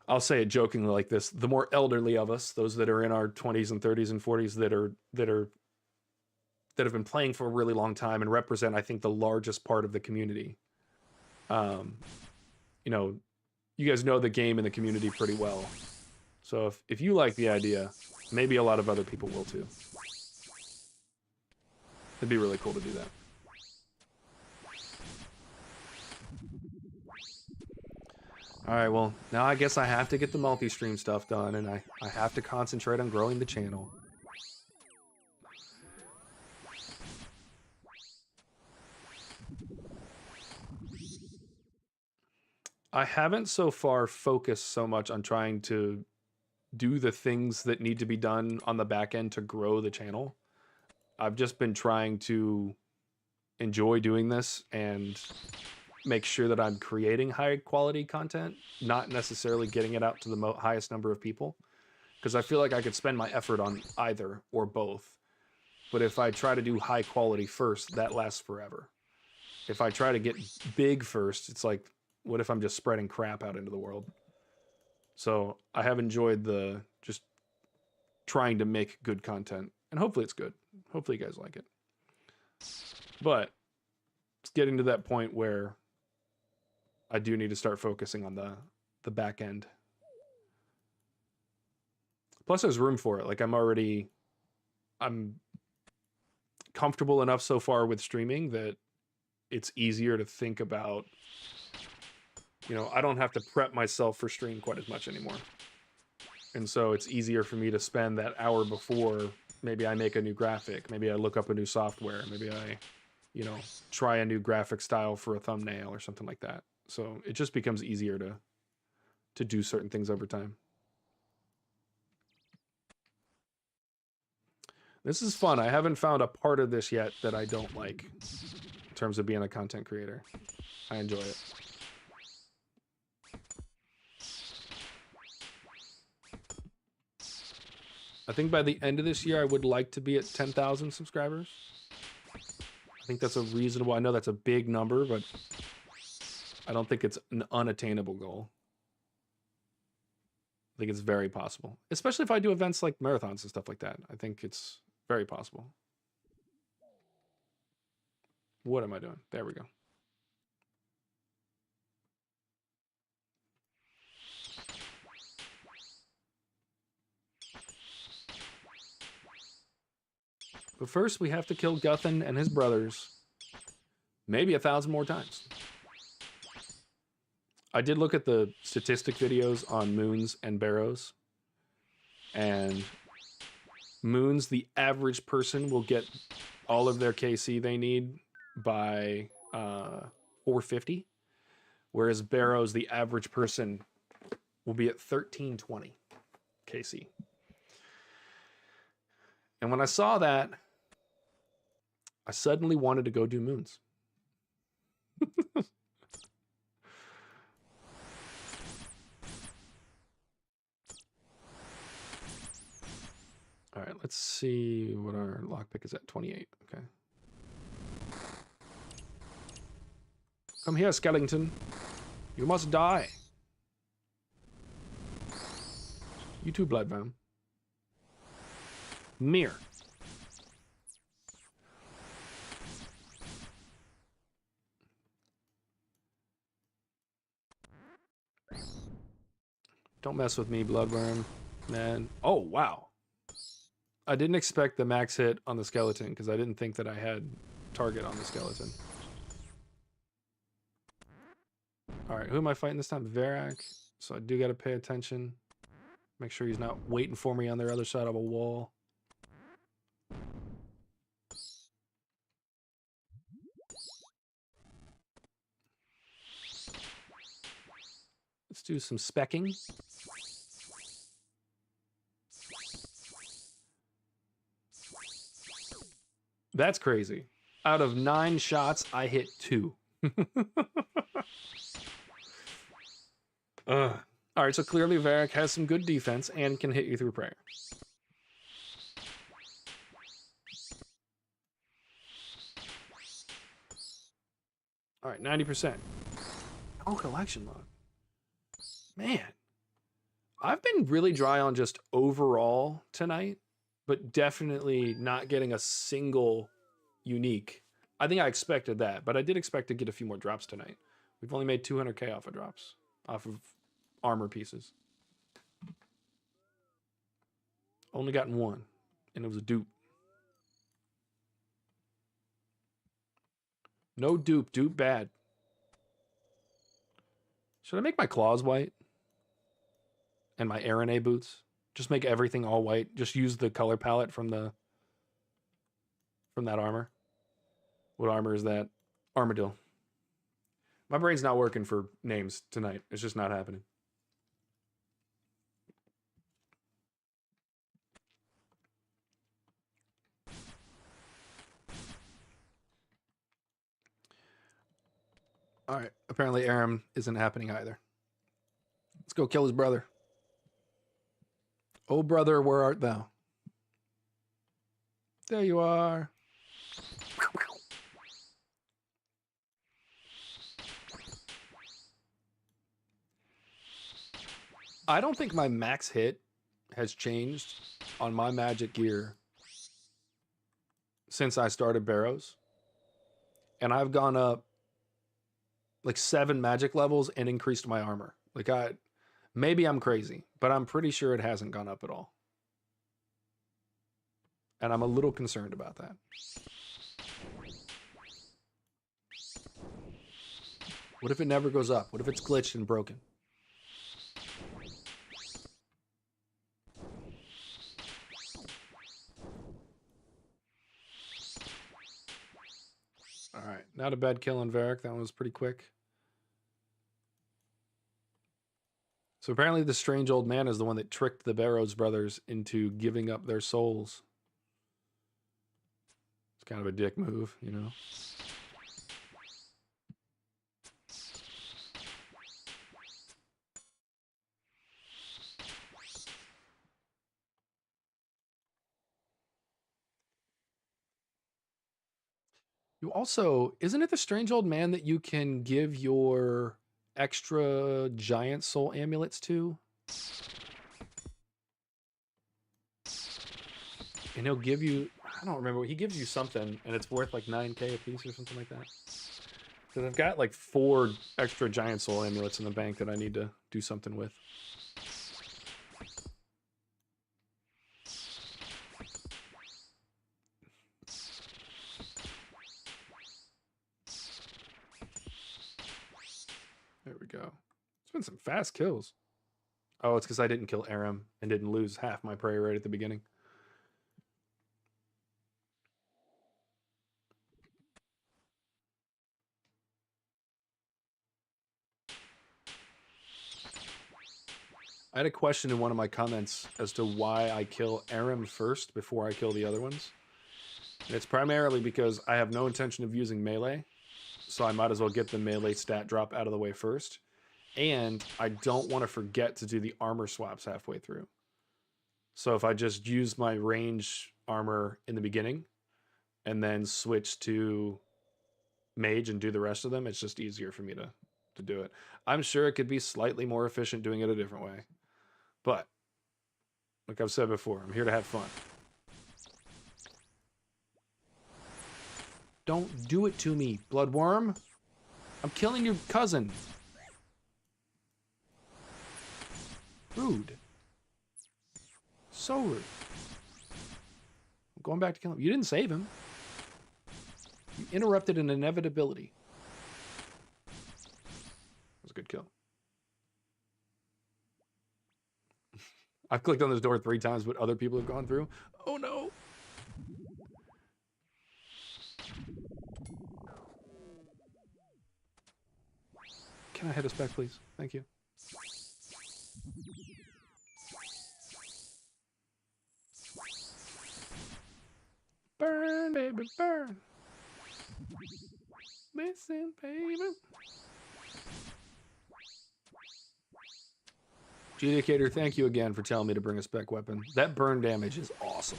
S1: I'll say it jokingly like this, the more elderly of us, those that are in our 20s and 30s and 40s that have been playing for a really long time and represent, I think, the largest part of the community. You know, you guys know the game and the community pretty well. So if you like the idea, maybe a lot of other people will too. It'd be really cool to do that. All right, well, now I guess I have to get the multi-stream stuff done, and I have to concentrate on growing the channel. I haven't so far focused so much on trying to do the things that need to be done on the back end to grow the channel. I've just been trying to enjoy doing this and make sure that I'm creating high quality content, not necessarily getting it out to the highest number of people, because I feel like I could spend my effort on either or both. But if I try to do high quality first, that lasts forever. If I try to get big first, it's like, what if I'm just spreading crap out into the world? So I have enjoyed the just trying to make good content, and hopefully it's good. Hopefully you guys like it. But it's getting to that point where I do need to start focusing on the back end. Plus there's room for it. Like I'm comfortable enough so far with streaming that it's easier to think about, you know, I don't have to prep myself for stream quite as much anymore. And so it's easier for me to spend that hour before. Maybe I make a new graphic. Maybe I look up a new software. Maybe I, you know, try a new graphic style for a thumbnail or something like that. So it just becomes easier to do certain things over time. This is fun. I haven't found a part of this yet that I don't like in terms of being a content creator. I enjoy it. I think by the end of this year, I would like to be at 10,000 subscribers. I think that's a reasonable, I know that's a big number, but I don't think it's an unattainable goal. I think it's very possible, especially if I do events like marathons and stuff like that. I think it's very possible. What am I doing? There we go. But first, we have to kill Guthan and his brothers maybe 1,000 more times. I did look at the statistic videos on Moons and Barrows, and Moons, the average person will get all of their KC they need by 450, whereas Barrows, the average person will be at 1320 KC. And when I saw that, I suddenly wanted to go do Moons. All right, let's see what our lockpick is at. 28. Okay. Come here, Skellington. You must die. You too, Bloodvam. Mir. Don't mess with me, Bloodworm, man. Oh, wow. I didn't expect the max hit on the skeleton because I didn't think that I had target on the skeleton. All right, who am I fighting this time? Varrock. So I do got to pay attention. Make sure he's not waiting for me on the other side of a wall. Let's do some specking. That's crazy. Out of 9 shots, I hit 2. All right, so clearly Varrock has some good defense and can hit you through prayer. All right, 90%. Oh, collection log. Man, I've been really dry on just overall tonight, but definitely not getting a single unique. I think I expected that, but I did expect to get a few more drops tonight. We've only made 200k off of drops, off of armor pieces. Only gotten one, and it was a dupe. No dupe, dupe bad. Should I make my claws white? And my RNA boots? Just make everything all white. Just use the color palette from that armor. What armor is that? Armadillo. My brain's not working for names tonight. It's just not happening. All right. Apparently Aram isn't happening either. Let's go kill his brother. Oh, brother, where art thou? There you are. I don't think my max hit has changed on my magic gear since I started Barrows. And I've gone up like 7 magic levels and increased my armor. Like maybe I'm crazy, but I'm pretty sure it hasn't gone up at all. And I'm a little concerned about that. What if it never goes up? What if it's glitched and broken? All right, not a bad kill on Varrock. That one was pretty quick. So apparently the strange old man is the one that tricked the Barrows brothers into giving up their souls. It's kind of a dick move, you know? You also, isn't it the strange old man that you can give your extra giant soul amulets to? And he'll give you, I don't remember, he gives you something and it's worth like 9k a piece or something like that. Because I've got like 4 extra giant soul amulets in the bank that I need to do something with. There we go. It's been some fast kills. Oh, it's because I didn't kill Aram and didn't lose half my prey right at the beginning. I had a question in one of my comments as to why I kill Aram first before I kill the other ones. And it's primarily because I have no intention of using melee, so I might as well get the melee stat drop out of the way first. And I don't want to forget to do the armor swaps halfway through. So if I just use my range armor in the beginning and then switch to mage and do the rest of them, it's just easier for me to do it. I'm sure it could be slightly more efficient doing it a different way. But, like I've said before, I'm here to have fun. Don't do it to me, bloodworm. I'm killing your cousin. Rude. So rude. I'm going back to kill him. You didn't save him. You interrupted an inevitability. That was a good kill. I've clicked on this door 3 times, but other people have gone through. Oh no. Can I hit a spec, please? Thank you. Burn, baby, burn. Listen, baby. Judicator, thank you again for telling me to bring a spec weapon. That burn damage is awesome.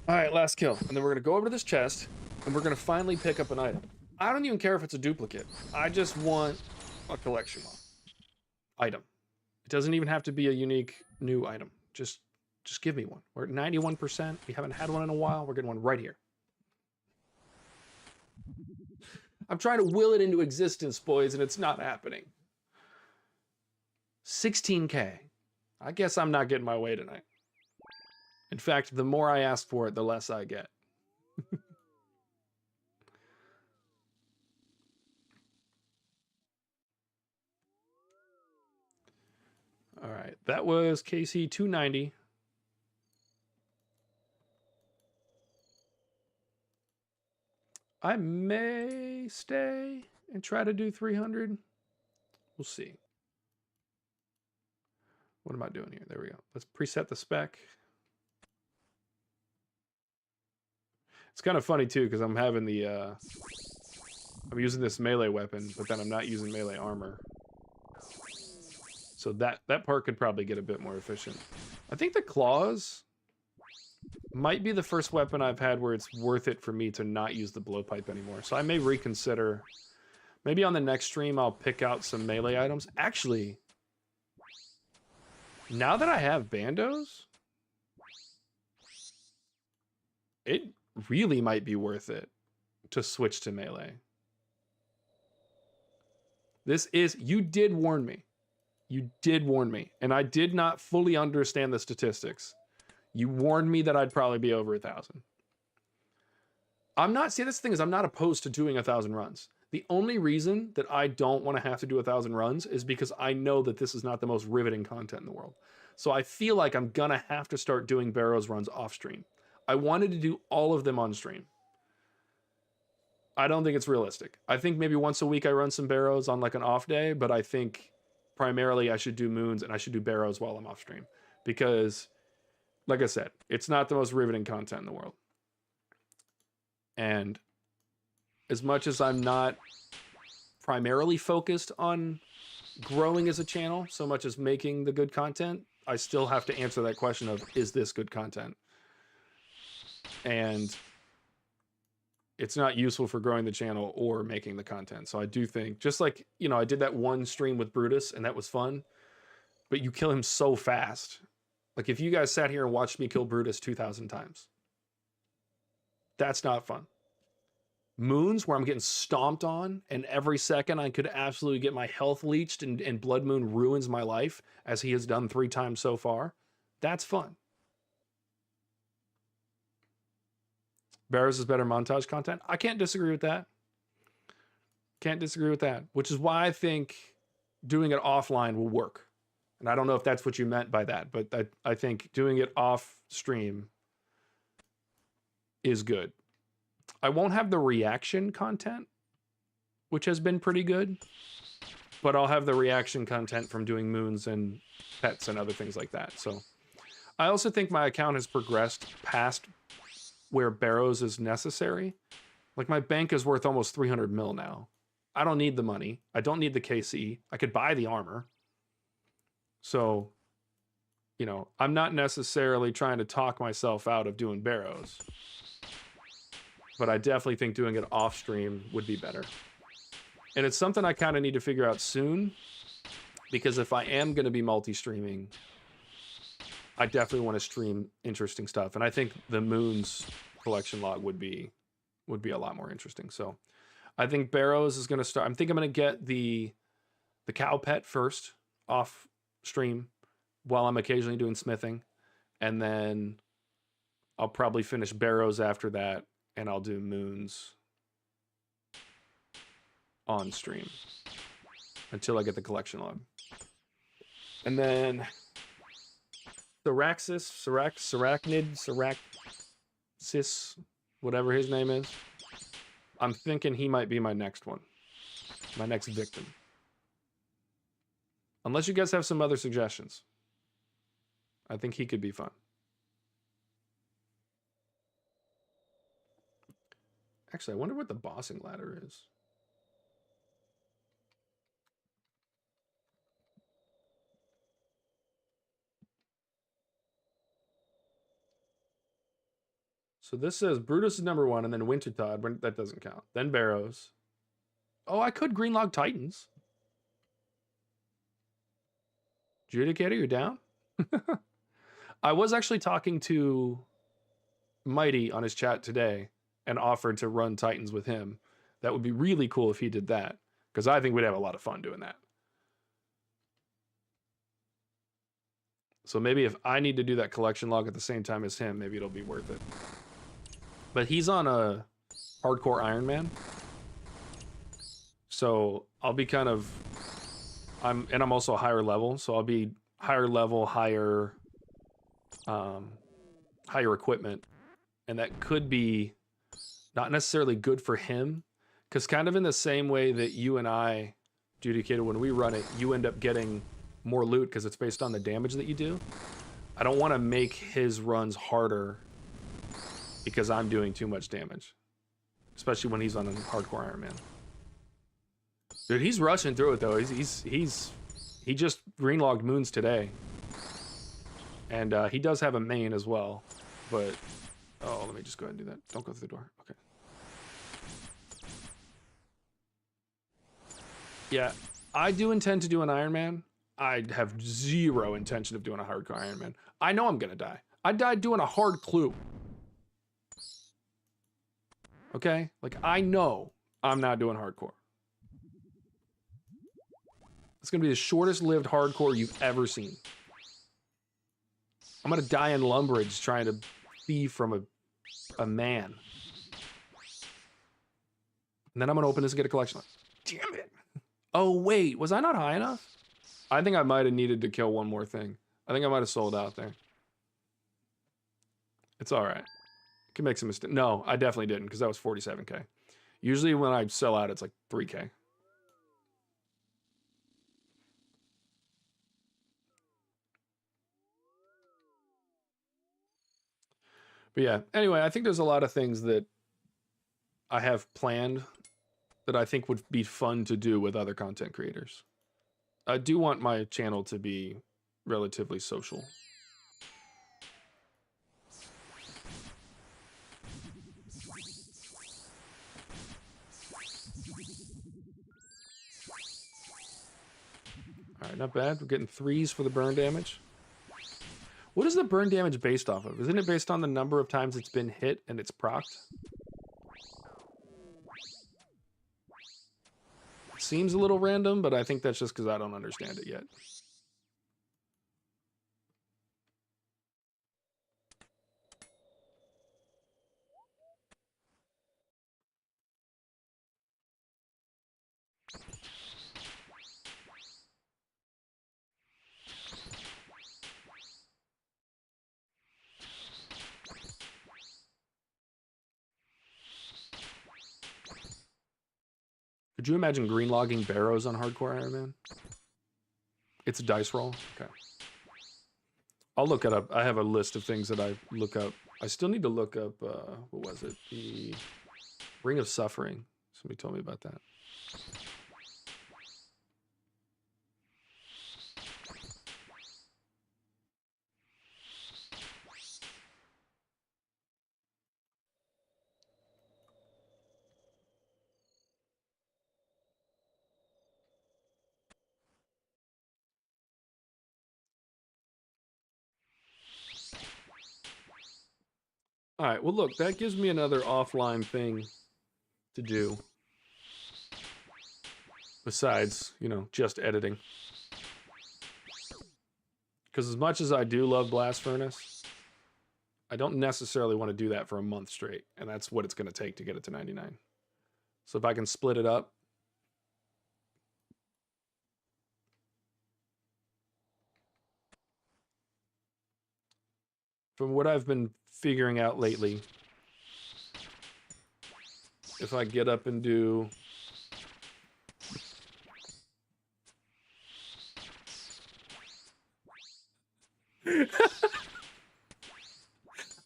S1: All right, last kill. And then we're going to go over to this chest, and we're going to finally pick up an item. I don't even care if it's a duplicate. I just want a collection item. It doesn't even have to be a unique new item. Just give me one. We're at 91%. We haven't had one in a while. We're getting one right here. I'm trying to will it into existence, boys, and it's not happening. 16K. I guess I'm not getting my way tonight. In fact, the more I ask for it, the less I get. All right, that was KC 290. I may stay and try to do 300. We'll see. What am I doing here? There we go. Let's preset the spec. It's kind of funny too, because I'm having the I'm using this melee weapon, but then I'm not using melee armor. So that part could probably get a bit more efficient. I think the claws might be the first weapon I've had where it's worth it for me to not use the blowpipe anymore. So I may reconsider. Maybe on the next stream I'll pick out some melee items. Actually, now that I have bandos, it really might be worth it to switch to melee. This is, you did warn me. You did warn me, and I did not fully understand the statistics. You warned me that I'd probably be over 1,000. I'm not, see, this thing is I'm not opposed to doing 1,000 runs. The only reason that I don't want to have to do 1,000 runs is because I know that this is not the most riveting content in the world. So I feel like I'm gonna have to start doing Barrows runs off stream. I wanted to do all of them on stream. I don't think it's realistic. I think maybe once a week I run some Barrows on like an off day, but I think primarily I should do moons and I should do Barrows while I'm off stream. Because, like I said, it's not the most riveting content in the world. And as much as I'm not primarily focused on growing as a channel, so much as making the good content, I still have to answer that question of, is this good content? And it's not useful for growing the channel or making the content. So I do think, just like, you know, I did that one stream with Brutus and that was fun. but you kill him so fast. Like if you guys sat here and watched me kill Brutus 2,000 times, that's not fun. Moons where I'm getting stomped on and every second I could absolutely get my health leached and Blood Moon ruins my life as he has done 3 times so far. That's fun. Barrows is better montage content. I can't disagree with that. Can't disagree with that, which is why I think doing it offline will work. And I don't know if that's what you meant by that, but I think doing it off stream is good. I won't have the reaction content, which has been pretty good, but I'll have the reaction content from doing moons and pets and other things like that. So I also think my account has progressed past where Barrows is necessary. Like my bank is worth almost 300 mil now. I don't need the money. I don't need the KC. I could buy the armor. So, you know, I'm not necessarily trying to talk myself out of doing Barrows, but I definitely think doing it off stream would be better. And it's something I kind of need to figure out soon, because if I am going to be multi-streaming, I definitely want to stream interesting stuff. And I think the Moons collection log would be a lot more interesting. So I think Barrows is going to start. I think I'm going to get the cow pet first off stream while I'm occasionally doing smithing. And then I'll probably finish Barrows after that. And I'll do Moons on stream until I get the collection log. And then Saraxis, whatever his name is. I'm thinking he might be my next one. My next victim. Unless you guys have some other suggestions. I think he could be fun. Actually, I wonder what the bossing ladder is. So this says Brutus is number 1, and then Wintertod. That doesn't count. Then Barrows. Oh, I could Greenlog Titans. Judicator, you down? I was actually talking to Mighty on his chat today and offered to run Titans with him. That would be really cool if he did that, because I think we'd have a lot of fun doing that. So maybe if I need to do that collection log at the same time as him, maybe it'll be worth it. But he's on a hardcore Iron Man. So I'll be kind of... I'm also a higher level, so I'll be higher level, higher equipment. And that could be not necessarily good for him, because kind of in the same way that you and I, Judicator, when we run it, you end up getting more loot because it's based on the damage that you do. I don't want to make his runs harder because I'm doing too much damage, especially when he's on a hardcore Iron Man. Dude, he's rushing through it though. He just greenlogged Moons today, and he does have a main as well. But oh, let me just go ahead and do that. Don't go through the door. Okay. Yeah, I do intend to do an Iron Man. I have zero intention of doing a hardcore Iron Man. I know I'm gonna die. I died doing a hard clue. Okay? Like, I know I'm not doing hardcore. It's gonna be the shortest lived hardcore you've ever seen. I'm gonna die in Lumbridge trying to thieve from a man. And then I'm gonna open this and get a collection. Damn it. Oh, wait, was I not high enough? I think I might have needed to kill one more thing. I think I might have sold out there. It's all right. Can make some mistakes. No, I definitely didn't, because that was 47K. Usually when I sell out, it's like 3K. But yeah, anyway, I think there's a lot of things that I have planned that I think would be fun to do with other content creators. I do want my channel to be relatively social. All right, not bad. We're getting 3s for the burn damage. What is the burn damage based off of? Isn't it based on the number of times it's been hit and it's procced? Seems a little random, but I think that's just because I don't understand it yet. Could you imagine green logging Barrows on hardcore Iron Man? It's a dice roll? Okay. I'll look it up. I have a list of things that I look up. I still need to look up, what was it? The Ring of Suffering. Somebody told me about that. All right, well, look, that gives me another offline thing to do. Besides, you know, just editing. Because as much as I do love Blast Furnace, I don't necessarily want to do that for a month straight. And that's what it's going to take to get it to 99. So if I can split it up. From what I've been figuring out lately, if I get up and do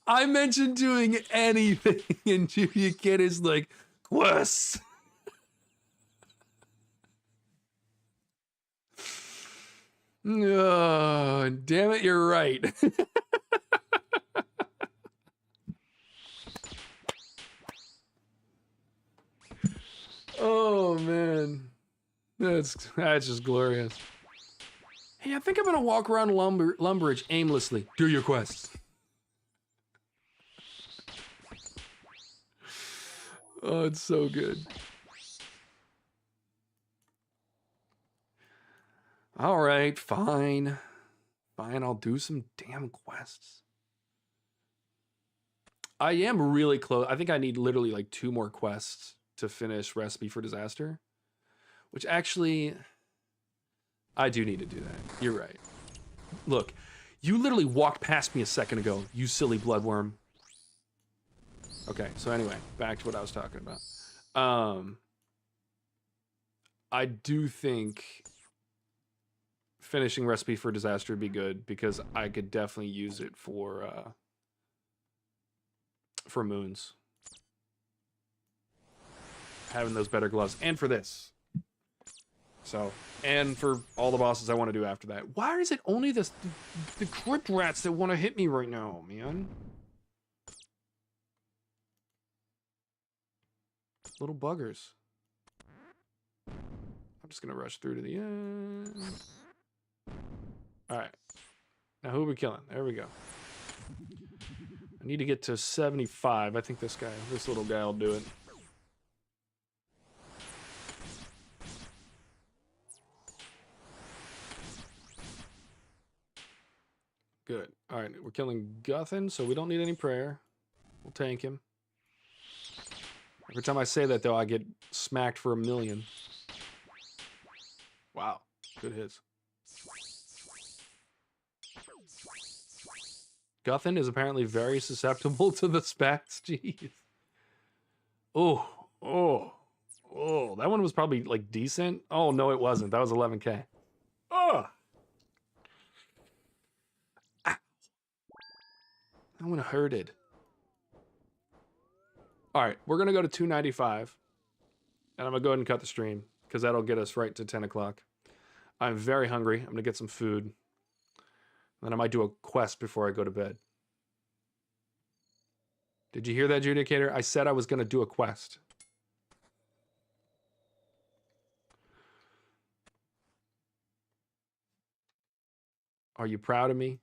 S1: I mentioned doing anything, and Julia Kid is like, quests. Oh, damn it, you're right. Oh, man. That's just glorious. Hey, I think I'm gonna walk around Lumbridge aimlessly. Do your quests. Oh, it's so good. All right, fine. Fine, I'll do some damn quests. I am really close. I think I need literally like 2 more quests to finish Recipe for Disaster. Which actually, I do need to do that. You're right. Look, you literally walked past me a second ago, you silly bloodworm. Okay, so anyway, back to what I was talking about. I do think finishing Recipe for Disaster would be good because I could definitely use it for moons. Having those better gloves, and for this. So, and for all the bosses I want to do after that. Why is it only the crypt rats that want to hit me right now, man? Little buggers. I'm just gonna rush through to the end. Alright. Now who are we killing? There we go. I need to get to 75. I think this little guy will do it. Good. Alright, we're killing Guthin, so we don't need any prayer. We'll tank him. Every time I say that, though, I get smacked for 1,000,000. Wow. Good hits. Guthin is apparently very susceptible to the specs. Jeez. Oh. That one was probably, like, decent. Oh, no, it wasn't. That was 11K. Oh! Ah. That one hurted. All right, we're going to go to 295. And I'm going to go ahead and cut the stream because that'll get us right to 10 o'clock. I'm very hungry. I'm going to get some food. Then I might do a quest before I go to bed. Did you hear that, Judicator? I said I was going to do a quest. Are you proud of me?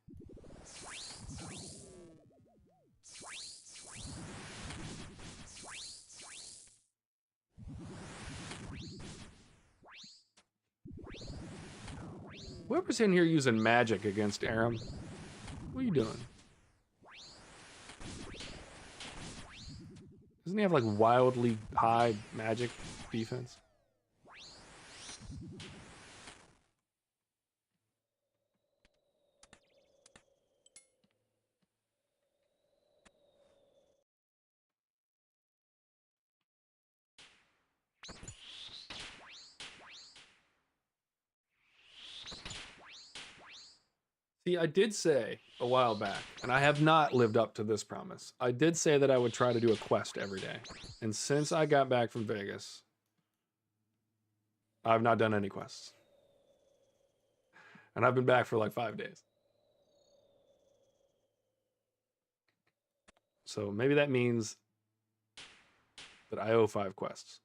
S1: Whoever's in here using magic against Aram, what are you doing? Doesn't he have like wildly high magic defense? See, I did say a while back, and I have not lived up to this promise. I did say that I would try to do a quest every day. And since I got back from Vegas, I've not done any quests. And I've been back for like 5 days. So maybe that means that I owe 5 quests.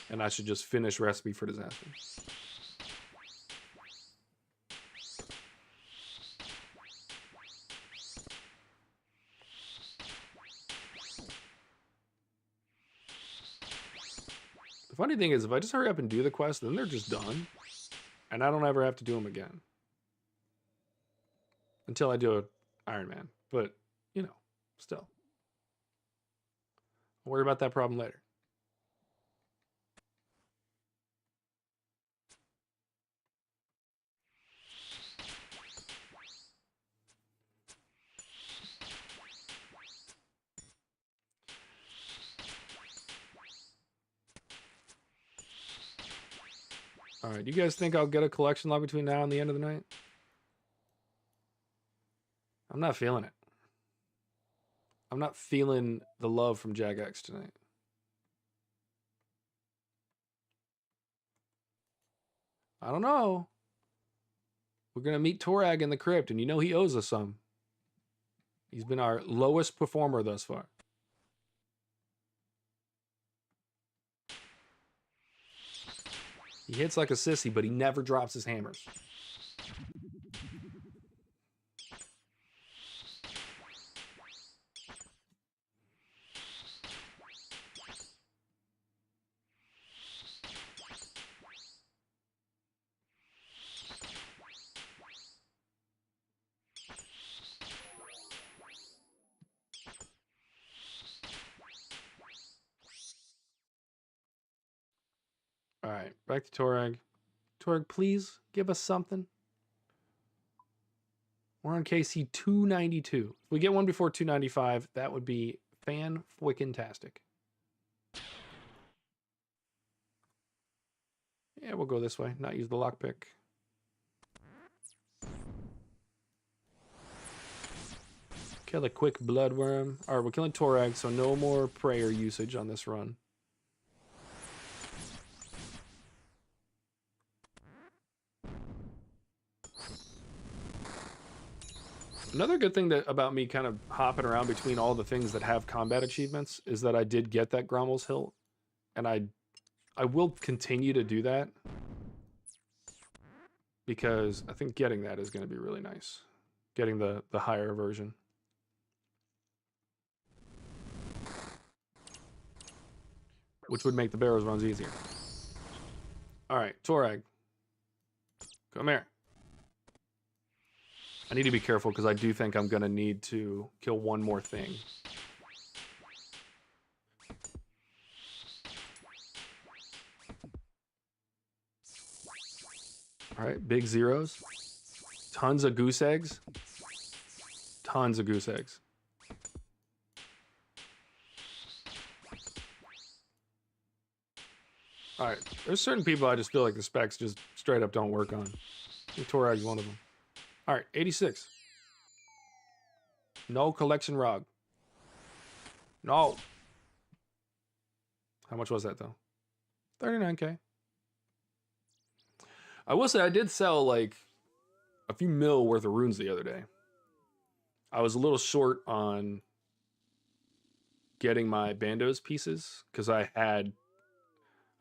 S1: And I should just finish Recipe for Disaster. The funny thing is, if I just hurry up and do the quest, then they're just done. And I don't ever have to do them again. Until I do an Iron Man. But, you know, still. I'll worry about that problem later. All right, do you guys think I'll get a collection log between now and the end of the night? I'm not feeling it. I'm not feeling the love from Jagex tonight. I don't know. We're going to meet Torag in the crypt, and you know he owes us some. He's been our lowest performer thus far. He hits like a sissy, but he never drops his hammers. All right, back to Torag. Torag, please give us something. We're on KC 292. If we get one before 295, that would be fan-fwickin-tastic. Yeah, we'll go this way, not use the lockpick. Kill a quick bloodworm. All right, we're killing Torag, so no more prayer usage on this run. Another good thing about me kind of hopping around between all the things that have combat achievements is that I did get that Grommel's Hilt, and I will continue to do that because I think getting that is going to be really nice. Getting the higher version. Which would make the Barrows runs easier. All right, Torag. Come here. I need to be careful because I do think I'm going to need to kill one more thing. All right, big zeros. Tons of goose eggs. Tons of goose eggs. All right, there's certain people I just feel like the specs just straight up don't work on. Torag's one of them. All right, 86. No collection rog. No. How much was that, though? 39K. I will say I did sell, like, a few mil worth of runes the other day. I was a little short on getting my Bandos pieces, because I had,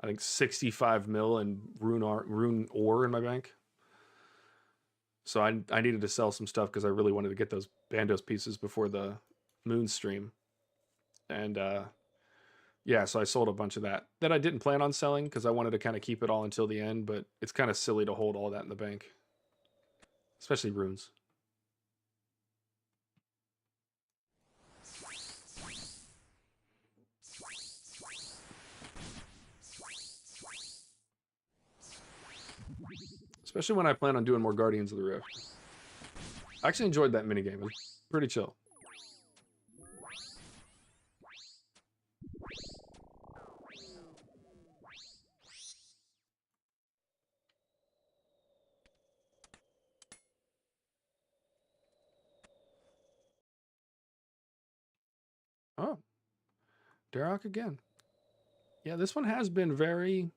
S1: I think, 65 mil in rune ore in my bank. So I needed to sell some stuff because I really wanted to get those Bandos pieces before the moon stream. And yeah, so I sold a bunch of that. That I didn't plan on selling because I wanted to kind of keep it all until the end, but it's kind of silly to hold all that in the bank. Especially runes. Especially when I plan on doing more Guardians of the Rift. I actually enjoyed that minigame. It was pretty chill. Oh, Darok again. Yeah, this one has been very,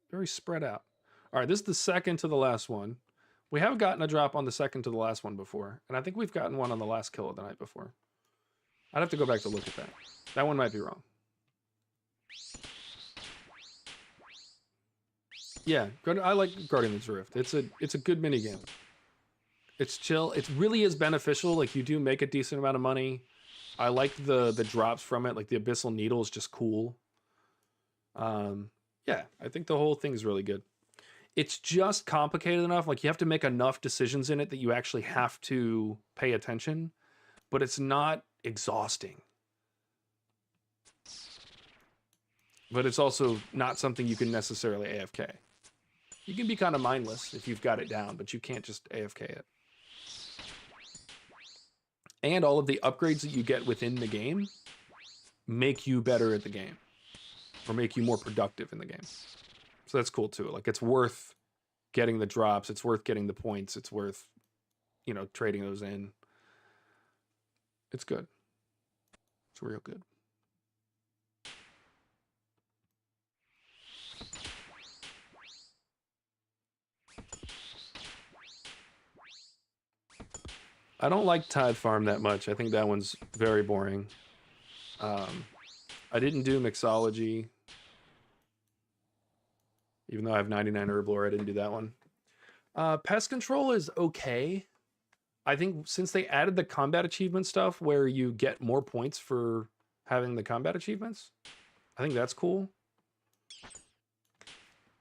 S1: very spread out. All right, this is the second to the last one. We have gotten a drop on the second to the last one before, and I think we've gotten one on the last kill of the night before. I'd have to go back to look at that. That one might be wrong. Yeah, I like Guardians of the Rift. It's a good minigame. It's chill. It really is beneficial. Like, you do make a decent amount of money. I like the drops from it. Like, the Abyssal Needle is just cool. Yeah, I think the whole thing is really good. It's just complicated enough. Like, you have to make enough decisions in it that you actually have to pay attention, but it's not exhausting. But it's also not something you can necessarily AFK. You can be kind of mindless if you've got it down, but you can't just AFK it. And all of the upgrades that you get within the game make you better at the game, or make you more productive in the game. So that's cool too. Like, it's worth getting the drops. It's worth getting the points. It's worth, you know, trading those in. It's good. It's real good. I don't like Tithe Farm that much. I think that one's very boring. I didn't do Mixology. Even though I have 99 herb lore, I didn't do that one. Pest Control is okay. I think since they added the combat achievement stuff where you get more points for having the combat achievements, I think that's cool.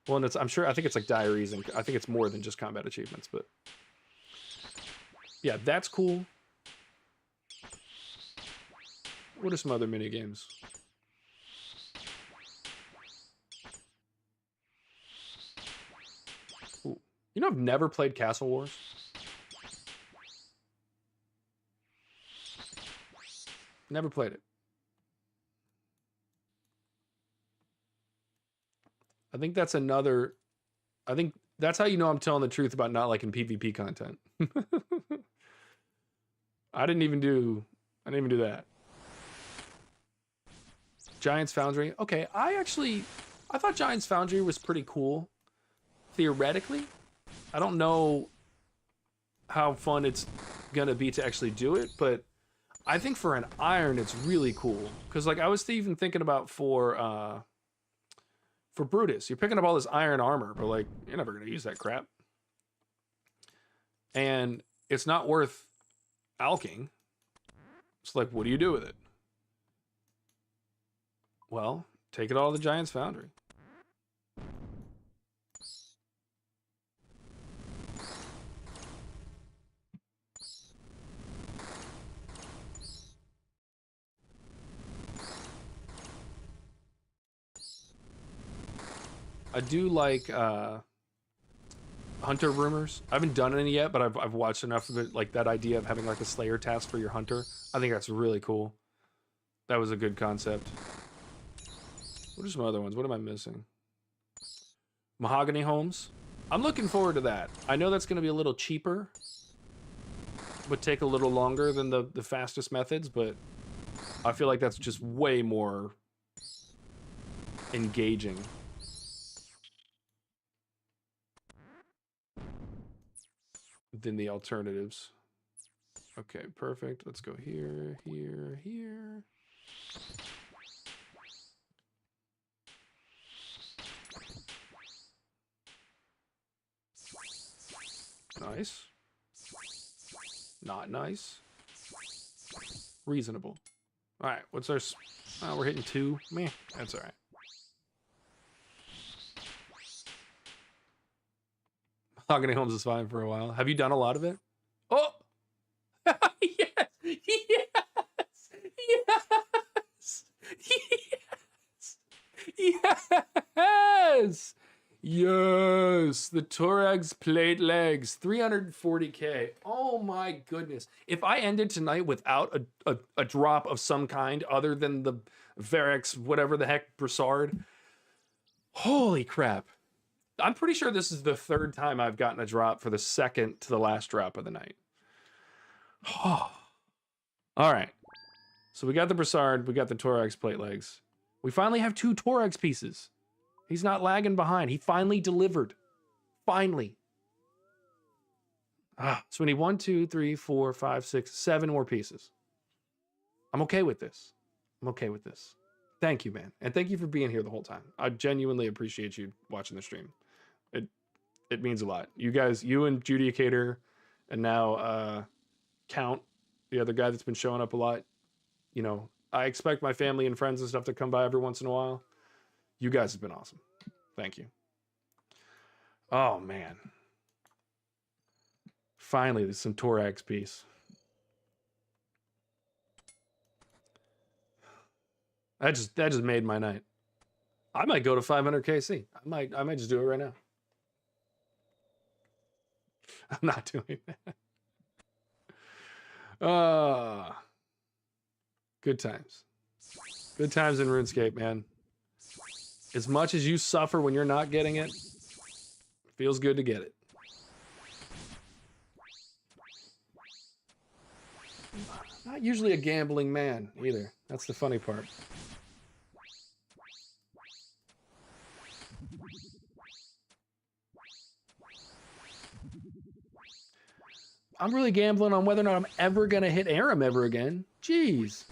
S1: Well, and I think it's like diaries, and I think it's more than just combat achievements, but yeah, that's cool. What are some other mini games? Ooh. You know, I've never played Castle Wars. Never played it. I think that's another. I think that's how you know I'm telling the truth about not liking PvP content. I didn't even do that. Giants Foundry. Okay, I thought Giants Foundry was pretty cool. Theoretically, I don't know how fun it's gonna be to actually do it, but I think for an iron, it's really cool. Because like I was even thinking about for Brutus, you're picking up all this iron armor, but like you're never gonna use that crap, and it's not worth alking. It's like, what do you do with it? Well, take it all to the Giants Foundry. I do like hunter rumors. I haven't done any yet, but I've watched enough of it. Like that idea of having like a Slayer task for your hunter. I think that's really cool. That was a good concept. What are some other ones? What am I missing? Mahogany Homes. I'm looking forward to that. I know that's going to be a little cheaper. Would take a little longer than the fastest methods, but I feel like that's just way more engaging. Than the alternatives. Okay, perfect. Let's go here, here, here. Nice. Not nice. Reasonable. All right, what's our... Oh, we're hitting 2. Meh, that's all right. Mahogany Homes is fine for a while. Have you done a lot of it? Oh! Yes! Yes! Yes! Yes! Yes! Yes! The Torag's plate legs. 340k. Oh my goodness. If I ended tonight without a drop of some kind other than the Varex, whatever the heck, Broussard, holy crap. I'm pretty sure this is the 3rd time I've gotten a drop for the second to the last drop of the night. All right. So we got the Broussard, we got the Torag's plate legs. We finally have 2 Torag's pieces. He's not lagging behind. He finally delivered. Finally. So we need 1, 2, 3, 4, 5, 6, 7 more pieces. I'm okay with this. I'm okay with this. Thank you, man. And thank you for being here the whole time. I genuinely appreciate you watching the stream. It means a lot. You guys, you and Judicator, and now Count, the other guy that's been showing up a lot. You know, I expect my family and friends and stuff to come by every once in a while. You guys have been awesome. Thank you. Oh, man. Finally, there's some Torag's piece. That just made my night. I might go to 500 KC. I might just do it right now. I'm not doing that. Good times. Good times in RuneScape, man. As much as you suffer when you're not getting it, feels good to get it. Not usually a gambling man either. That's the funny part. I'm really gambling on whether or not I'm ever going to hit Aram ever again. Jeez.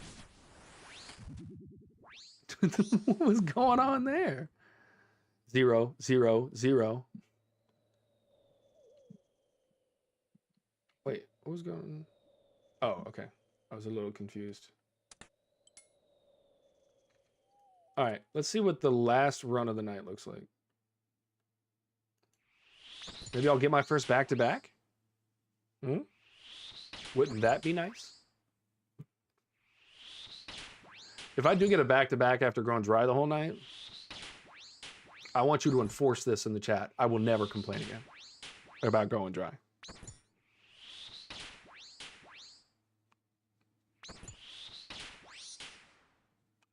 S1: What was going on there? 0, 0, 0. Wait, what was going on? Oh, okay. I was a little confused. All right, let's see what the last run of the night looks like. Maybe I'll get my first back-to-back? Wouldn't that be nice? If I do get a back-to-back after going dry the whole night, I want you to enforce this in the chat. I will never complain again about going dry.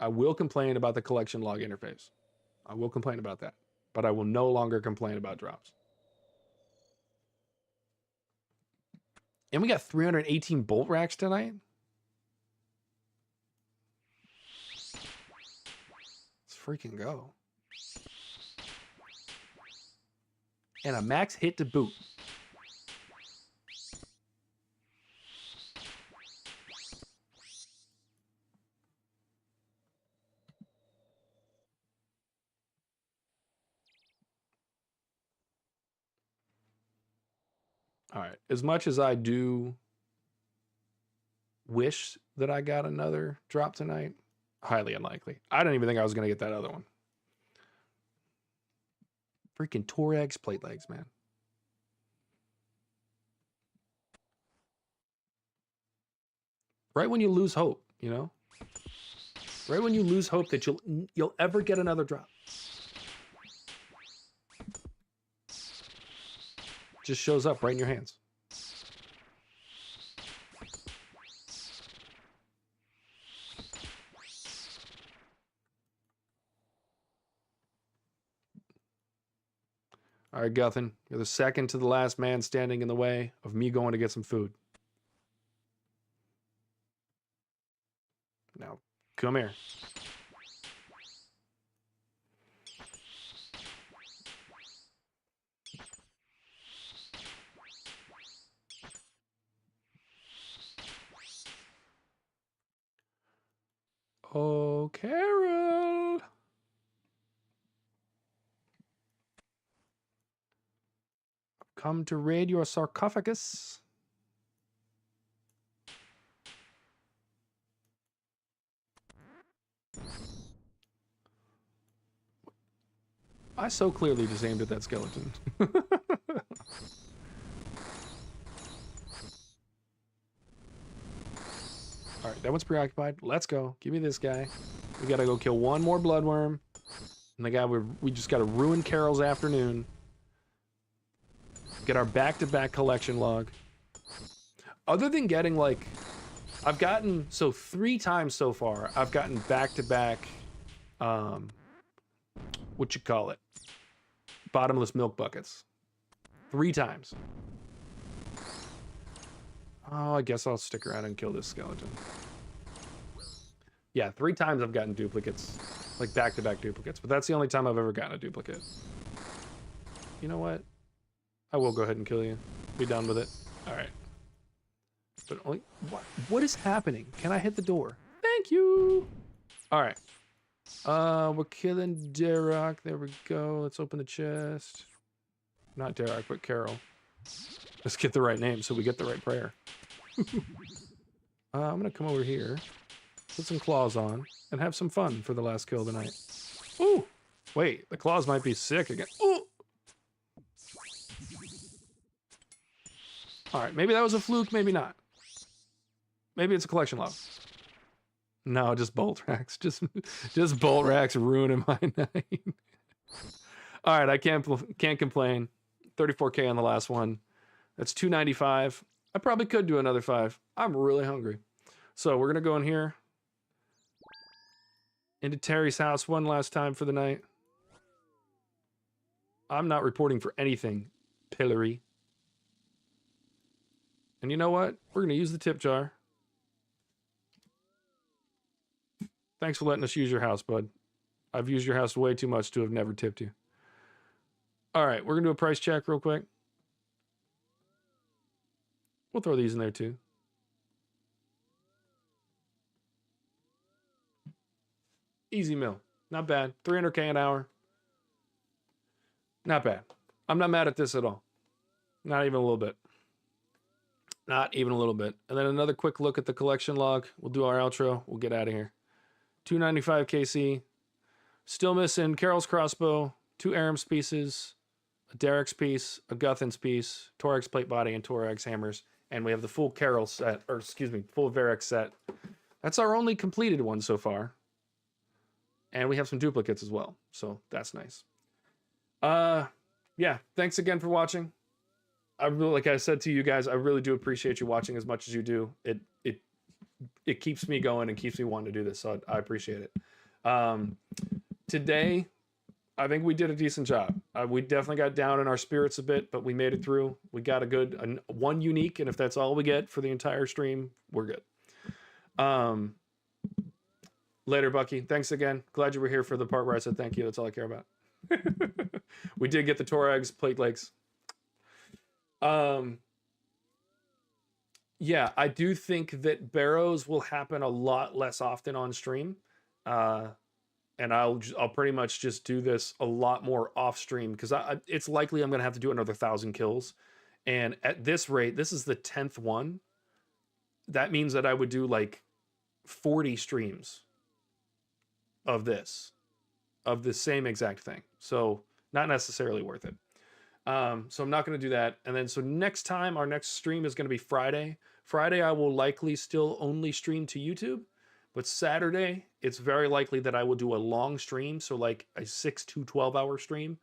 S1: I will complain about the collection log interface. I will complain about that, but I will no longer complain about drops. And we got 318 bolt racks tonight. Let's freaking go. And a max hit to boot. All right. As much as I do wish that I got another drop tonight, highly unlikely. I didn't even think I was going to get that other one. Freaking Torag's plate legs, man. Right when you lose hope, you know? Right when you lose hope that you'll ever get another drop. Just shows up right in your hands. All right, Guthin, you're the second to the last man standing in the way of me going to get some food. Now, come here. Oh, Carol. come to raid your sarcophagus. I so clearly just aimed at that skeleton. All right, that one's preoccupied. Let's go. Give me this guy. We gotta go kill one more bloodworm. And the guy we just gotta ruin Carol's afternoon. Get our back-to-back collection log. Other than getting like, I've gotten, so 3 times so far, I've gotten back-to-back, what you call it? Bottomless milk buckets. 3 times. Oh, I guess I'll stick around and kill this skeleton. Yeah, 3 times I've gotten duplicates. Like back-to-back duplicates. But that's the only time I've ever gotten a duplicate. You know what? I will go ahead and kill you. Be done with it. Alright. But only... What is happening? Can I hit the door? Thank you! Alright. We're killing Derek. There we go. Let's open the chest. Not Derek, but Carol. Let's get the right name so we get the right prayer. I'm gonna come over here, put some claws on, and have some fun for the last kill of the night. Ooh! Wait, the claws might be sick again. Ooh! Alright, maybe that was a fluke, maybe not. Maybe it's a collection log. No, just bolt racks. Just bolt racks ruining my night. Alright, I can't complain. 34K on the last one. That's 295. I probably could do another 5. I'm really hungry. So we're gonna go in here. Into Terry's house one last time for the night. I'm not reporting for anything, Pillory. And you know what? We're gonna use the tip jar. Thanks for letting us use your house, bud. I've used your house way too much to have never tipped you. Alright, we're gonna do a price check real quick. We'll throw these in there too. Easy mill. Not bad. 300K an hour. Not bad. I'm not mad at this at all. Not even a little bit. Not even a little bit. And then another quick look at the collection log. We'll do our outro. We'll get out of here. 295 KC. Still missing Carol's crossbow, 2 Aram's pieces, a Derek's piece, a Guthin's piece, Torag's plate body, and Torag's hammers. And we have the full Carol set, or excuse me, full Varric set. That's our only completed one so far. And we have some duplicates as well. So that's nice. Yeah, thanks again for watching. I really, like I said to you guys, I really do appreciate you watching as much as you do. It keeps me going and keeps me wanting to do this, so I appreciate it. Today, I think we did a decent job. We definitely got down in our spirits a bit, but we made it through. We got a good one unique, and if that's all we get for the entire stream, we're good. Later, Bucky. Thanks again. Glad you were here for the part where I said thank you. That's all I care about. We did get the Torag's plate legs. Yeah, I do think that Barrows will happen a lot less often on stream. And I'll pretty much just do this a lot more off stream because it's likely I'm going to have to do another 1,000 kills. And at this rate, this is the 10th one. That means that I would do like 40 streams of this, of the same exact thing. So not necessarily worth it. So I'm not going to do that. And then, so next time, our next stream is going to be Friday. Friday, I will likely still only stream to YouTube. But Saturday, it's very likely that I will do a long stream. So like a 6 to 12 hour stream.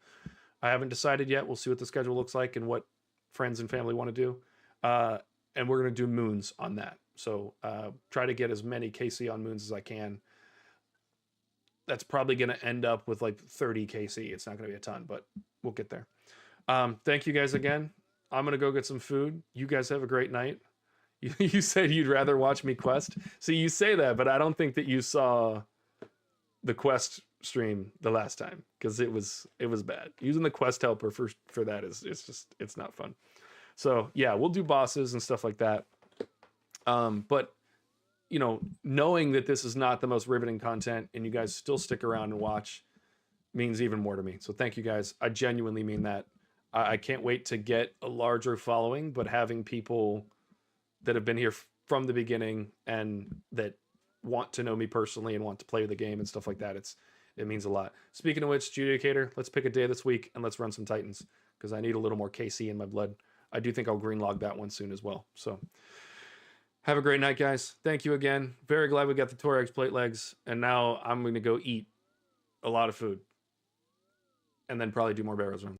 S1: I haven't decided yet. We'll see what the schedule looks like and what friends and family want to do. And we're going to do moons on that. So try to get as many KC on moons as I can. That's probably going to end up with like 30 KC. It's not going to be a ton, but we'll get there. Thank you guys again. I'm going to go get some food. You guys have a great night. You said you'd rather watch me quest. See, you say that, but I don't think that you saw the quest stream the last time because it was bad. Using the quest helper for that it's not fun. So yeah, we'll do bosses and stuff like that. But you know, knowing that this is not the most riveting content and you guys still stick around and watch means even more to me. So thank you guys. I genuinely mean that. I can't wait to get a larger following, but having people that have been here from the beginning and that want to know me personally and want to play the game and stuff like that, it means a lot. Speaking of which, Judicator, let's pick a day this week and let's run some Titans because I need a little more KC in my blood. I do think I'll green log that one soon as well. So have a great night, guys. Thank you again. Very glad we got the Torex plate legs. And now I'm going to go eat a lot of food and then probably do more Barrows runs.